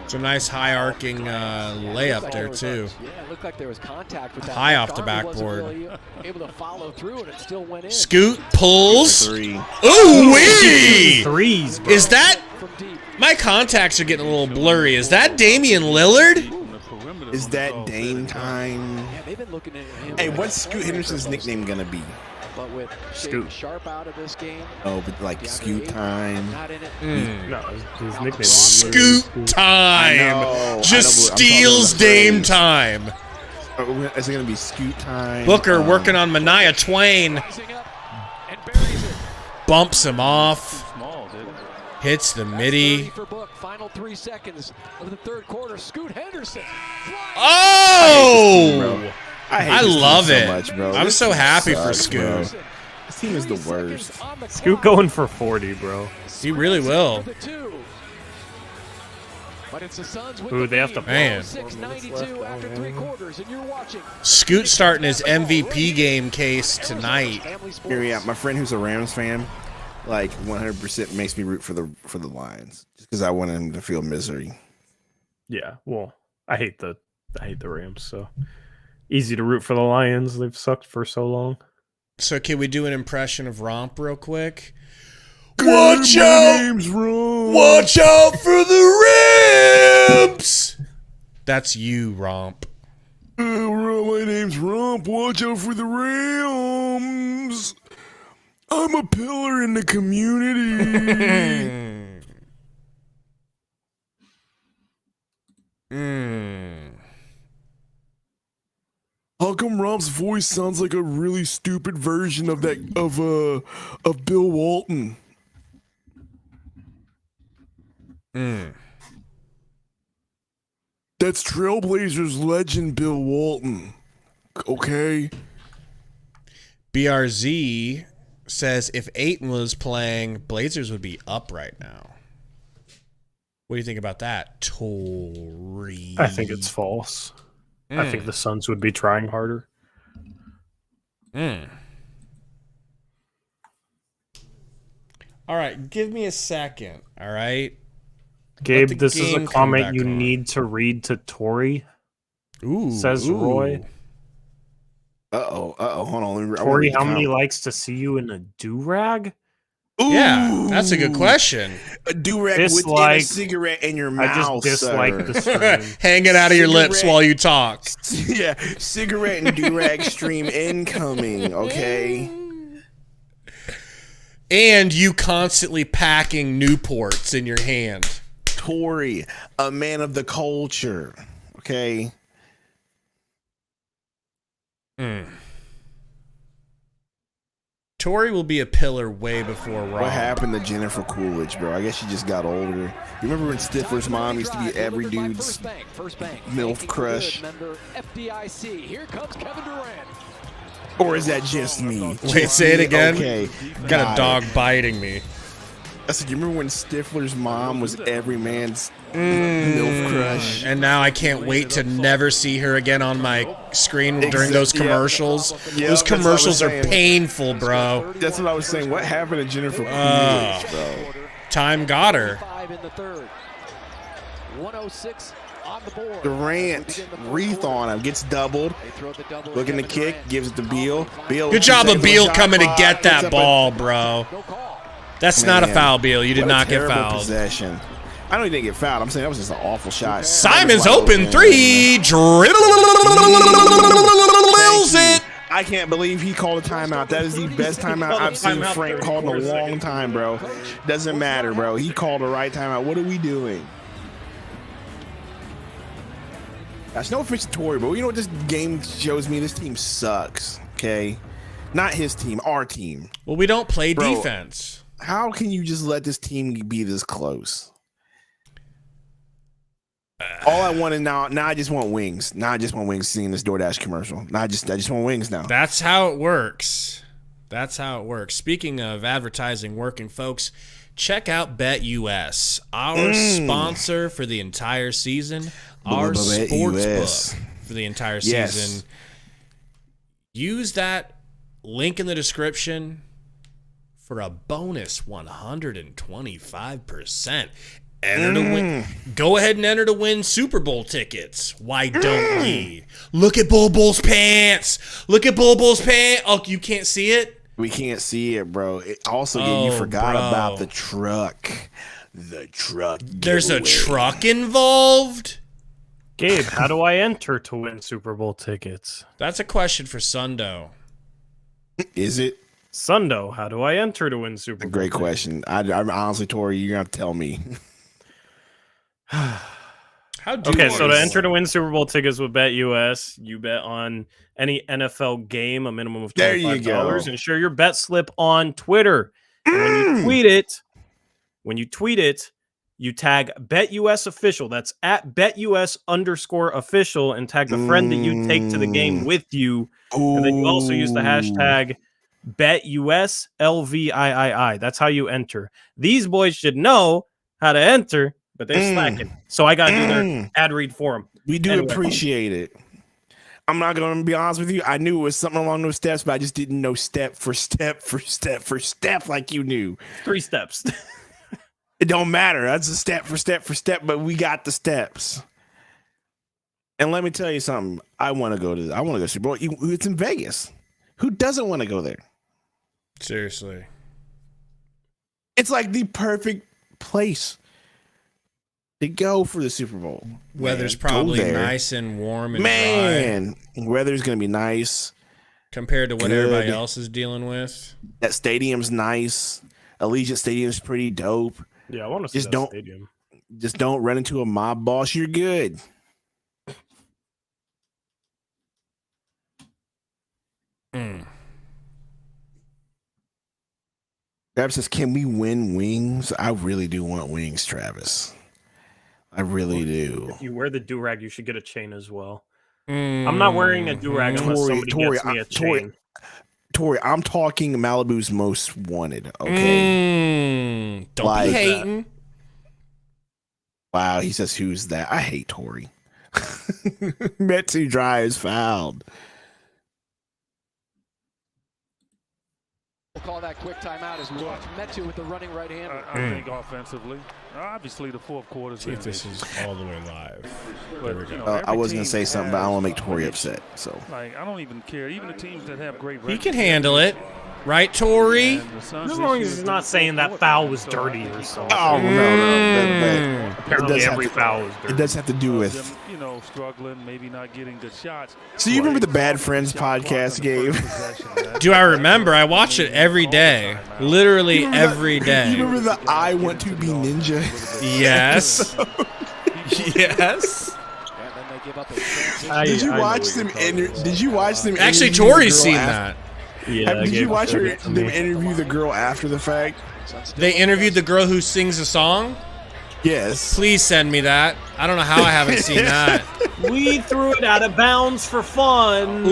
It's a nice high arcing layup there too. High off the backboard. Scoot pulls. Ooh wee! Threes, bro. Is that? My contacts are getting a little blurry. Is that Damian Lillard? Is that Dame time? Yeah, they've been looking at him. Hey, what's Scoot Henderson's nickname gonna be? But with Scoot. Sharp out of this game. Oh, but like Scoot time. Not in it. No, his nickname is Scoot time. Just steals Dame time. Is it gonna be Scoot time? Booker working on Mania Twain. Rising up and buries it. Bumps him off. Small, dude. Hits the That's midi. 30 for Book. Final 3 seconds of the third quarter. Scoot Henderson. Oh! I I love so it. much, bro. I'm This so team happy for sucks, bro. Scoot. This team is the worst. Scoot going for 40, bro. He really will. But it's the Suns with Ooh, they have to Man. 6:92 after 3 quarters, and you're watching. Scoot starting his MVP game case tonight. Here, yeah, my friend who's a Rams fan, like 100% makes me root for the Lions just because I want him to feel misery. Yeah, well, I hate the Rams, so easy to root for the Lions. They've sucked for so long. So can we do an impression of Romp real quick? Watch out! Watch out for the Rams! That's you, Romp. My name's Romp. Watch out for the Rams. I'm a pillar in the community. How come Romp's voice sounds like a really stupid version of Bill Walton? That's Trailblazers legend Bill Walton. Okay. BRZ says if Ayton was playing, Blazers would be up right now. What do you think about that, Tori? I think it's false. I think the Suns would be trying harder. All right, give me a second. All right. Gabe, the this is a game come comment back you on. need to read to Tori, Ooh, says Roy. Hold on. Tori, how many likes to see you in a do-rag? Yeah, that's a good question. A do-rag with a cigarette in your I mouth. just dislike sir. the stream. Hanging out of your lips while you talk. Yeah, cigarette and do-rag stream incoming, okay? And you constantly packing Newports in your hand. Tori, a man of the culture, okay? Tori will be a pillar way before Rob. What happened to Jennifer Coolidge, bro? I guess she just got older. You remember when Stifler's mom used to be every dude's MILF crush? FDIC. Here comes Kevin Durant. Or is that just me? Wait, say it again. Okay. Got a dog biting me. I said, you remember when Stifler's mom was every man's MILF crush? And now I can't wait to never see her again on my screen during those commercials. Yep, Those that's what I commercials was are saying. painful, bro. That's what I was saying. What happened to Jennifer Coolidge, bro? Time got her. 5 in the third. 106 on the board. Durant, wreath on him, gets doubled. Looking to kick, gives it to Beal. Good job of Beal coming to get that ball, bro. That's not a foul, Beal. You did not get fouled. Possession. I know he didn't get fouled. I'm saying that was just an awful shot. Simon's open three. Drills it. I can't believe he called a timeout. That is the best timeout I've seen Frank called in a long time, bro. Doesn't matter, bro. He called the right timeout. What are we doing? That's no offense to Tori, but you know what this game shows me? This team sucks, okay? Not his team, our team. Well, we don't play Bro, defense. How can you just let this team be this close? All I want is now I just want wings. Now I just want wings seeing this DoorDash commercial. Now I just want wings now. That's how it works. That's how it works. Speaking of advertising working, folks, check out BetUS, our sponsor for the entire season, our sports book for the entire season. Use that link in the description for a bonus 125%. Enter to win. Go ahead and enter to win Super Bowl tickets. Why don't ye? Look at Bull Bull's pants. Look at Bull Bull's pants. Oh, you can't see it? We can't see it, bro. You forgot about the truck. The truck. There's a truck involved? Gabe, how do I enter to win Super Bowl tickets? That's a question for Sundo. Is it? Sundo, how do I enter to win Super Bowl Great tickets? question. I'm honestly, Tori, you're going to have to tell me. Okay, so to enter to win Super Bowl tickets with BetUS, you bet on any NFL game, a minimum of $25, There you go. and share your bet slip on Twitter. And when you tweet it, you tag BetUS official. That's at BetUS_official, and tag the friend that you take to the game with you. And then you also use the hashtag BetUS LVIII. That's how you enter. These boys should know how to enter, but they're slacking. So I got to do their ad read for them. We do appreciate it. I'm not going to be honest with you. I knew it was something along those steps, but I just didn't know step for step like you knew. 3 steps. It don't matter. That's a step for step, but we got the steps. And let me tell you something. I want to go to Super Bowl. It's in Vegas. Who doesn't want to go there? Seriously. It's like the perfect place to go for the Super Bowl. Weather's probably nice and warm and dry. dry. Weather's going to be nice. Compared to what everybody else is dealing with. That stadium's nice. Allegiant Stadium's pretty dope. Yeah, I want to see that stadium. Just don't run into a mob boss. You're good. Travis says, can we win wings? I really do want wings, Travis. I really do. If you wear the do-rag, you should get a chain as well. I'm not wearing a do-rag unless somebody gets me a chain. Tori, I'm talking Malibu's most wanted, okay? Don't be hating. Wow, he says, who's that? I hate Tori. Met too dry is fouled. We'll call that quick timeout as we watch Metu with the running right hand. I think offensively, obviously the fourth quarter. See if this is all the way live. But, I was going to say something, but I don't want to make Tori upset. So, like, I don't even care. Even the teams that have great records, he can handle it. Right, Tori? As long as he's not saying that foul was dirty or something. Oh, no. Apparently every foul is dirty. It does have to do with, struggling, maybe not getting good shots. So you remember the Bad Friends podcast, Gabe? Do I remember? I watch it every day. Literally every day. You remember the I Want to Be Ninja? Yes. Yes. Did you watch them? Did you watch them? Actually, Tori's seen that. Yeah, did you watch them interview the girl after the fact? They interviewed the girl who sings the song? Yes. Please send me that. I don't know how I haven't seen that. We threw it out of bounds for fun.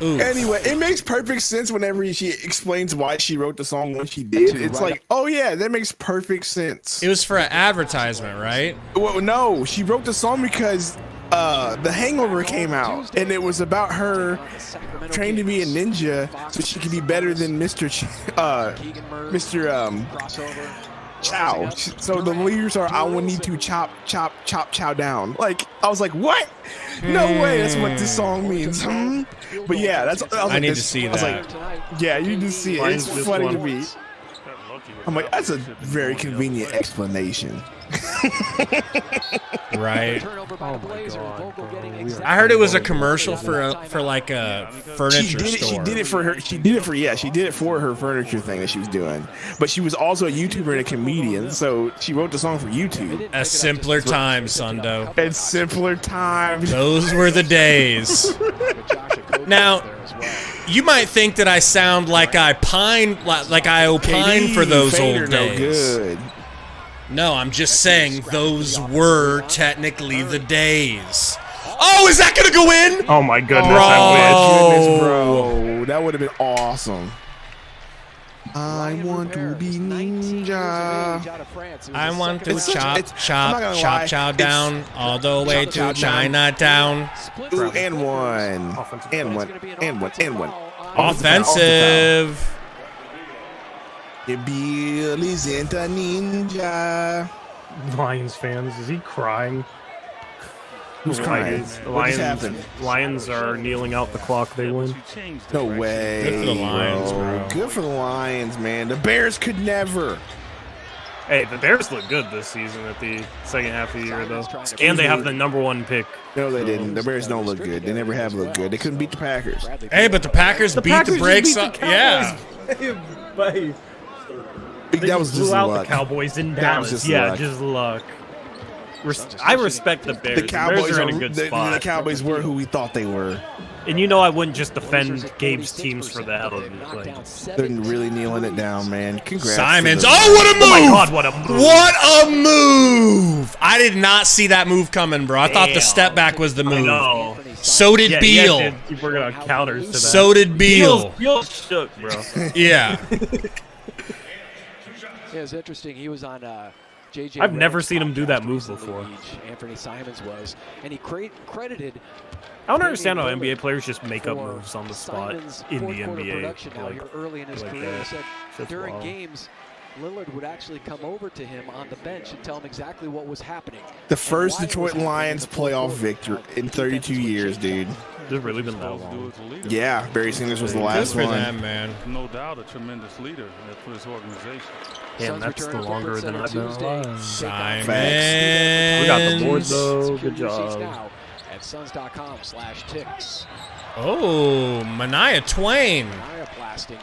Anyway, it makes perfect sense whenever she explains why she wrote the song when she did. It's like, oh yeah, that makes perfect sense. It was for an advertisement, right? Well, no, she wrote the song because The Hangover came out, and it was about her trained to be a ninja so she could be better than Mr. Chow. So the lyrics are, I will need to chop, chop, chop, chow down. Like, I was like, what? No way, that's what this song means. But yeah, that's. I need to see that. I was like, yeah, you need to see it. It's funny to me. I'm like, that's a very convenient explanation. Right. I heard it was a commercial for like a furniture store. She did it for her. She did it for her furniture thing that she was doing. But she was also a YouTuber and a comedian, so she wrote the song for YouTube. A simpler time, Sundo. And simpler times. Those were the days. Now, you might think that I sound like I opine for those old days. No, I'm just saying those were technically the days. Oh, is that gonna go in? Oh my goodness, bro. That would have been awesome. I want to be ninja. I want to chop down all the way to Chinatown. Ooh, and one. Offensive. Bill isn't a ninja. Lions fans, is he crying? Who's crying? What just happened? Lions are kneeling out the clock. They win. No way. Good for the Lions, bro. Good for the Lions, man. The Bears could never. Hey, the Bears look good this season at the second half of the year, though. And they have the #1 pick. No, they didn't. The Bears don't look good. They never have looked good. They couldn't beat the Packers. Hey, but the Packers beat the brakes on. Yeah. But That was just blew out luck. the Cowboys in That was Dallas. just Yeah, luck. just luck. I respect the Bears. The Cowboys Bears are in a good spot. The Cowboys were who we thought they were. And I wouldn't just defend Gabe's teams for the hell of it. Like, They're really kneeling it down, man. Congrats. Simons. to Oh, what a move! oh my God, what a move! What a move! I did not see that move coming, bro. I thought the step back was the move. No. So did Yeah, Beal. yeah, dude, we're gonna counters to that. So did Beal. Beal shook, bro. Yeah. Yeah, it's interesting. He was on JJ. I've never Redick's seen him do that podcast move recently, before. Anthony Simons was, and he credited. I don't understand how NBA players just make up moves on the spot Simon's in the fourth-quarter NBA. production now here early in his like career. that. He said Shit's during wild. games, Lillard would actually come over to him on the bench and tell him exactly what was happening. The and first why it was Detroit happening in Lions the fourth playoff quarter. victory in Defenses 32 would years, change dude. It's really been that long. Yeah, Barry Sanders was the Good last for one. them, man. No doubt a tremendous leader for this organization. Damn, Suns that's return the to longer Brooklyn than I've been Center alive. Tuesday. Simons. We got the board, though. Secure Good your seats job. now at suns.com/ticks. Oh, Mania Twain. Maya blasting in.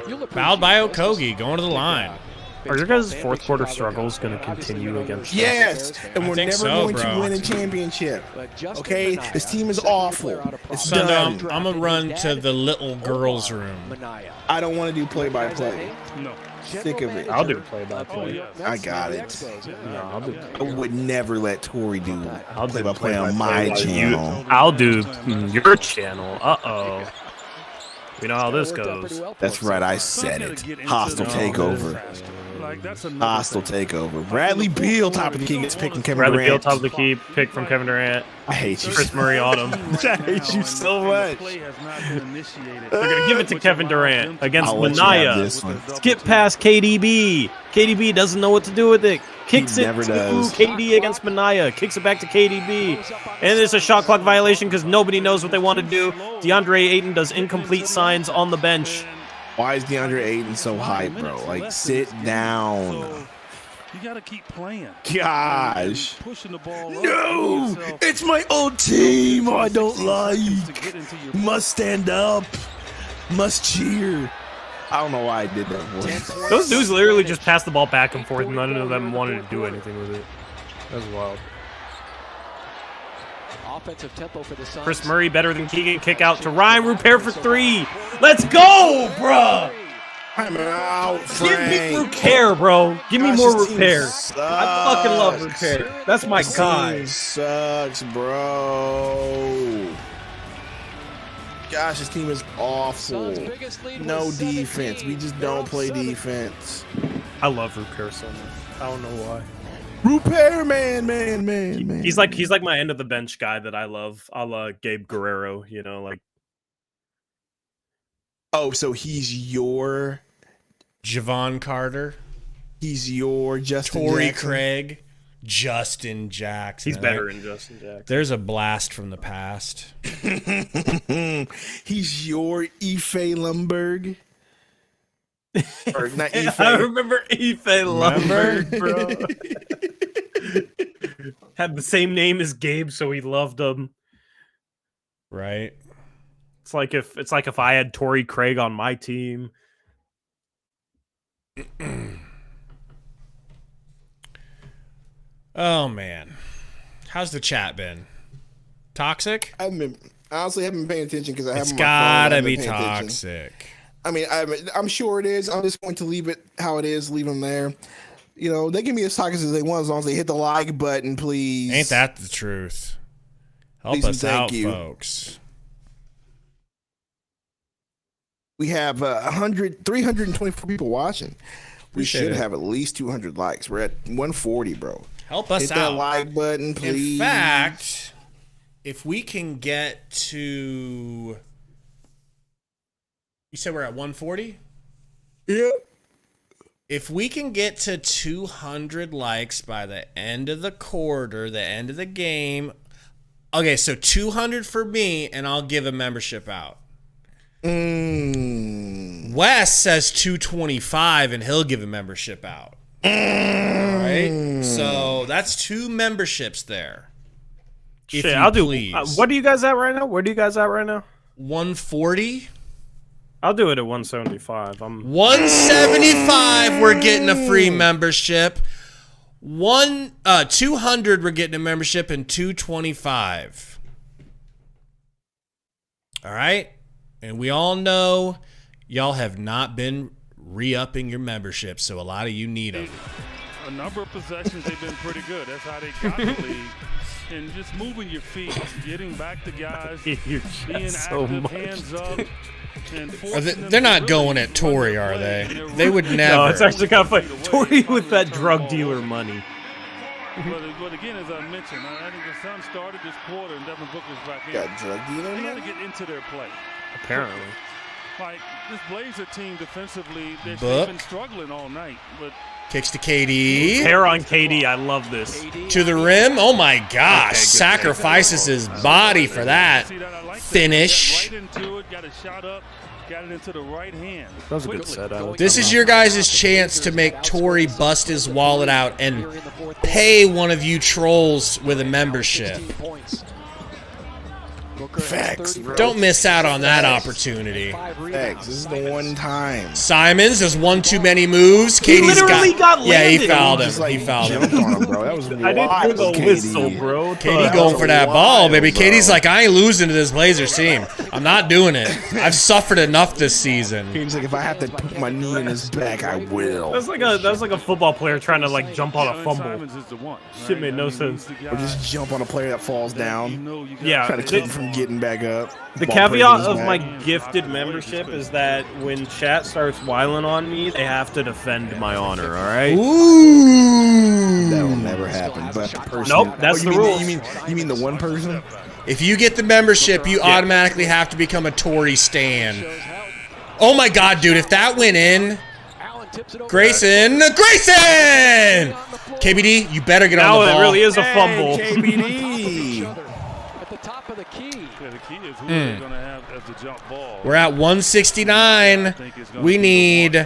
You'll Fouled by appreciate this. Okogie, going to the line. Are your guys' fourth quarter struggles going to continue against us? Yes, and we're think never so, going bro. to win a championship. Okay, this team is awful. It's Sundo, done. I'm going to run to the little girls' room. I don't want to do play-by-play. No. Sick of it. I'll do play-by-play. I got it. No, I'll do. I would never let Tori do I'll do play-by-play on my play-by-play. channel. I'll do your channel. Uh-oh. We know how this goes. That's right, I said it. Hostile takeover. Hostile takeover. Bradley Beal, top of the key, gets picked from Kevin Bradley Beal, Durant. top of the key, pick from Kevin Durant. I hate you. Chris Murray on him. I hate you so much. They're going to give it to Kevin Durant against I'll let you have Mania. this one. Skip past KDB. KDB doesn't know what to do with it. Kicks He it never to does. KD against Mania. Kicks it back to KDB. And it's a shot clock violation because nobody knows what they want to do. DeAndre Ayton does incomplete signs on the bench. Why is DeAndre Ayton so hype, bro? Like, sit down. You got to keep playing. Gosh. Pushing the ball No! It's my old team I don't like. Must stand up. Must cheer. I don't know why I did that voice. Those dudes literally just passed the ball back and forth, and none of them wanted to do anything with it. That's wild. Offensive tempo for the Suns. Chris Murray better than Keegan. Kick out to Ryan. Repair for three. Let's go, bruh. I'm out, Give me Frank. repair, bro. Give me Gosh, more this team repair. sucks. I fucking love repair. That's my This guy. team sucks, bro. Gosh, this team is awful. Suns' biggest lead No was defense. 17. We just They're don't on play 7. defense. I love repair so much. I don't know why. Repair, man. He's like my end of the bench guy that I love. A la Gabe Guerrero, you know, like Oh, so he's your Javon Carter, Justin Torrey Jackson? Craig, Justin Jackson. he's better than Justin Jackson. There's a blast from the past. He's your Ife Lumberg. Or not Ife. I remember Ife Lumberg, bro. Had the same name as Gabe, so he loved him. Right? It's like if I had Torrey Craig on my team. Oh, man. How's the chat been? Toxic? I honestly haven't been paying attention because I It's haven't. I gotta haven't be been paying attention. toxic. I mean, I'm sure it is. I'm just going to leave it how it is. Leave them there. You know, they can be as toxic as they want as long as they hit the like button, please. Ain't that the truth? Help Please and us thank out, you. folks. We have 324 people watching. We Appreciate should it. have at least 200 likes. We're at 140, bro. Help us Hit out. that like button, please. In fact, if we can get to... You said we're at 140? Yep. If we can get to 200 likes by the end of the quarter, the end of the game... Okay, so 200 for me, and I'll give a membership out. Mm. Wes says 225 and he'll give a membership out. All right. So that's 2 memberships there. Shit, I'll do. What are you guys at right now? Where are you guys at right now? 140. I'll do it at 175. 175. We're getting a free membership. 200. We're getting a membership, and 225. All right. And we all know y'all have not been re-upping your membership, so a lot of you need them. A number of possessions, they've been pretty good. That's how they got the lead. And just moving your feet, getting back to guys, being active, hands up. They're not going at Torrey, are they? They would never. No, it's actually kind of funny. Torrey with that drug dealer money. But again, as I mentioned, I think the Suns started this quarter and Devin Booker's back in. Got drug dealer They got money? to get into their play. Apparently. Like, this Blazer team defensively, they've Book. been struggling all night. But Kicks to KD. Hair on KD, I love this. To the rim. Oh my gosh. Sacrifices his body for that finish. right into it, got a shot up, got it into the right hand. That was a good set. This is your guys' chance to make Torrey bust his wallet out and pay one of you trolls with a membership. Facts, bro. Don't miss out on that opportunity. Facts. This is the one time. Simons has one too many moves. Katie's literally got yeah, he landed. fouled him. Just, like, He fouled him. jumped on him, bro. That was I didn't hear the wild, whistle, KD. bro. Katie going for that ball, baby. bro. Katie's like, I ain't losing to this Blazers team. I'm not doing it. I've suffered enough this season. He's like, if I have to put my knee in his back, I will. That's like a football player trying to like jump on a fumble. Simons is the one, Shit right? made no I mean, sense. he's the Or guy just jump on a player that falls you down. know you got Yeah, Try to keep him from getting back up. The Ball caveat breaking his of back. my gifted membership is that when chat starts whiling on me, they have to defend my honor, all right? Ooh. That'll never happen. But the person. Nope, that's you the mean rules. You mean the one person? If you get the membership, you automatically have to become a Tory stan. Oh my God, dude! If that went in, Grayson! KBD, you better get Now on the it ball. really is a fumble. KBD. At the top of the key. Yeah, the key is who they're going to have as the jump ball. We're at 169. We need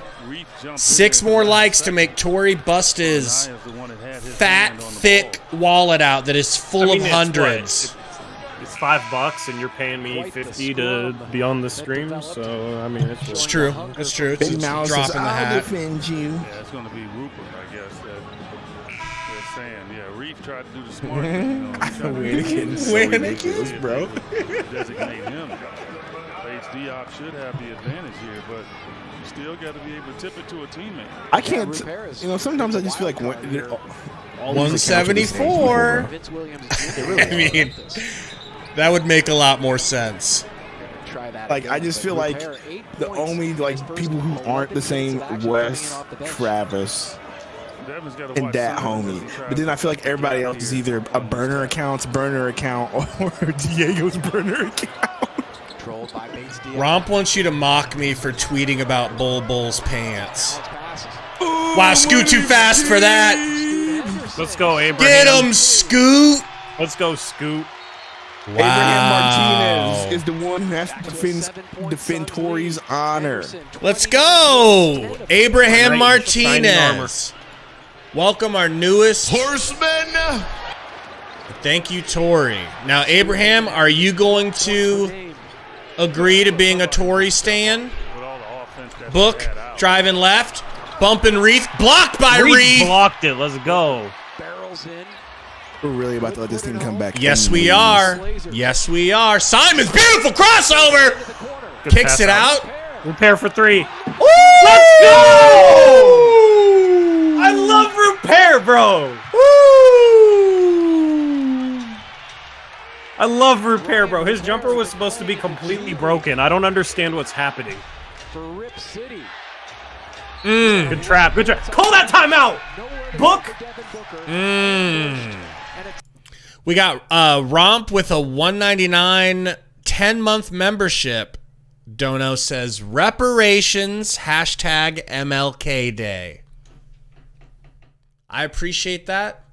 6 more likes to make Tory bust his fat, thick wallet out that is full of hundreds. It's $5 and you're paying me 50 to be on the stream, so I mean It's true. It's true. It's Big a Mouse drop says, in the I'll hat. defend you. Yeah, it's going to be Rupert, I guess. They're saying, yeah, Reef tried to do the smart thing. You know, he's trying to We're getting so We're ridiculous, bro. designate him. H-Diop should have the advantage here, but you still got to be able to tip it to a teammate. I can't. You know, sometimes I just feel like all these accounts are the same 174. before. Vince Williams. I mean, that would make a lot more sense. Like, I just feel like the only like people who aren't the same Wes, Travis, Devin's got to and watch that Simons as homie. he tries But then I feel like everybody else is either a burner account, or Diego's burner account. Controlled by Bates Diaz. Romp wants you to mock me for tweeting about Bull's pants. Wow, Scoot too fast for that. let's go, Abraham. Get him, Scoot. Let's go, Scoot. Wow. Abraham Martinez is the one who has to defend Torrey's honor. Let's go, Abraham Right, shining armor. Martinez. Welcome our newest Horseman! Thank you, Tory. Now, Abraham, are you going to agree to being a Tory stan? with all the offense that Book, they had out. driving left, bumping Reef, blocked by Reed Reef. blocked it. Let's go. Barrels in. We're really about to let this team come back. Yes, and we lose. are. Yes, we are. Simons, beautiful crossover. Good Kicks pass it out. Repair for 3. Let's go! I love repair, bro. I love repair, bro. His jumper was supposed to be completely broken. I don't understand what's happening. For Rip City. Good trap. Good trap. Call that timeout. Book. We got Romp with a $199 10-month membership. Dono says reparations hashtag MLK Day. I appreciate that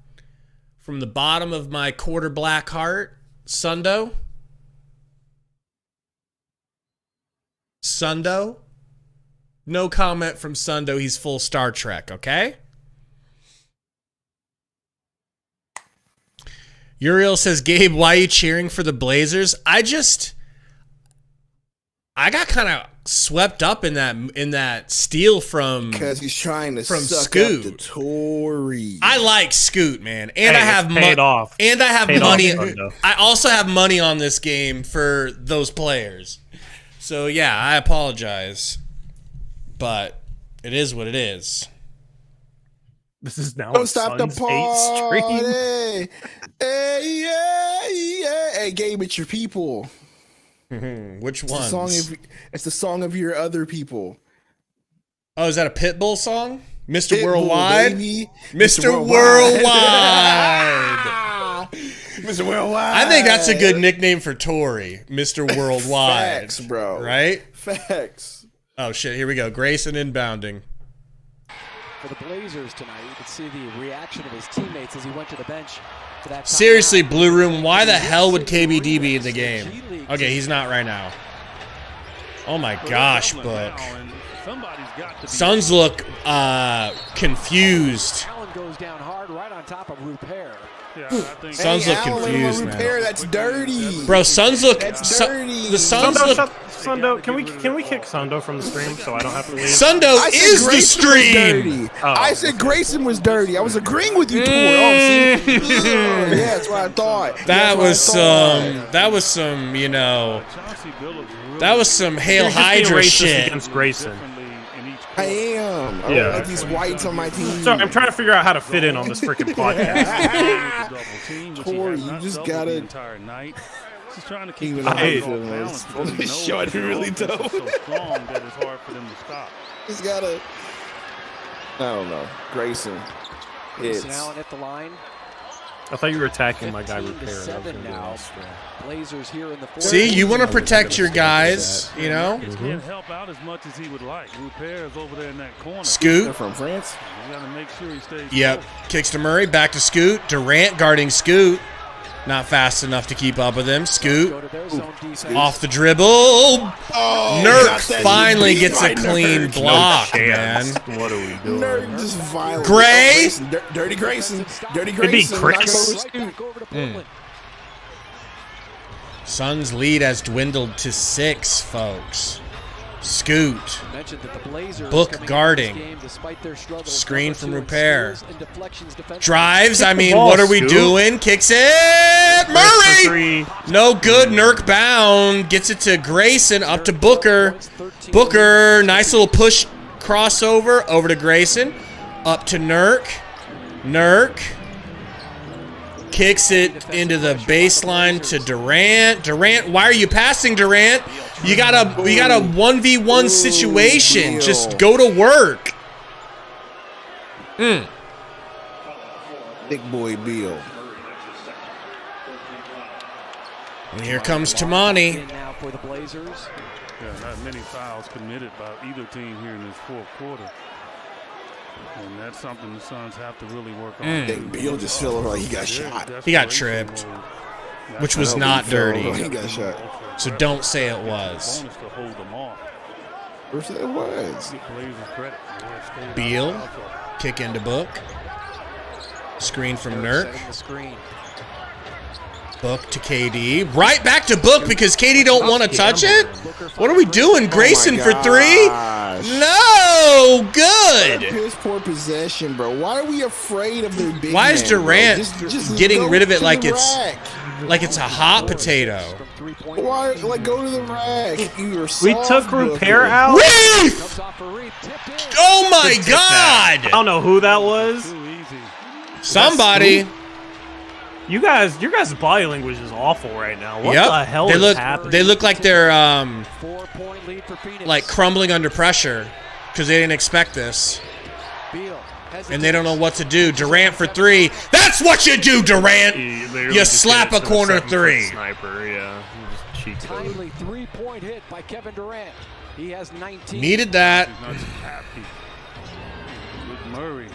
from the bottom of my quarter black heart. Sundo. No comment from Sundo. He's full Star Trek, okay? Uriel says, Gabe, why are you cheering for the Blazers? I got kind of swept up in that steal from because he's trying to from suck Scoot. up the Tory. I like Scoot, man, and I have paid off. And I have Paid money. off, I also have money on this game for those players. So yeah, I apologize, but it is what it is. This is now Don't stop the Suns 8 stream. party. Hey, yeah. Hey, Gabe, it's your people. Which It's one? it's the song of your other people. Oh, is that a Pitbull song? Mr. Pitbull, Worldwide? baby. Mr. Worldwide. Mr. Worldwide. I think that's a good nickname for Tory. Mr. Worldwide. Facts, bro. Right? Facts. Oh, shit. Here we go. Grayson inbounding. For the Blazers tonight, you could see the reaction of his teammates as he went to the bench for that. Seriously, Blue Room, why the hell would KBD be in the game? Okay, he's not right now. Oh my gosh, Book. Suns look confused. Allen goes down hard right on top of Rupert. Suns look Allen, confused, Rupert, man. that's dirty. Bro, Suns look. That's dirty. The Suns Sundo, look. Sundo, can we kick Sundo from the stream so I don't have to leave? Sundo I said is the Grayson was stream. dirty. Oh. I said Grayson was dirty. I was agreeing with you, Tor. Oh, see? Yeah, that's what I thought. That was some. That was some. You know. That was some Hail You're just being Hydra racist shit. against Grayson. I am. I Yeah. don't like these whites on my team. Sorry, I'm trying to figure out how to fit in on this freaking podcast. Tor, you just gotta. He's trying to keep Even the though Hey. I feel this shot really dope. so strong that it's hard for them to stop. Just gotta. I don't know. Grayson. Grayson It's. Allen at the line. I thought you were attacking my guy 15 to Repair. 7 now. Blazers here in the fourth. See, you want to protect your guys, you know? He can't help out as much as he would like. Rupert is over there in that corner. Scoot. From France. You got to make sure he stays. Yep. close. Kicks to Murray. Back to Scoot. Durant guarding Scoot. Not fast enough to keep up with him. Scoot. Go to their zone defense. Off the dribble. Oh, Nurk got that finally beat gets a by clean Nurk. block, man. What are we doing? Nerd just violent. Gray? Oh, Grayson. Dirty Grayson. Dirty Could be Grayson. Chris. Right back over to Portland. Suns' lead has dwindled to 6, folks. Scoot. Mentioned that the Blazers Book coming into guarding. this game, despite their struggles, Screen number from 2 in Repair. steals and deflections defensively. Drives. I the mean, ball, what are we Scoot. doing? Kicks it. Murray. Three. No good. Nurk bound. Gets it to Grayson. Up to Booker. Booker. Nice little push crossover. Over to Grayson. Up to Nurk. Nurk. Kicks it into the baseline to Durant. Durant, why are you passing, Durant? You got a 1v1 situation. Beal. Just go to work. Big boy Bill. And here comes Tamani. In now for the Blazers. Yeah, not many fouls committed by either team here in this fourth quarter. And that's something the Suns have to really work on. Big Bill just felt like he got shot. He got tripped, which was not dirty. He got shot. So don't say it was. Bonus to hold them off. Where's that was? Get Blazers credit. Yeah, stayed Beal. out. Kick into Book. Screen from Nurk Nurk. setting the screen. Book to KD. Right back to Book because KD don't want to touch it? What are we doing? Grayson for 3? No! Good! Piss poor possession, bro. Why are we afraid of their big Why is man, Durant bro? Just getting go rid of it to like the it's rack. a hot potato? From three-point Why? Like, go to the rack. You are We took Repair out. Reef! comes off for Reed, tipped in. Oh my I God! don't know who that was. Too easy. Somebody. Your guys' body language is awful right now. What Yep. the hell They is look. happening? They look like they're 4-point lead for Phoenix. like crumbling under pressure because they didn't expect this Beal and they don't know what to do. Durant for 3. That's what you do, Durant. He literally You just slap gets a to the corner 7-foot 3. Sniper, yeah. He just cheats it. timely 3-point hit by Kevin Durant. He has 19. Needed that. He's not just happy. With Murray,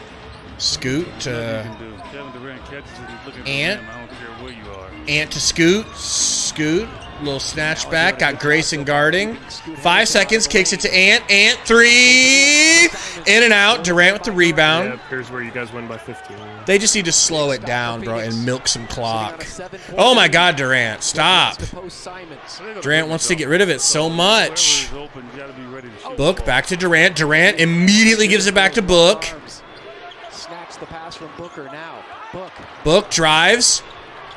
Scoot nothing to you can do. Kevin Durant catches it. He's looking for Ant. him. I don't care where you are. Ant to Scoot. Scoot. Little snatch back. Got Grayson guarding. 5 seconds. Kicks it to Ant. Ant 3. In and out. Durant with the rebound. Yeah, here's where you guys win by 15. They just need to slow it down, bro, and milk some clock. Oh, my God, Durant. Stop. Durant wants to get rid of it so much. Book back to Durant. Durant immediately gives it back to Book. Snatch the pass from Booker now. Book drives.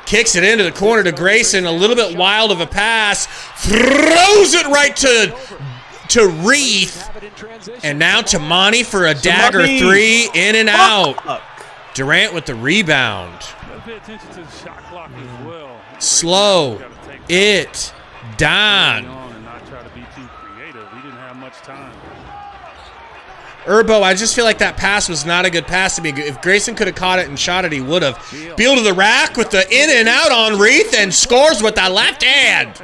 Kicks it into the corner to Grayson. A little bit wild of a pass. Throws it right to Reith. And now to Monty for a dagger 3. In and out. Durant with the rebound. Slow it down. Urbo, I just feel like that pass was not a good pass to me. If Grayson could have caught it and shot it, he would have. Beal to the rack with the in and out on Reith and scores with the left hand.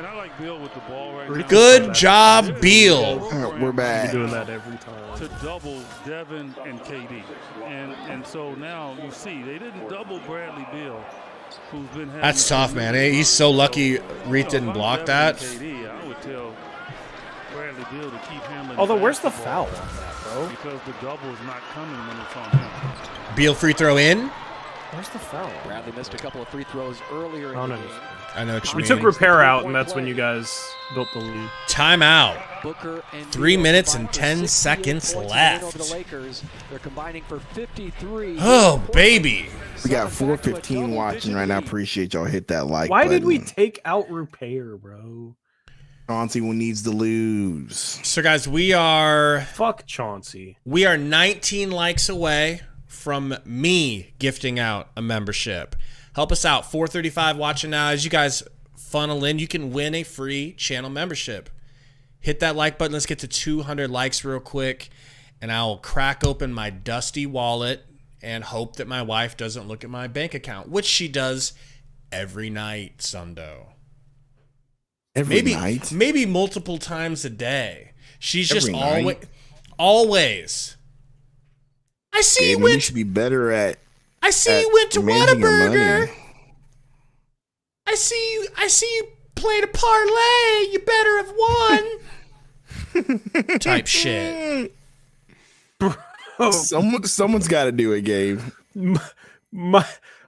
Good job, Beal. We're back. You're doing that every time. To double Devin and KD. And so now you see they didn't double Bradley Beal, who's been having That's tough, man. He's so lucky Reith didn't block that. I would tell Bradley Beal to keep handling. Although, where's the foul on that, bro? Because the double is not coming when it's on him. Beal free throw in. Where's the foul? Bradley missed a couple of free throws earlier in the game. I know what you We mean. took repair out, and that's when you guys built the lead. Timeout. Booker and 3 Beal minutes combined and for 10 68 seconds points left. over the Lakers. They're combining for 53. Oh, baby. We got 415 watching right now. Appreciate y'all hit that like Why button. did we take out repair, bro? Chauncey needs to lose. So, guys, we are Fuck Chauncey. 19 likes away from me gifting out a membership. Help us out. 435 watching now. As you guys funnel in, you can win a free channel membership. Hit that like button. Let's get to 200 likes real quick, and I'll crack open my dusty wallet and hope that my wife doesn't look at my bank account, which she does every night, Sundo. Every night? Maybe multiple times a day. She's Every just always. I see Gabe, you went. you should be better at. I see you went to managing your Whataburger. money. I see you played a parlay. You better have won. Type shit. Someone's got to do it, Gabe.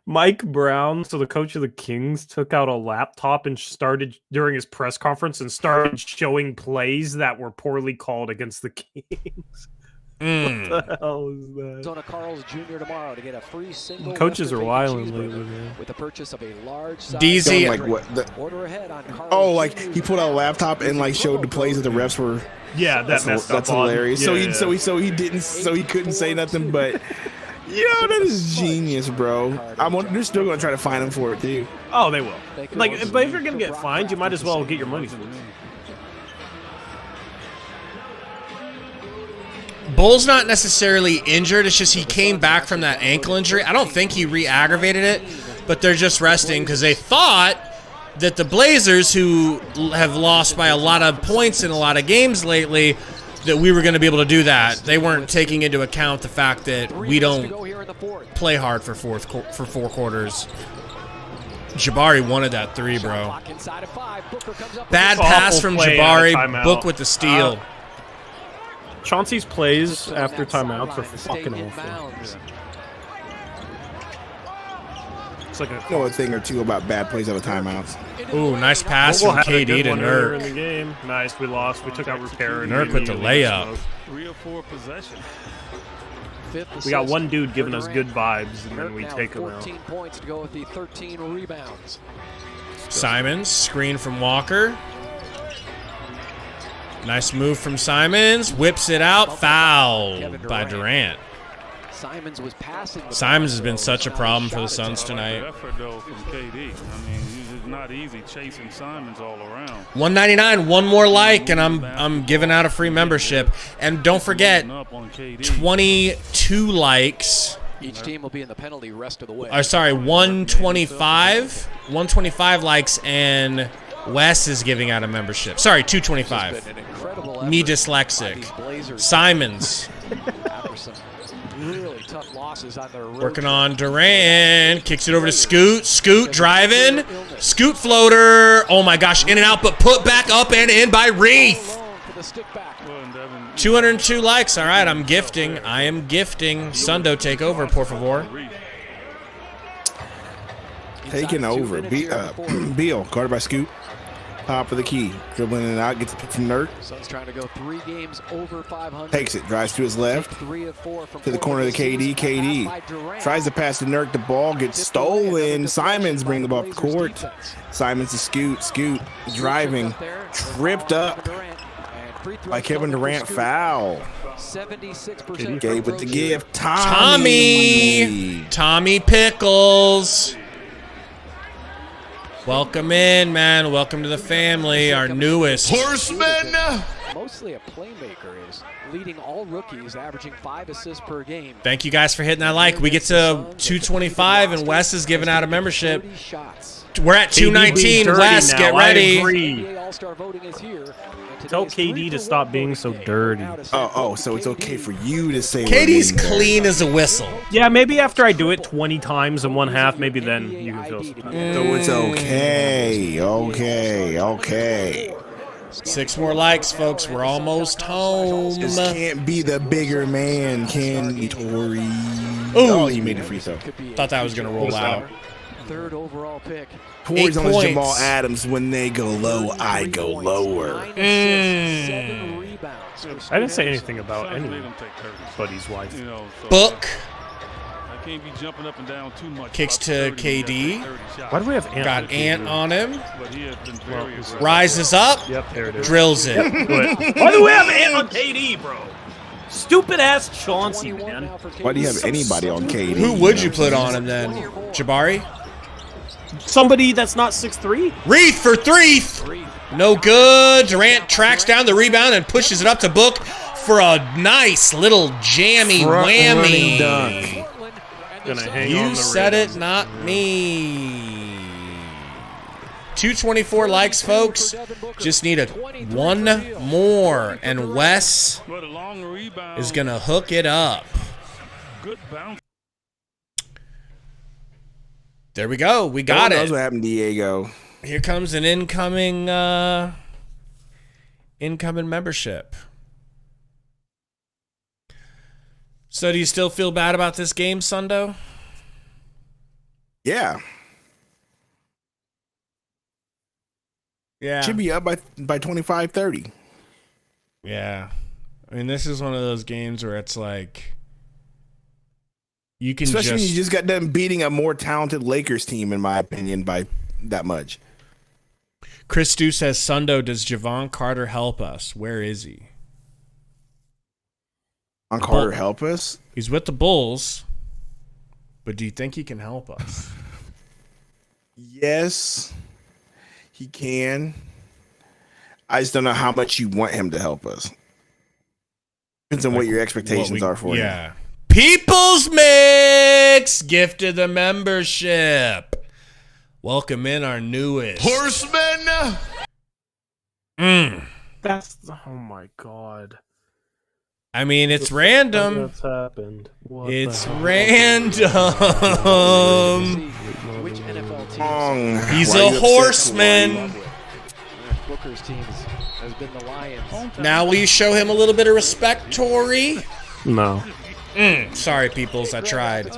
Mike Brown, so the coach of the Kings, took out a laptop and started during his press conference and started showing plays that were poorly called against the Kings. What the hell is that? Donna Carl's Jr. tomorrow to get a free single. Coaches are wilding wilding lately, man. with the purchase of a large size DZ. Like what? Order ahead on Carl's Oh, like Jr. he pulled out a laptop and like showed the plays that the refs were. Yeah, that's hilarious. Yeah, So he couldn't say nothing, but yo, that is genius, bro. They're still gonna try to fine him for it too. Oh, they will. Like, but if you're gonna get fined, you might as well get your money. Bull's not necessarily injured. It's just he came back from that ankle injury. I don't think he re-aggravated it, but they're just resting because they thought that the Blazers, who have lost by a lot of points in a lot of games lately, that we were going to be able to do that. They weren't taking into account the fact that we don't play hard for four quarters. Jabari wanted that three, bro. Bad pass from Jabari. Book with the steal. Chauncey's plays after timeouts are fucking awful. It's like a thing or two about bad plays out of timeouts. Ooh, nice pass from KD to Nurk. In the game. Nice, we lost. We took out repair. Nurk with the layup. 3 or 4 possessions. We got one dude giving us good vibes, and then we take him out. 14 points to go with the 13 rebounds. Simons, screen from Walker. Nice move from Simons. Whips it out. Foul by Durant. Simons was passing. Simons has been such a problem for the Suns tonight. Effort though from KD. I mean, it's not easy chasing Simons all around. 199. One more like, and I'm giving out a free membership. And don't forget, 22 likes. Each team will be in the penalty rest of the way. 125. 125 likes, and Wes is giving out a membership. Sorry, 225. Me dyslexic. Simons. really tough losses on their road Working trip. on Durant. Kicks it over to Scoot. Scoot driving. Scoot floater. Oh my gosh, in and out, but put back up and in by Reith. 202 likes. All right, I'm gifting. I am gifting. Sundo, take over, por favor. Taking over. Beal, guarded by Scoot. Top of the key. Dribbling it out. Gets it from Nurk. Suns trying to go 3 games over 500. Takes it. Drives to his left. 3 of 4 from To the corner of the KD. KD tries to pass to Nurk. The ball gets stolen. Simons bring the ball up the court. Simons to Scoot. Scoot driving. Tripped up by Kevin Durant. Foul. 76%. Gabe with the gift. Tommy Pickles. Welcome in, man. Welcome to the family. Our newest Horseman. Mostly a playmaker, is leading all rookies, averaging 5 assists per game. Thank you guys for hitting that like. We get to 225, and Wes is giving out a membership. We're at 219. Wes, get ready. Tell KD to stop being so dirty. Oh, so it's okay for you to say KD's clean as a whistle. Yeah, maybe after I do it 20 times in one half, maybe then you can feel something. So it's okay. Okay. 6 more likes, folks. We're almost home. Just can't be the bigger man, can you, Tori? Ooh. Oh, you made it free throw. Thought that was going to roll out. 3rd overall pick. Tori's 8 on points. Jamal Adams. When they go low, I go lower. 9 assists, 7 rebounds. I didn't say anything about anybody's wife. Book. I can't be jumping up and down too much. Kicks to KD. Why do we have Ant? Got Ant on him. But he has been very aggressive. Rises up. Yep, there it is. Drills it. Why do we have Ant on KD, bro? Stupid ass Chauncey, man. Why do you have anybody on KD? Who would you put on him then? Jabari? Somebody that's not 6'3"? Reith for 3. No good. Durant tracks down the rebound and pushes it up to Book for a nice little jammy whammy. Gonna hang on You the said rebound. it, not me. 224 likes, folks. Just need one more, and Wes But a long rebound. is gonna hook it up. Good bounce. There we go. We No got one knows it. what happened, Diego. Here comes an incoming membership. So do you still feel bad about this game, Sundo? Yeah. Yeah. Should be up by 25-30. Yeah. I mean, this is one of those games where it's like you can Especially when just you just got done beating a more talented Lakers team, in my opinion, by that much. Chris Stu says, Sundo, does Javon Carter help us? Where is he? On Carter help us? He's with the Bulls, but do you think he can help us? Yes, he can. I just don't know how much you want him to help us. Depends on what your expectations are for him. Yeah. People's Mix gifted the membership. Welcome in our newest Horseman. That's oh my god. I mean, it's random. What's happened? What It's the hell? random. Which NFL teams Wrong. He's Why are a you upset? horseman. Booker's teams has been the Lions. Now will you show him a little bit of respect, Tori? No. Sorry, peoples, I tried.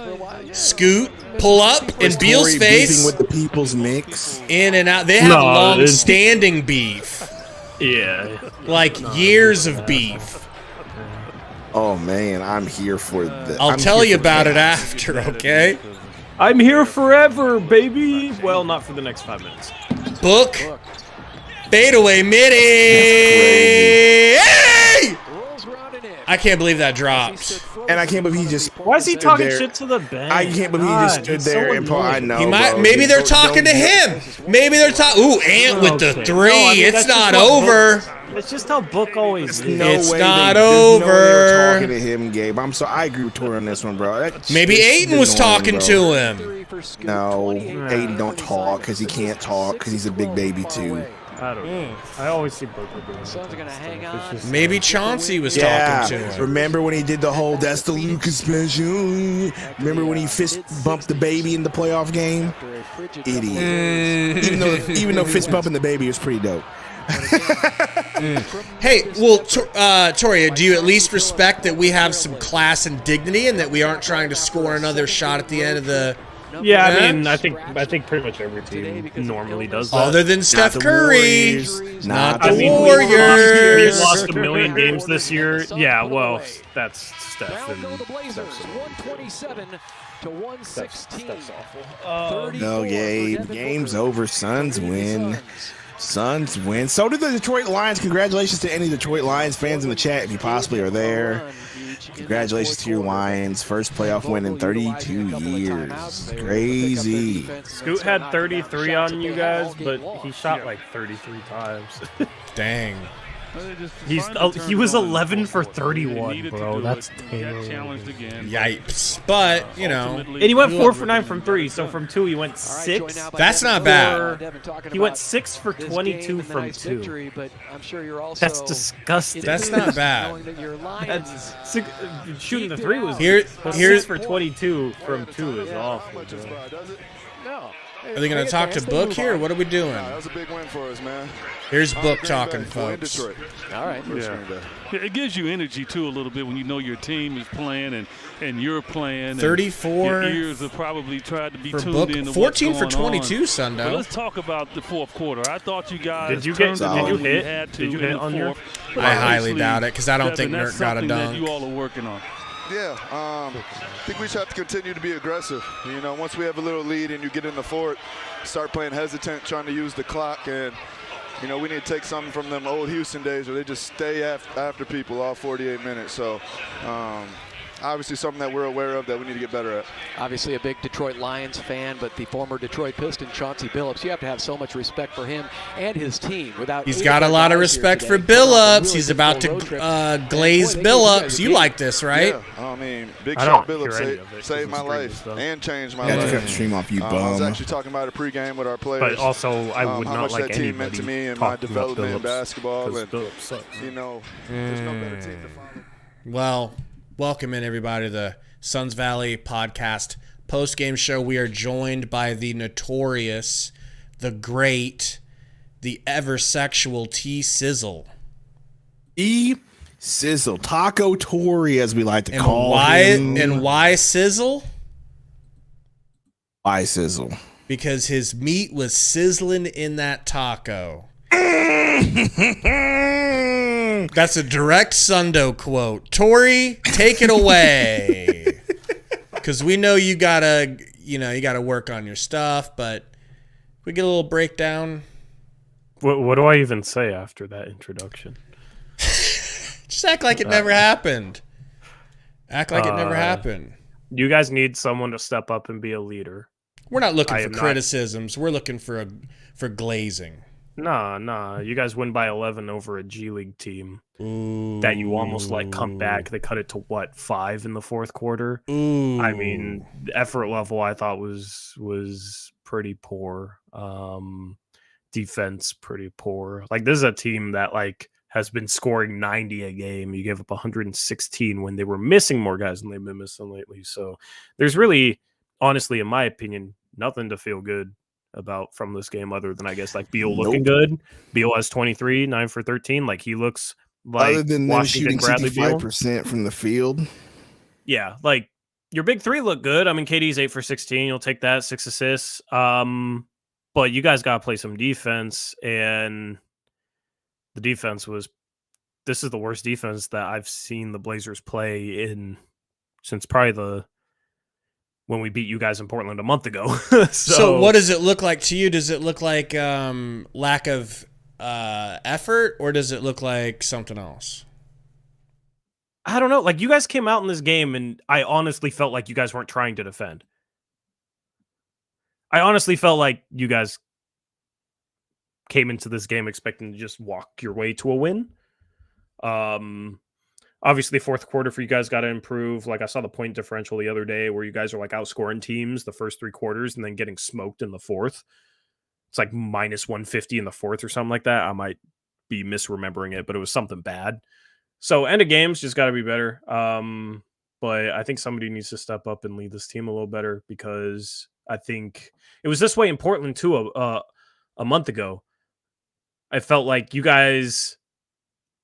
Scoot, pull up in Beal's Tory face. beefing with the people's mix. In and out. They have No, long-standing beef. Yeah. Like years of beef. Oh man, I'm here for the. I'll I'm tell here you for about it chaos. after, okay? I'm here forever, baby. Well, not for the next 5 minutes. Book. Fadeaway midi. Hey! I can't believe that dropped. And I can't believe he just. Why is he stood talking there. shit to the bench? I can't believe he just stood there and pulled. I know. He might. bro. Maybe they're Don't- talking to him. Maybe they're talking. Ooh, Ant with the Okay. 3. No, I mean, It's that's just not what over. It's just how Book always is. No It's way not there's no way they were over. talking to him, Gabe. I'm so I agree with Tori on this one, bro. That's Maybe just Aiden was annoying, talking bro. to him. No, Aiden don't talk because he can't talk because he's a big baby too. I don't know. I always see Booker doing Suns are going to hang on. Maybe Chauncey was talking to him. Remember when he did the whole "That's the Lucas special"? Remember when he fist bumped the baby in the playoff game? Idiot. Even though fist bumping the baby was pretty dope. Hey, well, Toria, do you at least respect that we have some class and dignity and that we aren't trying to score another shot at the end of the... Yeah, I mean, I think pretty much every team normally does that. Other than Steph Curry. Not the the Warriors. We've lost a million games this year. Yeah, well, that's Steph. And Steph's 127 to 116. Steph's awful. No, Gabe. Game's over. Suns win. Suns win. So did the Detroit Lions. Congratulations to any Detroit Lions fans in the chat if you possibly are there. Congratulations to your Lions. First playoff win in 32 years. Crazy. Scoot had 33 on you guys, but he shot like 33 times. Dang. He was 11 for 31, bro. That's terrible. Yipes. But, you know. And he went 4 for 9 from 3, so from 2 he went 6. That's not bad. He went 6 for 22 from 2. That's disgusting. That's not bad. That's shooting the 3 was here's 6 for 22 from 2 is awful. No. Are they going to talk to Book here? What are we doing? That was a big win for us, man. Here's Book talking, folks. All right. Yeah, it gives you energy, too, a little bit when you know your team is playing and you're playing. 34. Your ears have probably tried to be tuned Book. in to 14 what's for going 22, on. Sundo. But let's talk about the fourth quarter. I thought you guys Did you turned hit? it on Did you when you hit? had to Did you in hit the on your? fourth. But I highly obviously, doubt it because I don't think Devin, Nurk got a that's something that dunk. you all are working on. Yeah, I think we just have to continue to be aggressive. You know, once we have a little lead and you get in the fourth, start playing hesitant, trying to use the clock, and you know we need to take something from them old Houston days where they just stay after people all 48 minutes. So. Obviously something that we're aware of that we need to get better at. Obviously a big Detroit Lions fan, but the former Detroit Piston, Chauncey Billups, you have to have so much respect for him and his team. He's got a lot of respect for Billups. He's about to glaze Billups. You like this, right? Yeah, I mean, Big Shot Billups saved my life and changed my life. I cut the stream off, you bum. I was actually talking about it pregame with our players. But also, I would how not much like that team meant to me and my development in basketball. And, you know, there's no better team to follow. Well, welcome in, everybody, to the Suns Valley podcast post-game show. We are joined by the notorious, the great, the ever-sexual T-Sizzle. Sizzle. Taco Tori, as we like to call him. And why Sizzle? Why Sizzle? Because his meat was sizzling in that taco. That's a direct Sundo quote. Tori, take it away. Because we know you gotta work on your stuff, but we get a little breakdown. What do I even say after that introduction? Just act like it never happened. Act like it never happened. You guys need someone to step up and be a leader. We're not looking for criticisms. We're looking for glazing. Nah. You guys win by 11 over a G League team. Ooh. That you almost let come back. They cut it to 5 in the fourth quarter. Ooh. I mean, the effort level I thought was pretty poor. Defense pretty poor. Like, this is a team that has been scoring 90 a game. You gave up 116 when they were missing more guys than they've been missing lately. So there's really, honestly, in my opinion, nothing to feel good about from this game other than, I guess, Beal looking good. Beal has 23, 9 for 13. He looks like other than them shooting 65% from the field. Yeah, your big three look good. I mean, KD's 8 for 16. You'll take that, 6 assists. But you guys got to play some defense, and the defense this is the worst defense that I've seen the Blazers play since probably when we beat you guys in Portland a month ago. So what does it look like to you? Does it look like lack of effort, or does it look like something else? I don't know. You guys came out in this game, and I honestly felt like you guys weren't trying to defend. I honestly felt like you guys came into this game expecting to just walk your way to a win. Obviously, fourth quarter for you guys got to improve. I saw the point differential the other day where you guys are outscoring teams the first 3 quarters and then getting smoked in the fourth. It's like minus 150 in the fourth or something like that. I might be misremembering it, but it was something bad. So end of games just got to be better. But I think somebody needs to step up and lead this team a little better, because I think it was this way in Portland too a month ago. I felt like you guys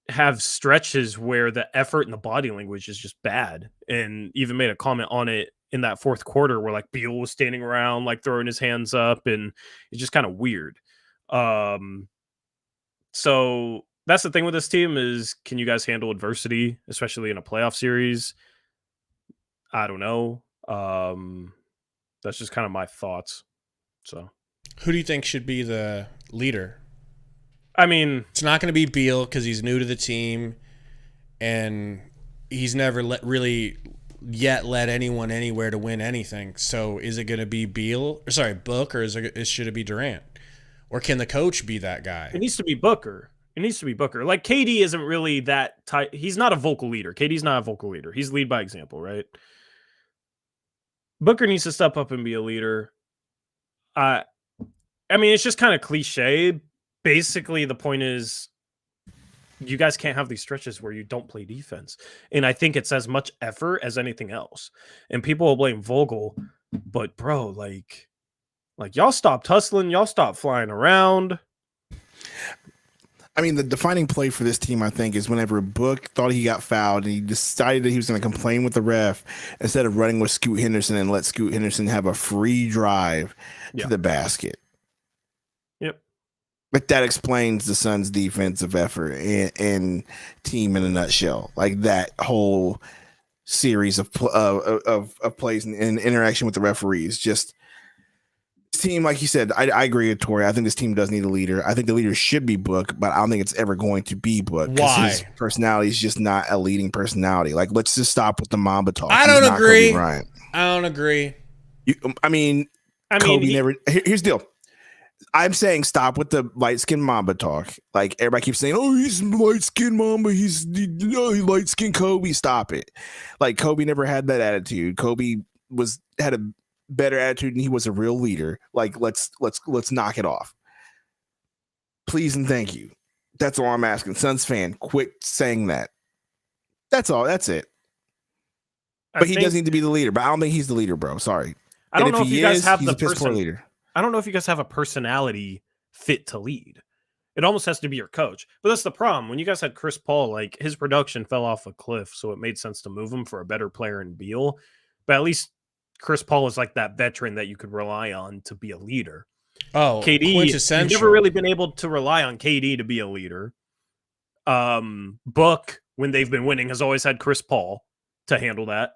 have stretches where the effort and the body language is just bad, and even made a comment on it in that fourth quarter where like Beal was standing around like throwing his hands up, and it's just kind of weird. So that's the thing with this team is, can you guys handle adversity, especially in a playoff series? I don't know. That's just kind of my thoughts. So Who do you think should be the leader? I mean, It's not going to be Beal because he's new to the team, and he's never really yet led anyone anywhere to win anything. So is it going to be Book, or should it be Durant? Or can the coach be that guy? it needs to be Booker. Like KD isn't really that type. He's not a vocal leader. KD's not a vocal leader. He's lead by example, right? Booker needs to step up and be a leader. I mean, it's just kind of cliche. Basically, the point is, you guys can't have these stretches where you don't play defense. And I think it's as much effort as anything else. And people will blame Vogel, but bro, like y'all stopped hustling, y'all stopped flying around. I mean, the defining play for this team, I think, is whenever Book thought he got fouled and he decided that he was going to complain with the ref instead of running with Scoot Henderson and let Scoot Henderson have a free drive to the basket. Yep. But that explains the Suns' defensive effort and team in a nutshell. Like that whole series of plays and interaction with the referees. Just this team, like you said, I agree with Tori. I think this team does need a leader. I think the leader should be Book, but I don't think it's ever going to be Book. Why? His personality is just not a leading personality. Like, let's just stop with the Mamba talk. I don't agree. I don't agree. Kobe never. Here's the deal. I'm saying stop with the light-skinned Mamba talk. Like, everybody keeps saying, oh, he's light-skinned Mamba. He's light-skinned Kobe. Stop it. Like, Kobe never had that attitude. Kobe had a better attitude, and he was a real leader. Like, let's knock it off. Please and thank you. That's all I'm asking. Suns fan, quit saying that. That's all. That's it. But he does need to be the leader. But I don't think he's the leader, bro. Sorry. I don't know if you guys have the piss-poor leader. I don't know if you guys have a personality fit to lead. It almost has to be your coach. But that's the problem. When you guys had Chris Paul, like, his production fell off a cliff, so it made sense to move him for a better player in Beal. But at least Chris Paul is like that veteran that you could rely on to be a leader. Oh, KD, quintessential. you've never really been able to rely on KD to be a leader. Book, when they've been winning, has always had Chris Paul to handle that.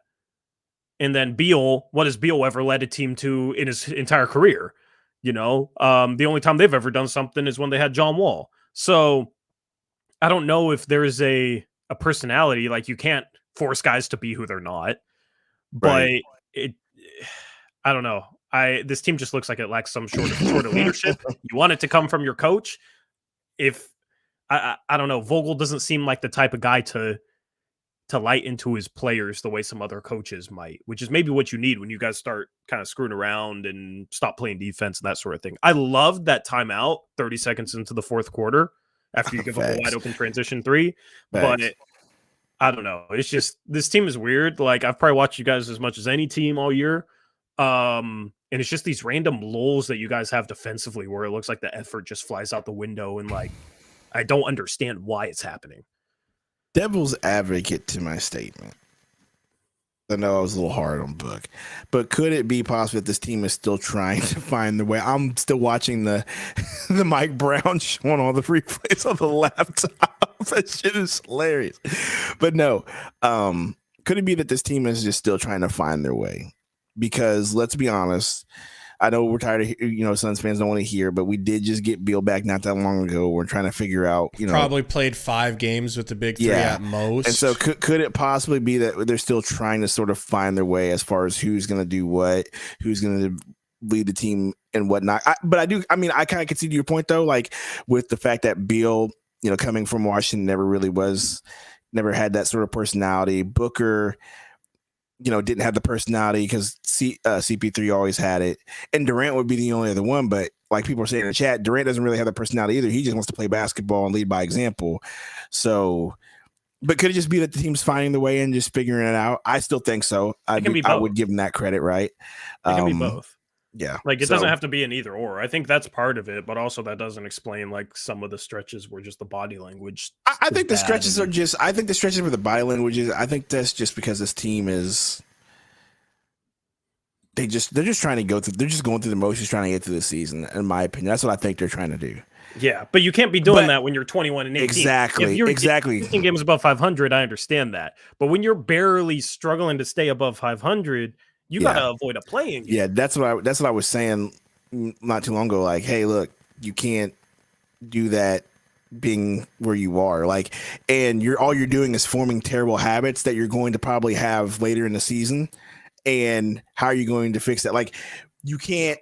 And then Beal, what has Beal ever led a team to in his entire career? You know, the only time they've ever done something is when they had John Wall. So I don't know if there is a personality. Like, you can't force guys to be who they're not. But I don't know. This team just looks like it lacks some sort of leadership. You want it to come from your coach. If I don't know, Vogel doesn't seem like the type of guy to light into his players the way some other coaches might, which is maybe what you need when you guys start kind of screwing around and stop playing defense and that sort of thing. I loved that timeout 30 seconds into the fourth quarter after you give up a wide open transition three. But I don't know. It's just, this team is weird. Like, I've probably watched you guys as much as any team all year. And it's just these random lulls that you guys have defensively where it looks like the effort just flies out the window. And like, I don't understand why it's happening. Devil's advocate to my statement. I know I was a little hard on Book, but could it be possible that this team is still trying to find the way? I'm still watching the Mike Brown showing all the replays on the laptop. That shit is hilarious. But no, could it be that this team is just still trying to find their way? Because let's be honest, I know we're tired of, Suns fans don't want to hear, but we did just get Beal back not that long ago. We're trying to figure out, probably played 5 games with the big three at most. And so could it possibly be that they're still trying to sort of find their way as far as who's going to do what, who's going to lead the team and whatnot? I kind of concede to your point though, like with the fact that Beal, coming from Washington, never had that sort of personality. Booker, didn't have the personality because CP3 always had it. And Durant would be the only other one, but like people are saying in the chat, Durant doesn't really have the personality either. He just wants to play basketball and lead by example. So, but could it just be that the team's finding the way and just figuring it out? I still think so. I would give them that credit, right? It can be both. Yeah. Like, it doesn't have to be an either or. I think that's part of it, but also that doesn't explain, like, some of the stretches where just the body language. I think the stretches are just, I think the stretches where the body language is, I think that's just because this team is, they're just trying to go through, they're just going through the motions trying to get through the season, in my opinion. That's what I think they're trying to do. Yeah, but you can't be doing that when you're 21-18. Exactly. If you're exactly. 15 games above 500, I understand that. But when you're barely struggling to stay above 500, you got to avoid a play-in game. Yeah, that's what I was saying not too long ago. Like, hey, look, you can't do that being where you are. Like, and all you're doing is forming terrible habits that you're going to probably have later in the season. And how are you going to fix that? Like, you can't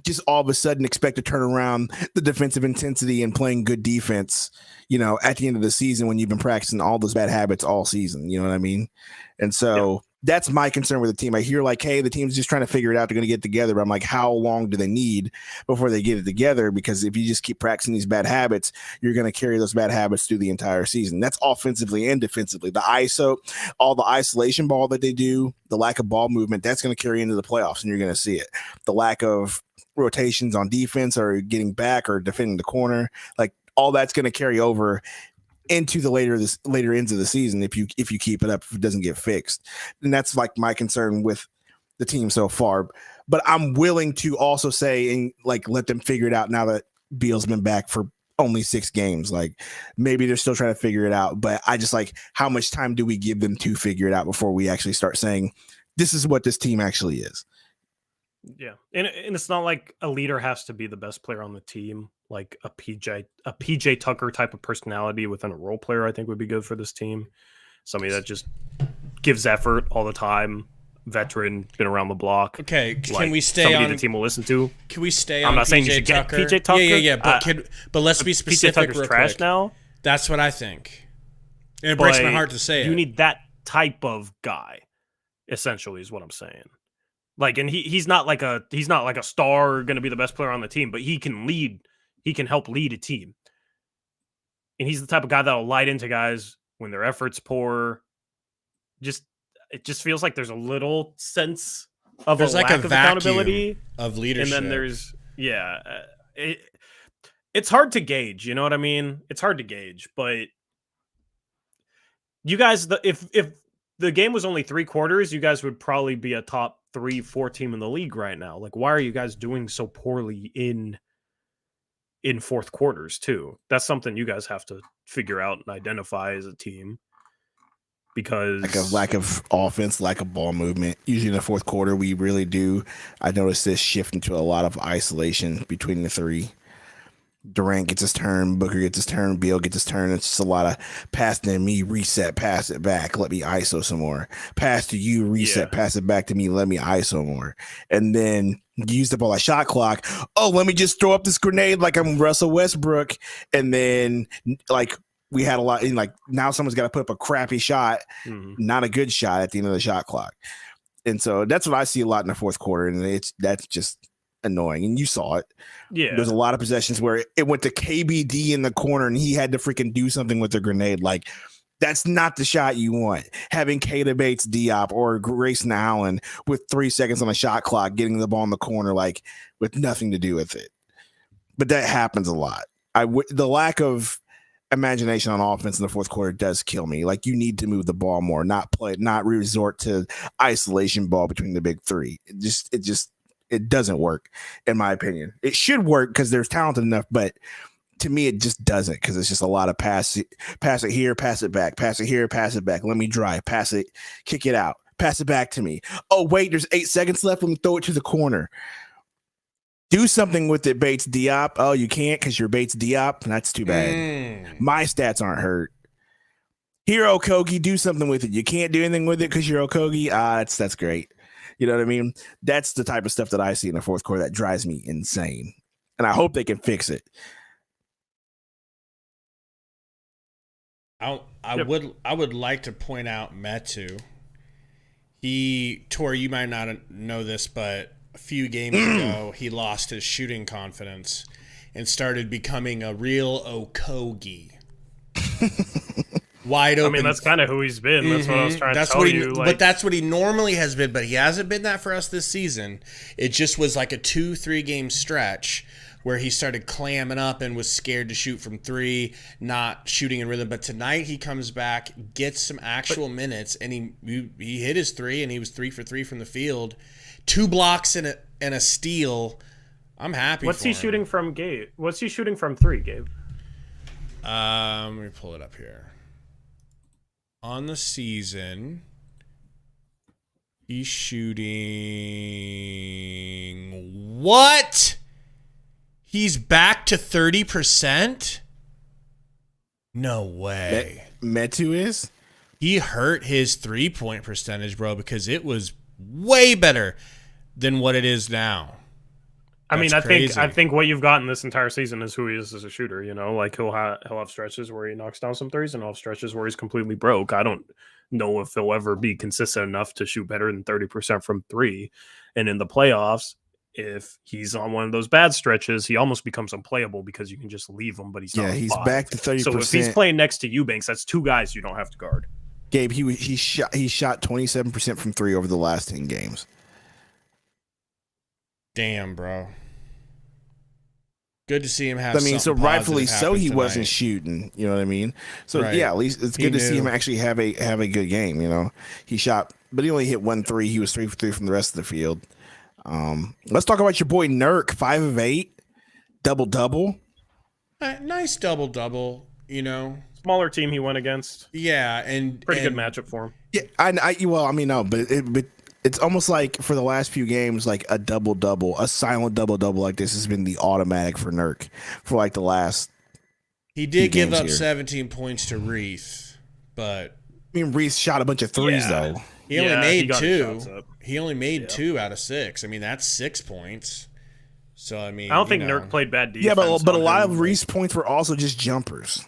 just all of a sudden expect to turn around the defensive intensity and playing good defense, at the end of the season when you've been practicing all those bad habits all season. You know what I mean? And so that's my concern with the team. I hear like, hey, the team's just trying to figure it out. They're going to get together. But I'm like, how long do they need before they get it together? Because if you just keep practicing these bad habits, you're going to carry those bad habits through the entire season. That's offensively and defensively. The ISO, all the isolation ball that they do, the lack of ball movement, that's going to carry into the playoffs, and you're going to see it. The lack of rotations on defense or getting back or defending the corner, like all that's going to carry over into the later ends of the season if you keep it up, if it doesn't get fixed. And that's like my concern with the team so far. But I'm willing to also say and like let them figure it out now that Beal's been back for only 6 games. Like maybe they're still trying to figure it out, but I just like, how much time do we give them to figure it out before we actually start saying this is what this team actually is? Yeah, and it's not like a leader has to be the best player on the team. Like a PJ Tucker type of personality within a role player, I think would be good for this team. Somebody that just gives effort all the time, veteran, been around the block. Okay, can like we stay somebody on the team will listen to? Can we stay I'm on not saying you PJ should Tucker? get PJ Tucker. Yeah. But let's be specific. PJ Tucker's real trash quick. now. That's what I think. And it breaks my heart to say it. You need that type of guy. Essentially, is what I'm saying. Like, and he's not like a star going to be the best player on the team, but he can lead. He can help lead a team. And he's the type of guy that'll light into guys when their effort's poor. It just feels like there's a little sense of there's a like lack a of vacuum accountability of leadership. And then there's it's hard to gauge. You know what I mean? It's hard to gauge, but you guys, if the game was only 3 quarters, you guys would probably be a top 3-4 team in the league right now. Like, why are you guys doing so poorly in fourth quarters too? That's something you guys have to figure out and identify as a team, because like a lack of offense, lack of ball movement. Usually in the fourth quarter, we really do. I noticed this shift into a lot of isolation between the 3. Durant gets his turn, Booker gets his turn, Beal gets his turn. It's just a lot of pass to me, reset, pass it back, let me ISO some more. Pass to you, reset, pass it back to me, let me ISO more. And then used up all that shot clock. Oh, let me just throw up this grenade like I'm Russell Westbrook. And then like we had a lot in like now someone's got to put up a crappy shot, not a good shot at the end of the shot clock. And so that's what I see a lot in the fourth quarter. And that's just annoying, and you saw it. Yeah, there's a lot of possessions where it went to KBD in the corner and he had to freaking do something with the grenade. Like, that's not the shot you want. Having Keita Bates Diop or Grayson Allen with 3 seconds on the shot clock getting the ball in the corner, like with nothing to do with it. But that happens a lot. The lack of imagination on offense in the fourth quarter does kill me. Like, you need to move the ball more, not resort to isolation ball between the big 3. It doesn't work, in my opinion. It should work because there's talented enough, but to me, it just doesn't, because it's just a lot of pass it here, pass it back, pass it here, pass it back. Let me drive, pass it, kick it out, pass it back to me. Oh, wait, there's 8 seconds left. Let me throw it to the corner. Do something with it, Bates Diop. Oh, you can't because you're Bates Diop. That's too bad. My stats aren't hurt. Hero Kogi, do something with it. You can't do anything with it because you're Okogie. That's great. You know what I mean? That's the type of stuff that I see in the fourth quarter that drives me insane. And I hope they can fix it. I would like to point out Metu. Tori, you might not know this, but a few games ago, he lost his shooting confidence and started becoming a real Okogie. Wide open. I mean, that's kind of who he's been. That's what I was trying to tell you. But that's what he normally has been, but he hasn't been that for us this season. It just was like a 2-3 game stretch where he started clamming up and was scared to shoot from three, not shooting in rhythm. But tonight he comes back, gets some actual minutes, and he hit his three, and he was 3 for 3 from the field. 2 blocks and a steal. I'm happy. What's he shooting from, Gabe? What's he shooting from three, Gabe? Let me pull it up here. On the season, he's shooting what? He's back to 30%? No way. BetUS? He hurt his 3-point percentage, bro, because it was way better than what it is now. I mean, I think what you've gotten this entire season is who he is as a shooter. You know, like he'll have stretches where he knocks down some threes, and he'll have stretches where he's completely broke. I don't know if he'll ever be consistent enough to shoot better than 30% from three. And in the playoffs, if he's on one of those bad stretches, he almost becomes unplayable because you can just leave him. But he's not. He's back to 30%. So if he's playing next to Eubanks, that's 2 guys you don't have to guard. Gabe, he shot 27% from three over the last 10 games. Damn, bro. Good to see him have. I mean, so rightfully so, he tonight. wasn't shooting. You know what I mean? So Right. yeah, at least it's good to see him actually have a good game. You know, he shot, but he only hit 1 3. He was 3 for 3 from the rest of the field. Let's talk about your boy Nurk, 5 of 8, double. Nice double. You know, Smaller team he went against. yeah, and Pretty good matchup for him. Yeah, but it's almost like for the last few games, like a double, a silent double like this has been the automatic for Nurk for like the last. He did give up here. 17 points to Reese, but I mean, Reese shot a bunch of threes though. he only made got 2. his shots up. He only made 2 out of 6. I mean, that's 6 points. So I mean, I don't think Nurk played bad defense. Yeah, but a lot on him. of Reese points were also just jumpers.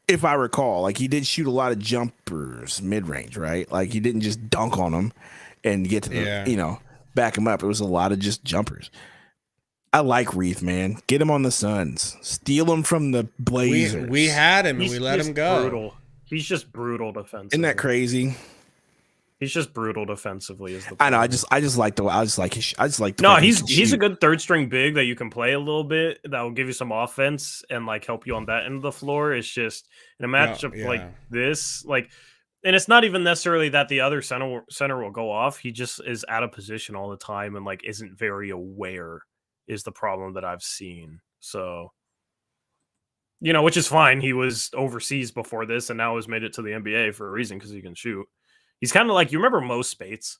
If I recall, like he did shoot a lot of jumpers mid range, right? Like he didn't just dunk on them and get to the, back him up. It was a lot of just jumpers. I like Reith, man. Get him on the Suns. Steal him from the Blazers. We had him and we let him go. Brutal. He's just brutal defensively. Isn't that crazy? He's just brutal defensively. I know. I just like the. I just like his. I just like. No, he's a good third string big that you can play a little bit. That will give you some offense and like help you on that end of the floor. It's just in a matchup like this, like, and it's not even necessarily that the other center will go off. He just is out of position all the time and like isn't very aware. Is the problem that I've seen. So, which is fine. He was overseas before this, and now has made it to the NBA for a reason because he can shoot. He's kind of like, you remember Mo Spates?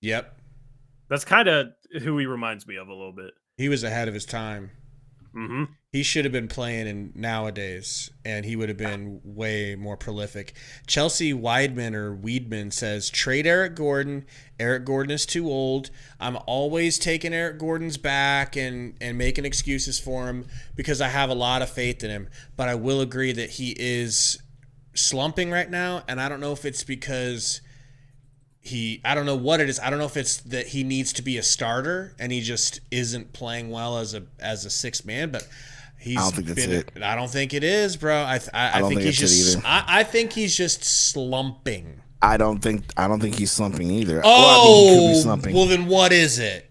Yep. That's kind of who he reminds me of a little bit. He was ahead of his time. Mm-hmm. He should have been playing in nowadays, and he would have been way more prolific. Chelsea Weidman says, trade Eric Gordon. Eric Gordon is too old. I'm always taking Eric Gordon's back and making excuses for him because I have a lot of faith in him. But I will agree that he is slumping right now, and I don't know if it's because I don't know what it is. I don't know if it's that he needs to be a starter and he just isn't playing well as a sixth man, but I don't think that's it. I don't think it is, bro. I think he's just I think he's just slumping. I don't think he's slumping either. Oh, he could be slumping. Well, then what is it?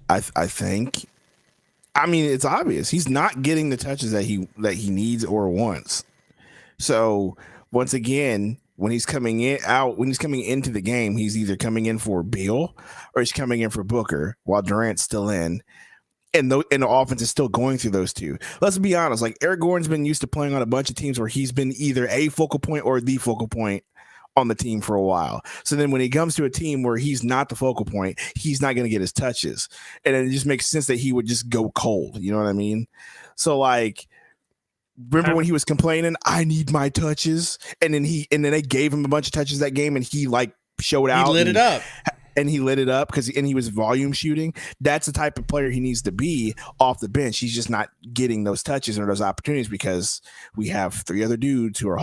I think. I mean, it's obvious he's not getting the touches that he needs or wants. So once again, when he's coming into the game, he's either coming in for Beal or he's coming in for Booker while Durant's still in. And the offense is still going through those two. Let's be honest. Like Eric Gordon's been used to playing on a bunch of teams where he's been either a focal point or the focal point on the team for a while. So then when he comes to a team where he's not the focal point, he's not going to get his touches. And it just makes sense that he would just go cold. You know what I mean? So like, remember when he was complaining, I need my touches, and then they gave him a bunch of touches that game, and he like showed out. He lit it up. and he lit it up and he was volume shooting. That's the type of player he needs to be off the bench. He's just not getting those touches or those opportunities because we have 3 other dudes who are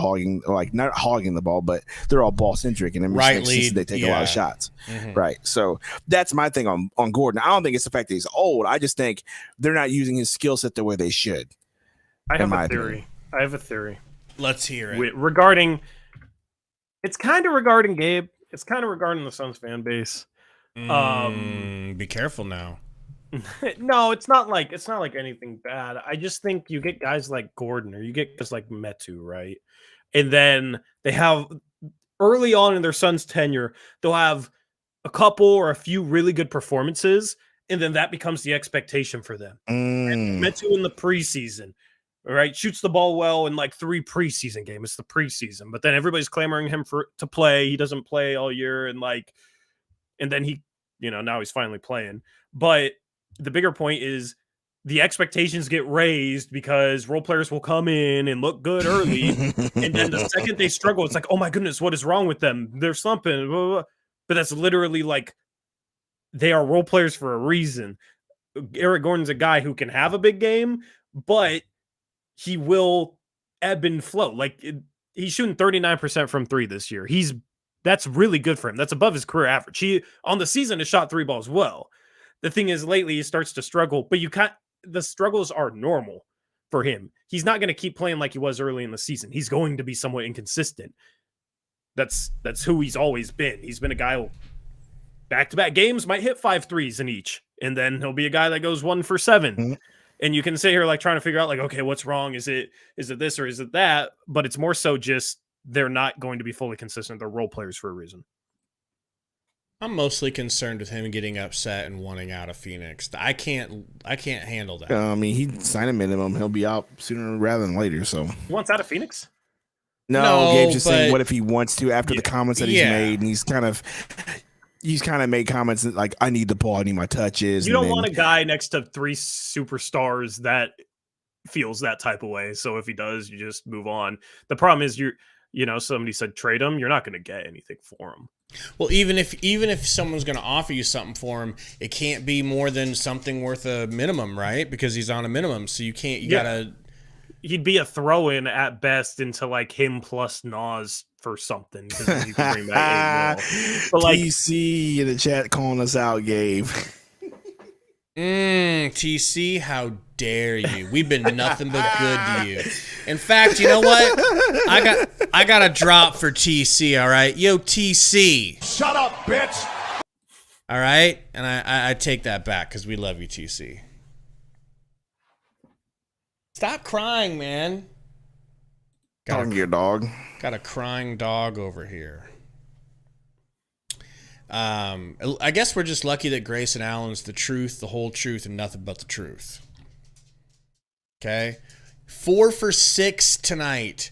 not hogging the ball, but they're all ball centric, and they take a lot of shots. Mm-hmm. Right. So that's my thing on Gordon. I don't think it's the fact that he's old. I just think they're not using his skill set the way they should. I have a theory. Let's hear it. It's kind of regarding Gabe. It's kind of regarding the Suns fan base. Be careful now. No, it's not like anything bad. I just think you get guys like Gordon or you get guys like Metu, right? And then they have early on in their Suns tenure, they'll have a couple or a few really good performances, and then that becomes the expectation for them. And Metu in the preseason, right, shoots the ball well in like 3 preseason games. It's the preseason, but then everybody's clamoring him to play. He doesn't play all year, and then he, now he's finally playing. But the bigger point is the expectations get raised because role players will come in and look good early, and then the second they struggle, it's like, oh my goodness, what is wrong with them? They're slumping. Blah, blah, blah. But that's literally like they are role players for a reason. Eric Gordon's a guy who can have a big game, but he will ebb and flow. He's shooting 39% from 3 this year. That's really good for him. That's above his career average. He on the season has shot 3 balls well. The thing is, lately he starts to struggle, but the struggles are normal for him. He's not going to keep playing like he was early in the season. He's going to be somewhat inconsistent. That's who he's always been. He's been a guy who back-to-back games might hit 5 threes in each, and then he'll be a guy that goes 1 for 7. Mm-hmm. And you can sit here trying to figure out okay, what's wrong? Is it this or is it that? But it's more so just they're not going to be fully consistent. They're role players for a reason. I'm mostly concerned with him getting upset and wanting out of Phoenix. I can't handle that. He signed a minimum. He'll be out sooner rather than later. So he wants out of Phoenix? No, Gabe's just saying what if he wants to after the comments that he's made, and he's kind of made comments that I need the ball, I need my touches. You don't want a guy next to 3 superstars that feels that type of way. So if he does, you just move on. The problem is somebody said trade him. You're not going to get anything for him. Well, even if someone's going to offer you something for him, it can't be more than something worth a minimum, right? Because he's on a minimum, so you can't. Gotta. He'd be a throw-in at best into him plus Nas for something because you can bring back 8 mil. But TC in the chat calling us out, Gabe. TC, how dare you? We've been nothing but good to you. In fact, you know what? I got a drop for TC, all right? Yo, TC. Shut up, bitch. All right? And I take that back because we love you, TC. Stop crying, man. Got your dog. Got a crying dog over here. I guess we're just lucky that Grayson Allen's the truth, the whole truth, and nothing but the truth. Okay? 4 for 6 tonight.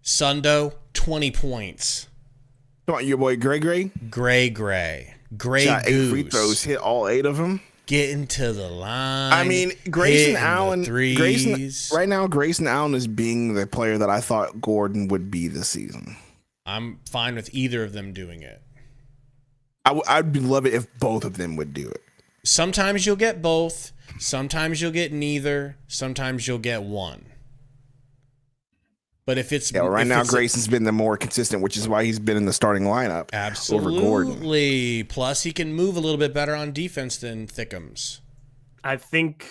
Sundo, 20 points. Come on, your boy Gray. Grey Shot 8 Goose. free throws, hit all 8 of them. Getting to the line. Grayson Allen. Threes. Right now, Grayson Allen is being the player that I thought Gordon would be this season. I'm fine with either of them doing it. I'd love it if both of them would do it. Sometimes you'll get both. Sometimes you'll get neither. Sometimes you'll get one. But if it's right now, Grayson's been the more consistent, which is why he's been in the starting lineup. Absolutely. Over Gordon. Plus, he can move a little bit better on defense than Thickums. I think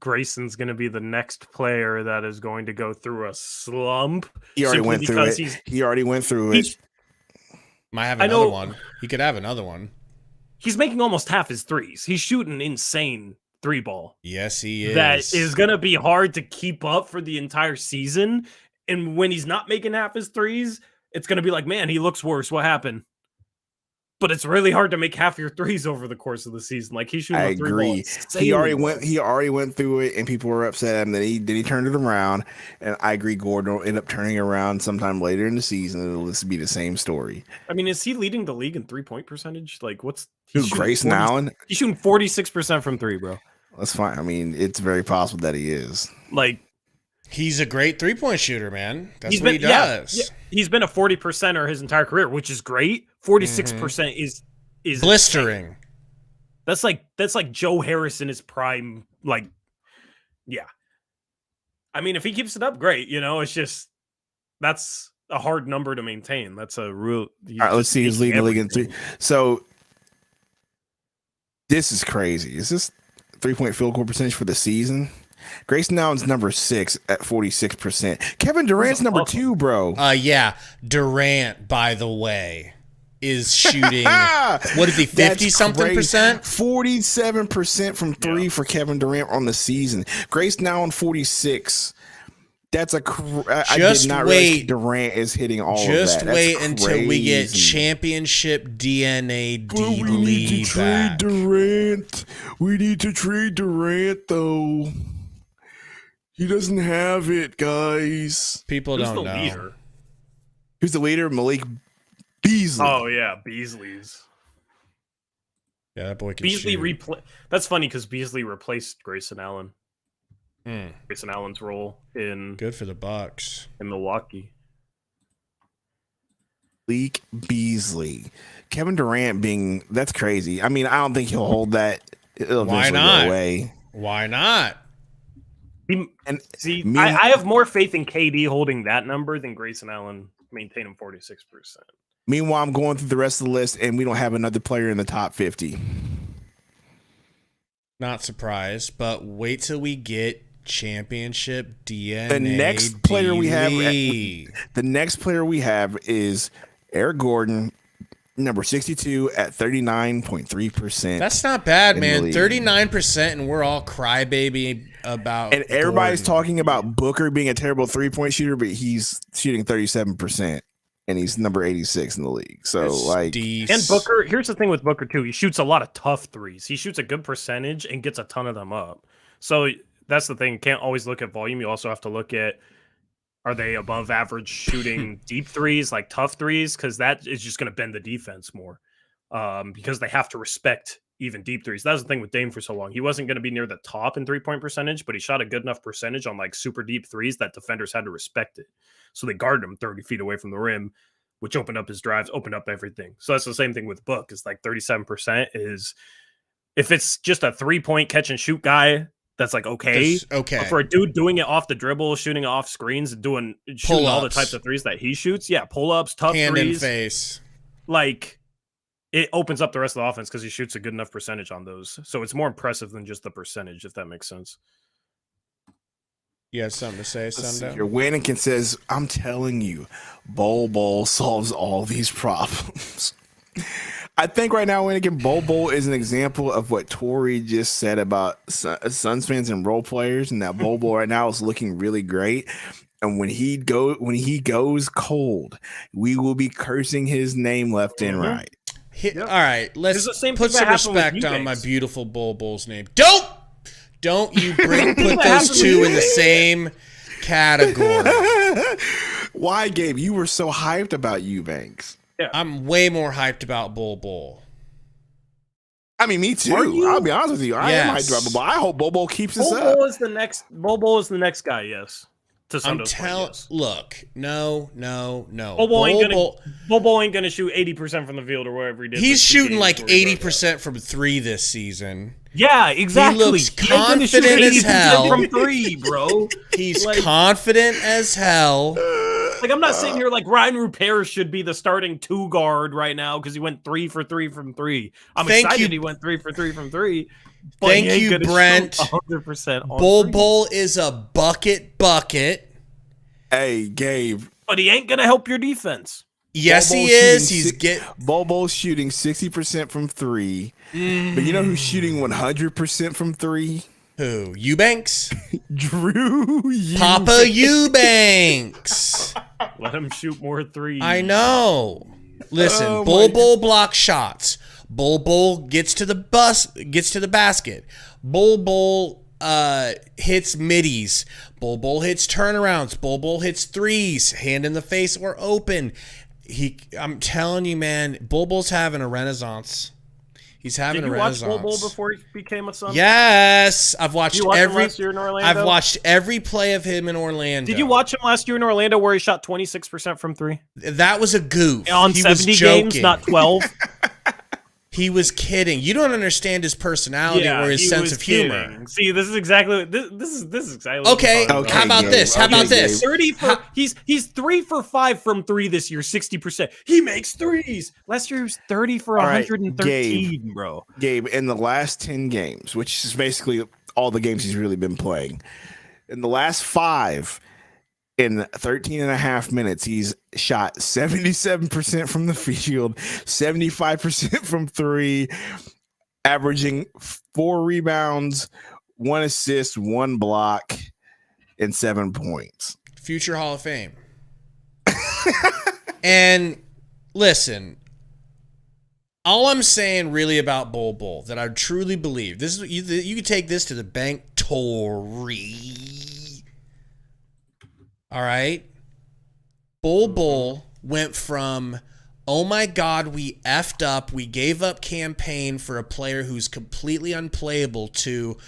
Grayson's going to be the next player that is going to go through a slump. He already went through it. He already went through it. Might have another one. He could have another one. He's making almost half his threes. He's shooting insane 3-ball. Yes, he is. That is going to be hard to keep up for the entire season. And when he's not making half his threes, it's going to be like, man, he looks worse. What happened? But it's really hard to make half your threes over the course of the season. He's shooting a 3-ball. He already went through it, and people were upset at him. Then he turned it around, and I agree. Gordon will end up turning around sometime later in the season. It'll just be the same story. Is he leading the league in 3-point percentage? Grayson Allen? He's shooting 46% from 3, bro. That's fine. it's very possible that he is. He's a great 3-point shooter, man. That's what he does. Yeah. He's been a 40%er his entire career, which is great. 46% is is blistering. Insane. That's like Joe Harris in his prime. Like, yeah. I mean, if he keeps it up, great. It's just that's a hard number to maintain. That's a real. All right, let's see who's leading the league in three. So this is crazy. Is this 3-point field goal percentage for the season? Grayson Allen's number 6 at 46%. Kevin Durant's number 2, bro. Yeah. Durant, by the way, is shooting. What is he? 50-something%? 47% from 3 for Kevin Durant on the season. Grayson Allen 46. That's I did not realize Durant is hitting all of that. Just wait until we get championship DNA D League back. Durant. We need to trade Durant, though. He doesn't have it, guys. People don't know. Leader? Who's the leader? Malik Beasley. Oh, yeah, Beasley's. Yeah, that boy can Beasley shoot. That's funny because Beasley replaced Grayson Allen. Grayson Allen's role in good for the Bucks in Milwaukee. Malik Beasley, Kevin Durant that's crazy. I mean, I don't think he'll hold that. It'll Why not? Go away. Why not? I have more faith in KD holding that number than Grayson Allen maintaining 46%. Meanwhile, I'm going through the rest of the list, and we don't have another player in the top 50. Not surprised, but wait till we get championship DNA. The next player we have is Eric Gordon, number 62 at 39.3%. That's not bad, man. 39%, and we're all crybaby about. And everybody's talking about Booker being a terrible 3-point shooter, but he's shooting 37%, and he's number 86 in the league. So, and Booker. Here's the thing with Booker too. He shoots a lot of tough threes. He shoots a good percentage and gets a ton of them up. So that's the thing. Can't always look at volume. You also have to look at, are they above average shooting deep threes, like tough threes? Because that is just going to bend the defense more. Because they have to respect even deep threes. That was the thing with Dame for so long. He wasn't going to be near the top in 3-point percentage, but he shot a good enough percentage on like super deep threes that defenders had to respect it. So they guarded him 30 feet away from the rim, which opened up his drives, opened up everything. So that's the same thing with Book. It's like 37% is, if it's just a 3-point catch and shoot guy, that's like okay. But for a dude doing it off the dribble, shooting it off screens, shooting all the types of threes that he shoots, pull-ups, tough hand threes, in face, like it opens up the rest of the offense because he shoots a good enough percentage on those. So it's more impressive than just the percentage, if that makes sense. You have something to say, Sundo? Your Winnikin says, I'm telling you, Bol solves all these problems. I think right now, Winnikin, Bol is an example of what Tori just said about Suns fans and role players, and that Bol right now is looking really great. And when he goes cold, we will be cursing his name left and right. All right, let's put some respect on my beautiful Bol's name. Don't you put those two in the same category. Why, Gabe? You were so hyped about Eubanks. Yeah. I'm way more hyped about Bol. I mean, me too. I'll be honest with you. I am hyped about Bol. I hope Bol keeps this up. Bol is the next guy, yes. I'm telling. Look, no. Bol ain't gonna shoot 80% from the field or wherever he did. He's shooting like 80% from 3 this season. Yeah, exactly. He looks confident as hell from 3, bro. He's confident as hell. Like, I'm not sitting here like Ryan Rupert should be the starting 2 guard right now because he went 3 for 3 from 3. I'm excited he went 3 for 3 from 3. Thank you, Brent. 100% Bol is a bucket. Hey, Gabe. But he ain't gonna help your defense. Yes, he is. Bol's shooting 60% from 3. But you know who's shooting 100% from 3? Who? Eubanks? Drew Eubanks. Papa Eubanks. Let him shoot more 3s. I know. Listen, Bol blocks shots. Bol gets to the basket. Bol hits middies. Bol hits turnarounds. Bol hits 3s, hand in the face or open. I'm telling you, man, Bol's having a renaissance. He's having a renaissance. Did you watch Bol before he became a Sun? Yes, I've watched every. Last year in Orlando? I've watched every play of him in Orlando. Did you watch him last year in Orlando where he shot 26% from 3? That was a goof. On 70 games, not 12. He was kidding. You don't understand his personality or his sense of humor. See, this is exactly this is exactly. Okay. How about this? How about this? 30 for he's 3 for 5 from 3 this year, 60%. He makes threes. Last year he was 30 for 113, bro. Gabe, in the last 10 games, which is basically all the games he's really been playing, in the last 5, in 13 and a half minutes, he's shot 77% from the field, 75% from 3, averaging 4 rebounds, 1 assist, 1 block, and 7 points. Future Hall of Fame. And listen, all I'm saying really about Bull that I truly believe, this is you can take this to the bank, Tory. All right. Bull went from, oh my God, we effed up, we gave up campaign for a player who's completely unplayable, to,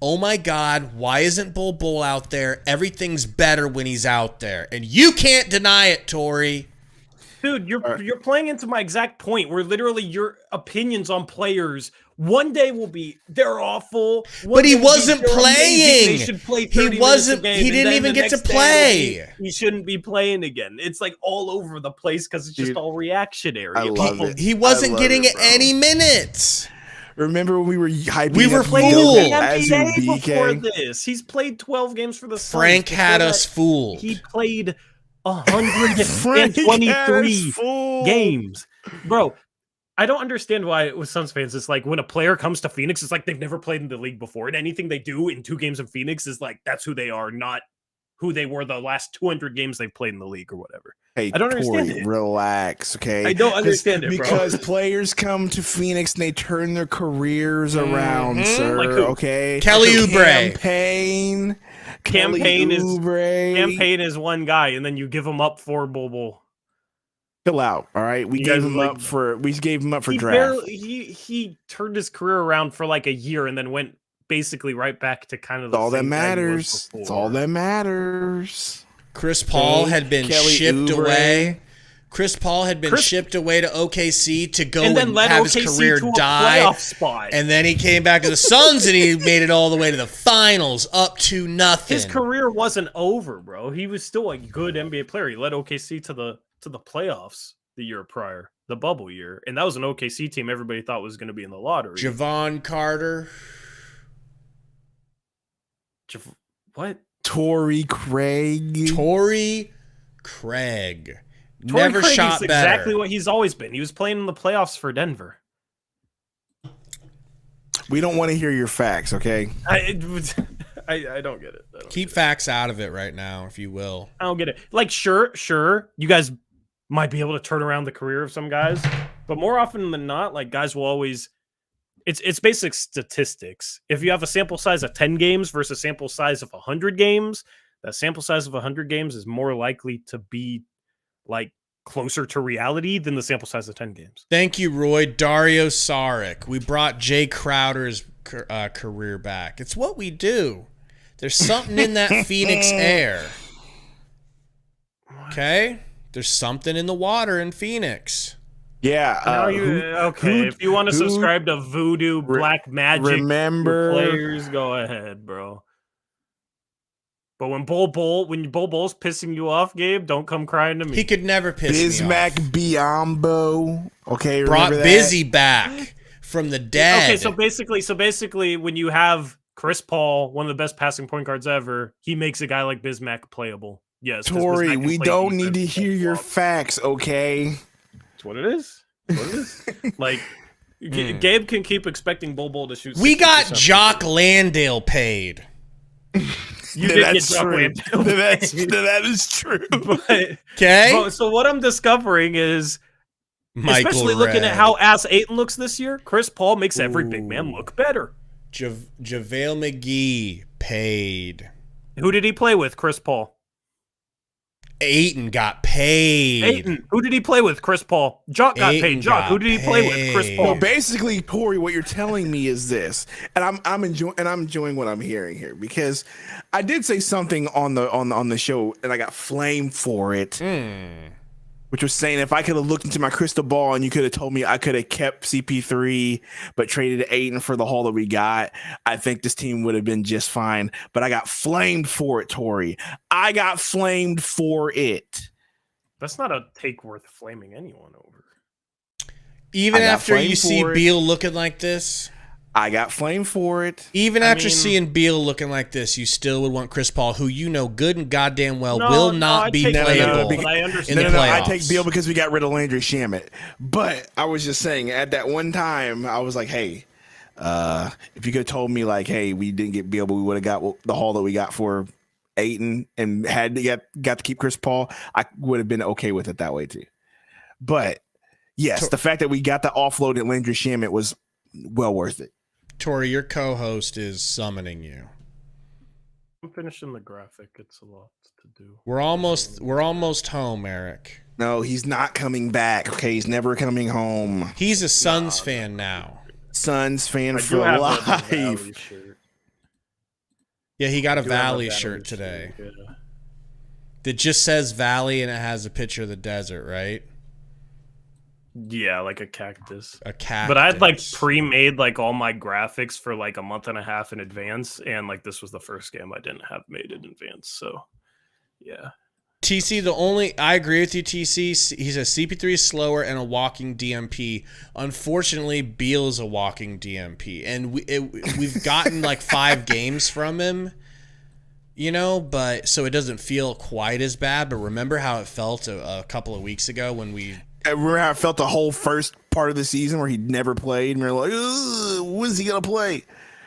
oh my God, why isn't Bull out there? Everything's better when he's out there. And you can't deny it, Tory. Dude, you're playing into my exact point where literally your opinions on players one day will be they're awful. But he wasn't playing. They should play He wasn't. He didn't even get to play. He shouldn't be playing again. It's like all over the place because it's just all reactionary. I love it. He wasn't getting any minutes. Remember when we were hyping? We were playing fooled. the NBA before this. He's played 12 games for the Suns. Frank had us fooled. He played 123 games, bro. I don't understand why with Suns fans it's like when a player comes to Phoenix, it's like they've never played in the league before, and anything they do in 2 games in Phoenix is like that's who they are, not who they were the last 200 games they've played in the league or whatever. Hey, I don't understand it. Relax, okay? I don't understand it, bro. Because players come to Phoenix and they turn their careers around, sir. Like who? Okay, Kelly Oubre. Campaign is one guy, and then you give him up for Bull. Chill out, all right. We gave him up for draft. He turned his career around for like a year, and then went basically right back to kind of the all that same matters. It's all that matters. Chris Paul had been shipped away. Chris Paul had been shipped away to OKC to go and have his career die. And then he came back to the Suns and he made it all the way to the finals, up to nothing. His career wasn't over, bro. He was still a good NBA player. He led OKC to the playoffs the year prior, the bubble year. And that was an OKC team everybody thought was going to be in the lottery. Javon Carter. What? Torrey Craig. Torrey Craig never shot better. Exactly what he's always been. He was playing in the playoffs for Denver. We don't want to hear your facts, okay? I don't get it. Keep facts out of it right now, if you will. I don't get it. Like, sure, you guys might be able to turn around the career of some guys, but more often than not, like guys will always. It's basic statistics. If you have a sample size of 10 games versus a sample size of 100 games, that sample size of 100 games is more likely to be like closer to reality than the sample size of 10 games. Thank you, Roy. Dario Saric. We brought Jay Crowder's career back. It's what we do. There's something in that Phoenix air. Okay? There's something in the water in Phoenix. Yeah. If you want to subscribe to Voodoo Black Magic players, go ahead, bro. But when Bull's pissing you off, Gabe, don't come crying to me. He could never piss me off. Bismack Biyombo. Okay, brought Busy back from the dead. Okay, so basically, when you have Chris Paul, one of the best passing point guards ever, he makes a guy like Bismack playable. Yes, Torrey, we don't need to hear your facts, okay? That's what it is. Like, Gabe can keep expecting Bull to shoot. We got Jock Landale paid. You did get Jock Landale. That is true. Okay. So what I'm discovering is, especially looking at how ass Ayton looks this year, Chris Paul makes every big man look better. JaVale McGee paid. Who did he play with? Chris Paul. Ayton got paid. Ayton. Who did he play with? Chris Paul. Jock got paid. Jock. Who did he play with? Chris Paul. Well, basically, Corey, what you're telling me is this, and I'm enjoying what I'm hearing here, because I did say something on the show and I got flamed for it. which was saying if I could have looked into my crystal ball and you could have told me I could have kept CP3 but traded Ayton for the haul that we got, I think this team would have been just fine. But I got flamed for it, Tori. I got flamed for it. That's not a take worth flaming anyone over. Even after you see Beal looking like this? I got flamed for it. Even after seeing Beal looking like this, you still would want Chris Paul, who you know good and goddamn well will not be playable in the playoffs. I take Beal because we got rid of Landry Shamet. But I was just saying, at that one time, I was like, hey, if you could have told me, like, hey, we didn't get Beal, but we would have got the haul that we got for Ayton and got to keep Chris Paul, I would have been okay with it that way too. But, yes, the fact that we got the offload at Landry Shamet was well worth it. Tori, your co-host is summoning you. I'm finishing the graphic. It's a lot to do. We're almost home, Eric. No, he's not coming back. Okay, he's never coming home. He's a Suns fan now. Suns fan for life. Yeah, he got a Valley shirt today. Yeah. That just says Valley and it has a picture of the desert, right? Yeah, like a cactus. A cactus. But I'd like pre-made like all my graphics for like a month and a half in advance, and like this was the first game I didn't have made in advance. So, yeah. TC, I agree with you, TC. He says CP3 is slower and a walking DMP. Unfortunately, Beal is a walking DMP, and we've gotten like 5 games from him, but so it doesn't feel quite as bad. But remember how it felt a couple of weeks ago when I remember how I felt the whole first part of the season where he never played, and we were like, when's he gonna play?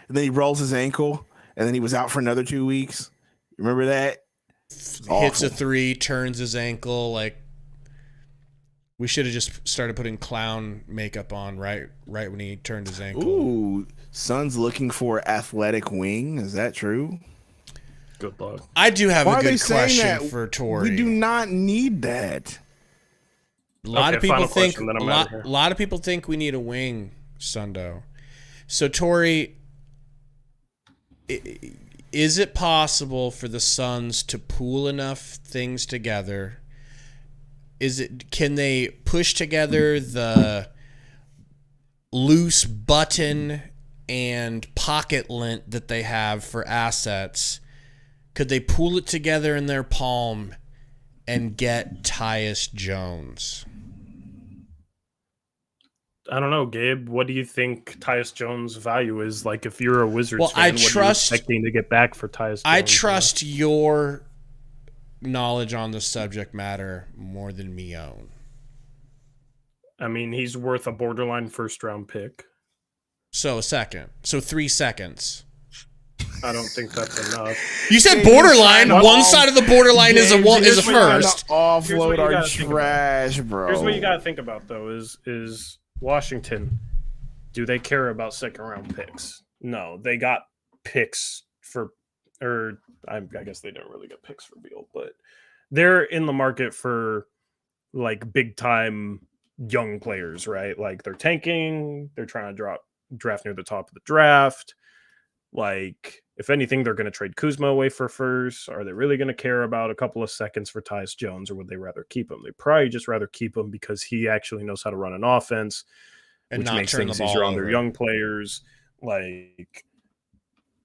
And then he rolls his ankle, and then he was out for another 2 weeks. Remember that? Hits a 3, turns his ankle. Like, we should have just started putting clown makeup on right when he turned his ankle. Ooh, Suns looking for athletic wing. Is that true? Good luck. I do have a good question for Tori. We do not need that. A lot of people think we need a wing, Sundo. So, Tori, is it possible for the Suns to pool enough things together? Can they push together the loose button and pocket lint that they have for assets? Could they pool it together in their palm and get Tyus Jones? I don't know, Gabe. What do you think Tyus Jones' value is? Like, if you're a Wizards fan, what are you expecting to get back for Tyus Jones? I trust your knowledge on the subject matter more than me own. I mean, he's worth a borderline first-round pick. So a second. So 3 seconds. I don't think that's enough. You said borderline. One side of the borderline is a first. Offload our trash, bro. Here's what you got to think about, though, is Washington, do they care about second-round picks? No, they got picks I guess they don't really get picks for Beal, but they're in the market for, like, big-time young players, right? Like, they're tanking, they're trying to draft near the top of the draft. Like, if anything, they're going to trade Kuzma away for first. Are they really going to care about a couple of seconds for Tyus Jones, or would they rather keep him? They probably just rather keep him because he actually knows how to run an offense, and which not makes turn things the ball easier on over. their young players. Like,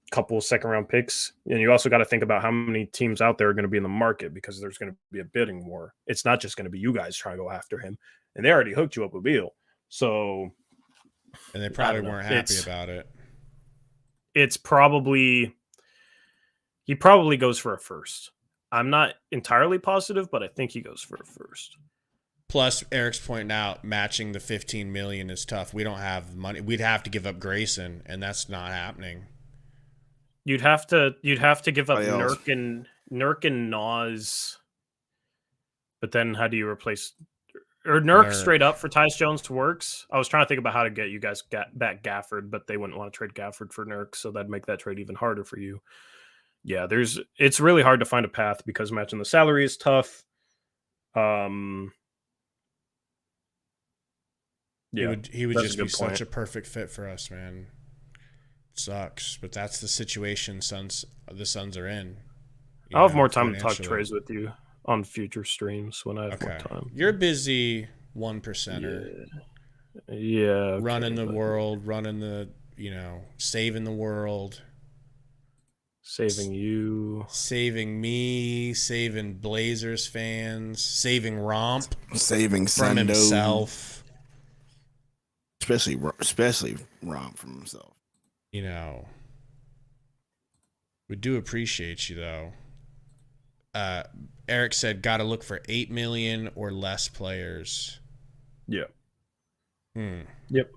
a couple of second-round picks. And you also got to think about how many teams out there are going to be in the market, because there's going to be a bidding war. It's not just going to be you guys trying to go after him. And they already hooked you up with Beal. So, and they probably weren't happy about it. It's probably he probably goes for a first. I'm not entirely positive, but I think he goes for a first. Plus, Eric's pointing out matching the $15 million is tough. We don't have money. We'd have to give up Grayson, and that's not happening. You'd have to give up Nurk and Nas. But then how do you replace Nurk straight up for Tyus Jones works? I was trying to think about how to get you guys back Gafford, but they wouldn't want to trade Gafford for Nurk, so that'd make that trade even harder for you. Yeah, it's really hard to find a path because matching the salary is tough. Yeah, he would just be such a perfect fit for us, man. It sucks, but that's the situation the Suns are in. I'll have more time to talk trades with you on future streams when I have more time. You're busy 1%er. Yeah. Running the world, saving the world. Saving you. Saving me, saving Blazers fans, saving Romp. Saving from Sundo. himself. Especially Romp from himself. We do appreciate you, though. Eric said, got to look for 8 million or less players. Yeah. Yep.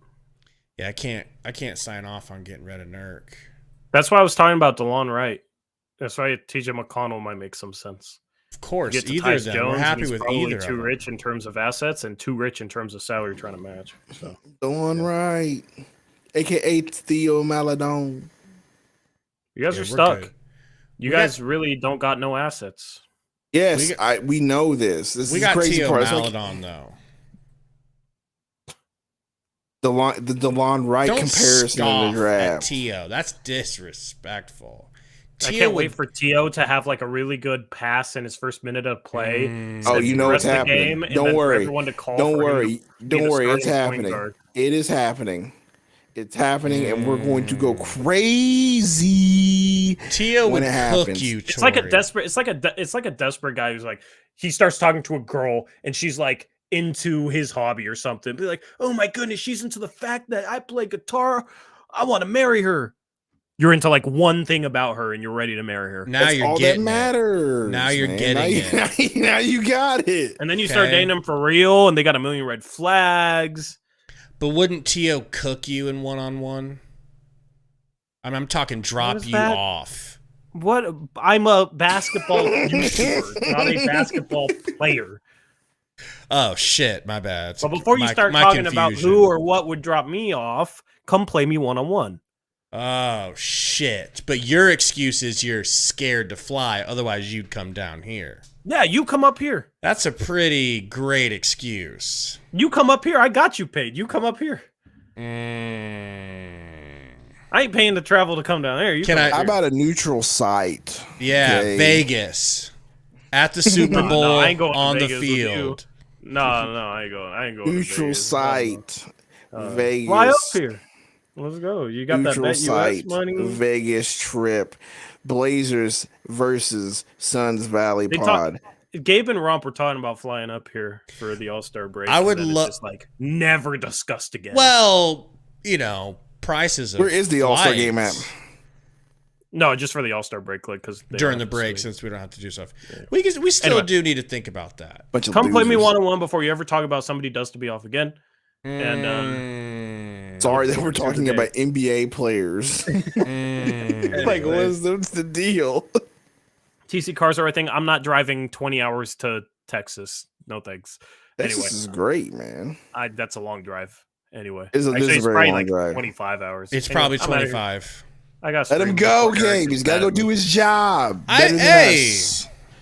Yeah, I can't sign off on getting rid of Nurk. That's why I was talking about DeLon Wright. That's why TJ McConnell might make some sense. Of course, you get to either Tyus of them. Jones, We're happy he's with probably either. Too rich in terms of assets and too rich in terms of salary trying to match. So DeLon Wright, aka Theo Maladon. You guys are stuck. Good. You guys really don't got no assets. Yes, we know this. This is crazy Theo part. Maladon, though. The DeLon Wright comparison in the draft. Theo, that's disrespectful. I can't wait for Theo to have like a really good pass in his first minute of play. You know what's happening. Don't worry. Don't worry. It's happening. It is happening. It's happening, and we're going to go crazy. Theo when would it happens. Cook you. It's like a desperate. It's like a desperate guy who's like he starts talking to a girl, and she's like into his hobby or something. Be like, oh my goodness, she's into the fact that I play guitar. I want to marry her. You're into like one thing about her, and you're ready to marry her. Now you're getting that matters. Now you're getting it. Now you got it. And then you start dating them for real, and they got a million red flags. But wouldn't Theo cook you in one-on-one? I'm talking drop you off. What? I'm a basketball YouTuber, not a basketball player. Oh, shit. My bad. But before you start talking about who or what would drop me off, come play me one-on-one. Oh, shit. But your excuse is you're scared to fly. Otherwise, you'd come down here. Yeah, you come up here. That's a pretty great excuse. You come up here. I got you paid. You come up here. I ain't paying to travel to come down there. How about a neutral site? Yeah, okay. Vegas. At the Super Bowl I ain't going on to the Vegas field. No, I ain't going neutral to Vegas. Site. Vegas. Fly up here. Let's go. You got neutral that site, BetUS money? Vegas trip. Blazers versus Suns Valley Pod. Gabe and Romp were talking about flying up here for the All-Star break. I would love just like never discussed again. Well, prices of where is the All-Star game at? No, just for the All-Star break, because during the break, since we don't have to do stuff. Yeah. We still do need to think about that. Come play me one-on-one before you ever talk about somebody does to be off again. And sorry that we're talking about NBA players. Like, what's the deal? TC cars are a thing. I'm not driving 20 hours to Texas. No thanks. Texas is great, man. That's a long drive. Anyway, it's probably like drive. 25 hours. It's probably 25. I got. Let him go, Gabe. He's got to go do his job. Hey,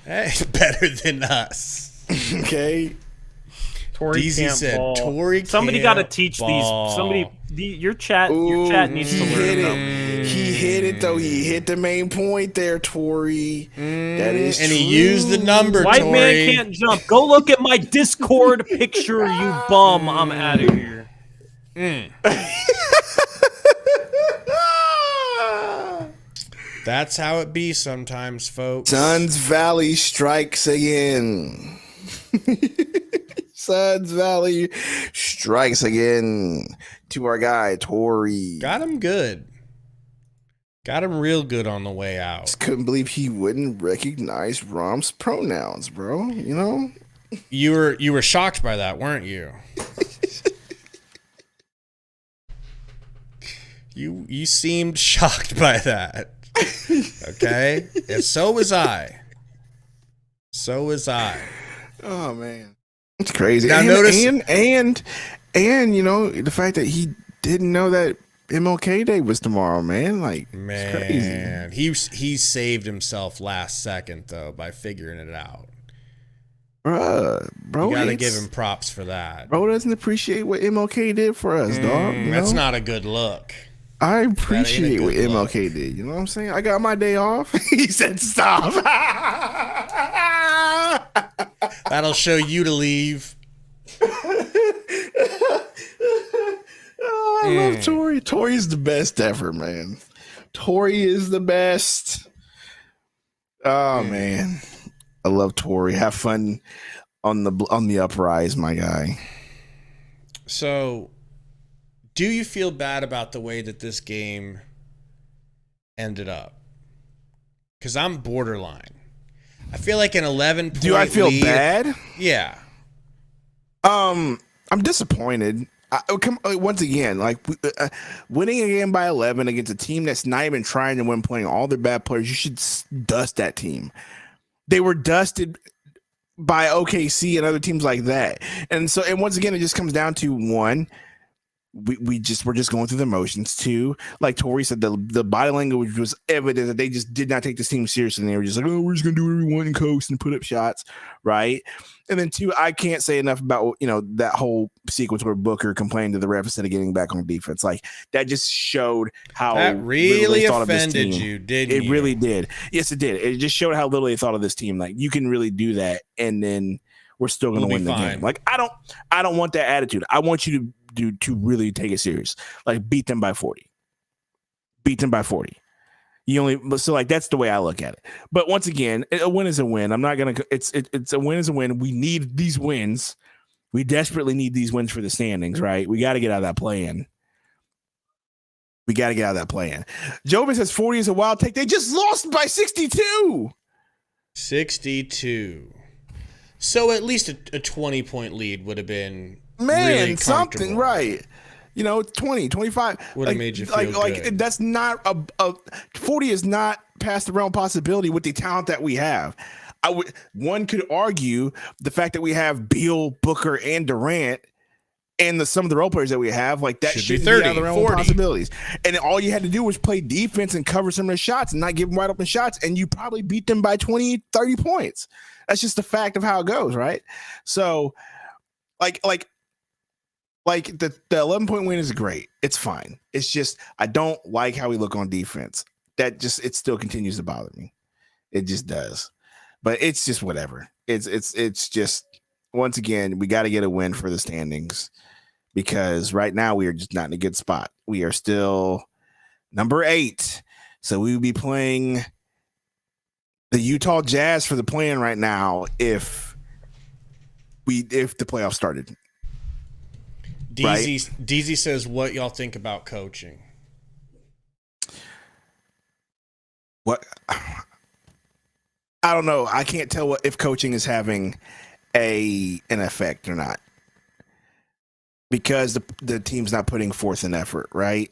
better than us. Okay. Tory DZ said, ball. Tory somebody got to teach ball. Your chat needs to learn them. He hit it though. He hit the main point there, Tory. That is and true. He used the number. White Tory. man can't jump. Go look at my Discord picture, you bum. I'm out of here. That's how it be sometimes, folks. Suns Valley strikes again. Suns Valley strikes again to our guy, Tory. Got him good. Got him real good on the way out. Just couldn't believe he wouldn't recognize Romp's pronouns, bro. You were shocked by that, weren't you? You seemed shocked by that. Okay? And so was I. Oh man. It's crazy. Now and, notice and the fact that he didn't know that MLK Day was tomorrow, man. Like, man, he saved himself last second though by figuring it out. Bro, you gotta give him props for that. Bro doesn't appreciate what MLK did for us, dog. That's not a good look. I appreciate what MLK did. You know what I'm saying? I got my day off. He said, "Stop." That'll show you to leave. I love Tori. Tori's the best ever, man. Tori is the best. Oh man, I love Tori. Have fun on the uprise, my guy. So, do you feel bad about the way that this game ended up? Because I'm borderline. I feel like an 11-point Do I feel lead, bad? Yeah. I'm disappointed. Once again, like winning a game by 11 against a team that's not even trying to win, playing all their bad players, you should dust that team. They were dusted by OKC and other teams like that, and once again, it just comes down to one. We're just going through the motions. Two, like Tori said, the body language was evident that they just did not take this team seriously. And they were just like, oh, we're just gonna do whatever we want and coast and put up shots, right? And then two, I can't say enough about that whole sequence where Booker complained to the ref instead of getting back on defense. Like that just showed how that really thought of this offended team. you, didn't it? It really did. Yes, it did. It just showed how little they thought of this team. Like you can really do that, and then we're still going to win the game. Like I don't want that attitude. I want you to really take it serious. Like beat them by 40. Beat them by 40. That's the way I look at it. But once again, a win is a win. I'm not gonna. It's a win is a win. We need these wins. We desperately need these wins for the standings, right? We got to get out of that play-in. We got to get out of that play-in. Joven says 40 is a wild take. They just lost by 62. 62. So at least a 20-point lead would have been really something, right? 20, 25 would have made you feel good. That's not a 40 is not past the realm of possibility with the talent that we have. One could argue the fact that we have Beal, Booker, and Durant, and some of the role players that we have, like that should be 30, out of the realm 40. Of possibilities. And all you had to do was play defense and cover some of their shots and not give them wide open shots, and you probably beat them by 20, 30 points. That's just the fact of how it goes, right? So, like the 11-point win is great. It's fine. It's just I don't like how we look on defense. It still continues to bother me. It just does. But it's just whatever. It's just once again we got to get a win for the standings because right now we are just not in a good spot. We are still number 8, so we would be playing the Utah Jazz for the play-in right now if the playoffs started. DZ says, what y'all think about coaching? What? I don't know. I can't tell if coaching is having an effect or not because the team's not putting forth an effort, right?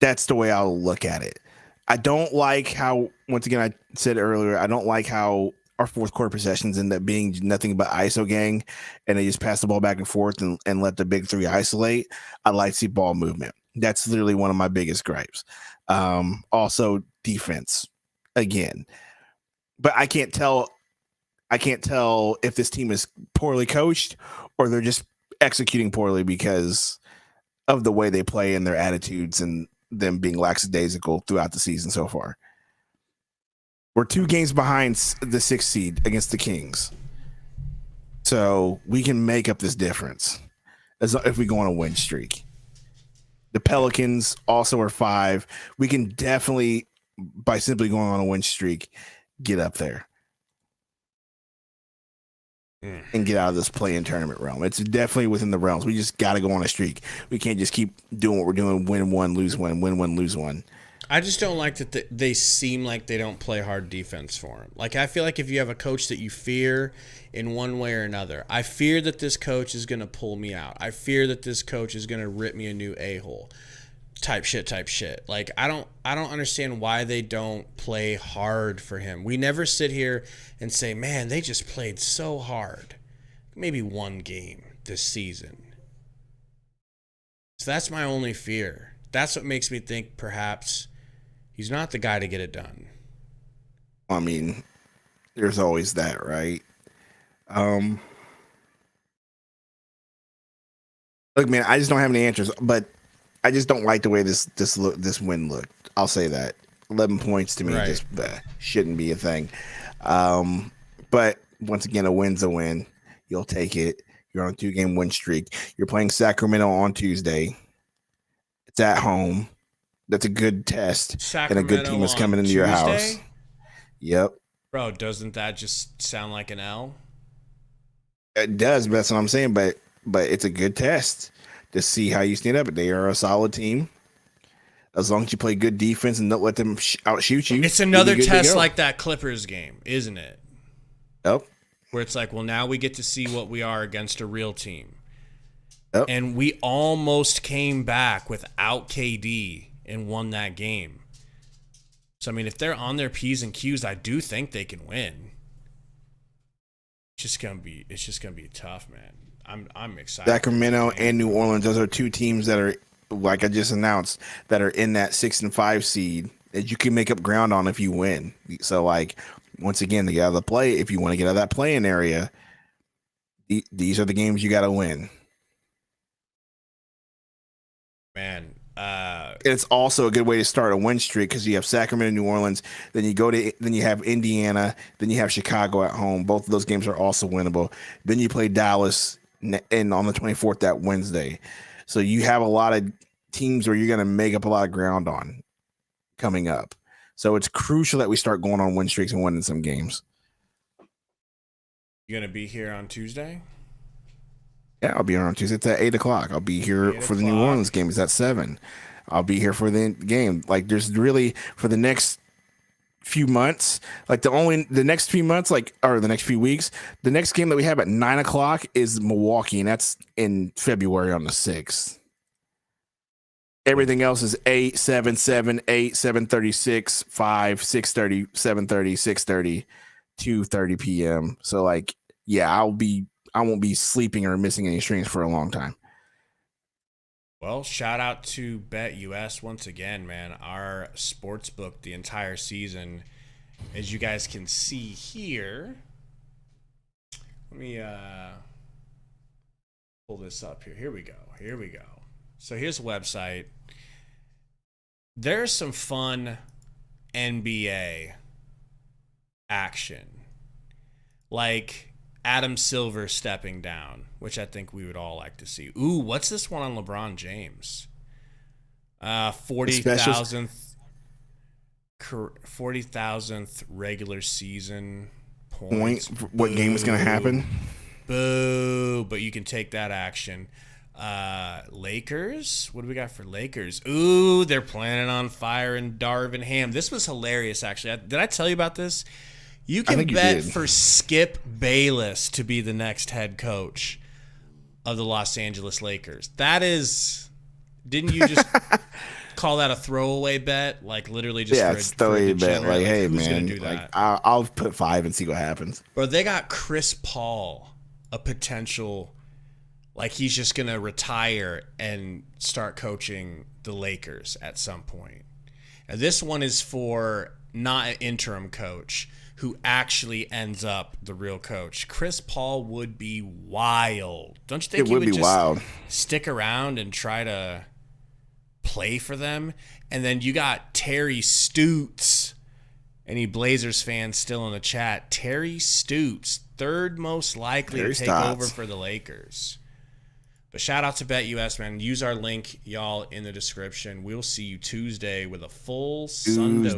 That's the way I'll look at it. I don't like how, once again, I said earlier, I don't like how our fourth quarter possessions end up being nothing but ISO gang, and they just pass the ball back and forth and let the big three isolate. I like to see ball movement. That's literally one of my biggest gripes. Also, defense again, but I can't tell if this team is poorly coached or they're just executing poorly because of the way they play and their attitudes and them being lackadaisical throughout the season so far. We're 2 games behind the 6th seed against the Kings. So we can make up this difference if we go on a win streak. The Pelicans also are 5. We can definitely, by simply going on a win streak, get up there and get out of this play-in tournament realm. It's definitely within the realms. We just got to go on a streak. We can't just keep doing what we're doing, win one, lose one, win one, lose one. I just don't like that they seem like they don't play hard defense for him. Like, I feel like if you have a coach that you fear in one way or another, I fear that this coach is going to pull me out. I fear that this coach is going to rip me a new a-hole type shit. Like, I don't understand why they don't play hard for him. We never sit here and say, man, they just played so hard. Maybe one game this season. So that's my only fear. That's what makes me think perhaps he's not the guy to get it done. I mean, there's always that, right? Look, man, I just don't have any answers, but I just don't like the way this win looked. I'll say that 11 points to me just shouldn't be a thing. But once again, a win's a win. You'll take it. You're on a 2-game win streak. You're playing Sacramento on Tuesday. It's at home. That's a good test. Sacramento and a good team is coming into your house. Yep. Bro, doesn't that just sound like an L? It does, but that's what I'm saying. But it's a good test to see how you stand up. They are a solid team. As long as you play good defense and don't let them outshoot you. It's another test like that Clippers game, isn't it? Yep. Where it's like, well, now we get to see what we are against a real team. Yep. And we almost came back without KD and won that game. So, I mean, if they're on their P's and Q's, I do think they can win. It's just gonna be tough, man. I'm excited. Sacramento and New Orleans, those are two teams that are, like I just announced, that are in that 6 and 5 seed that you can make up ground on if you win. So, like, once again, to get out of the play, if you want to get out of that play-in area, these are the games you got to win. Man, it's also a good way to start a win streak because you have Sacramento, New Orleans, then you have Indiana, then you have Chicago at home. Both of those games are also winnable. Then you play Dallas and on the 24th that Wednesday. So you have a lot of teams where you're going to make up a lot of ground on coming up. So it's crucial that we start going on win streaks and winning some games. You gonna be here on Tuesday? Yeah, I'll be here on Tuesday. It's at 8 o'clock. I'll be here for the New Orleans game. It's at 7. I'll be here for the game. Like, there's really, for the next few months, like the next few months, or the next few weeks, the next game that we have at 9 o'clock is Milwaukee, and that's in February on the 6th. Everything else is 8, 7, 7, 8, 7:36, 5, 6:30, 7:30, 6:30, 2:30 p.m. So, like, yeah, I won't be sleeping or missing any streams for a long time. Well, shout out to BetUS once again, man. Our sports book the entire season, as you guys can see here. Let me pull this up here. Here we go. So here's a website. There's some fun NBA action. Like Adam Silver stepping down, which I think we would all like to see. Ooh, what's this one on LeBron James? 40,000th regular season points. What game is going to happen? Boo, but you can take that action. Lakers? What do we got for Lakers? Ooh, they're planning on firing Darvin Ham. This was hilarious, actually. Did I tell you about this? You can bet for Skip Bayless to be the next head coach of the Los Angeles Lakers. That is, didn't you just call that a throwaway bet? Like literally just it's throwaway bet. Like, hey, who's man, gonna do that? I'll put 5 and see what happens. Bro, they got Chris Paul, a potential. Like, he's just going to retire and start coaching the Lakers at some point. Now, this one is for not an interim coach who actually ends up the real coach. Chris Paul would be wild. Don't you think he would be wild? Stick around and try to play for them? And then you got Terry Stotts, any Blazers fans still in the chat. Terry Stotts, third most likely to take over for the Lakers. But shout out to BetUS, man. Use our link, y'all, in the description. We'll see you Tuesday with a full Sundo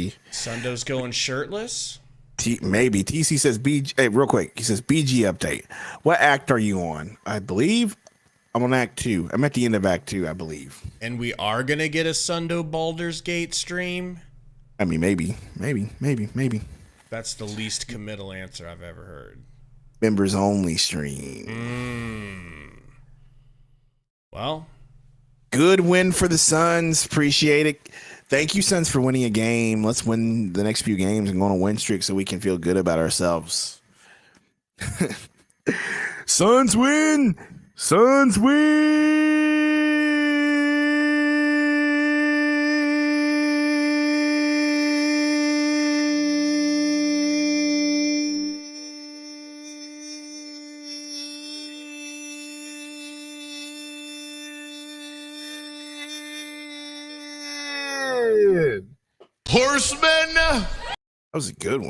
stream. Sundo's going shirtless? Maybe. TC says, hey, real quick, he says, BG update. What act are you on? I believe I'm on Act 2. I'm at the end of Act 2, I believe. And we are going to get a Sundo Baldur's Gate stream? I mean, maybe. That's the least committal answer I've ever heard. Members only stream. Well, good win for the Suns. Appreciate it. Thank you, Suns, for winning a game. Let's win the next few games and go on a win streak so we can feel good about ourselves. Suns win. Suns win. Horsemen. That was a good one.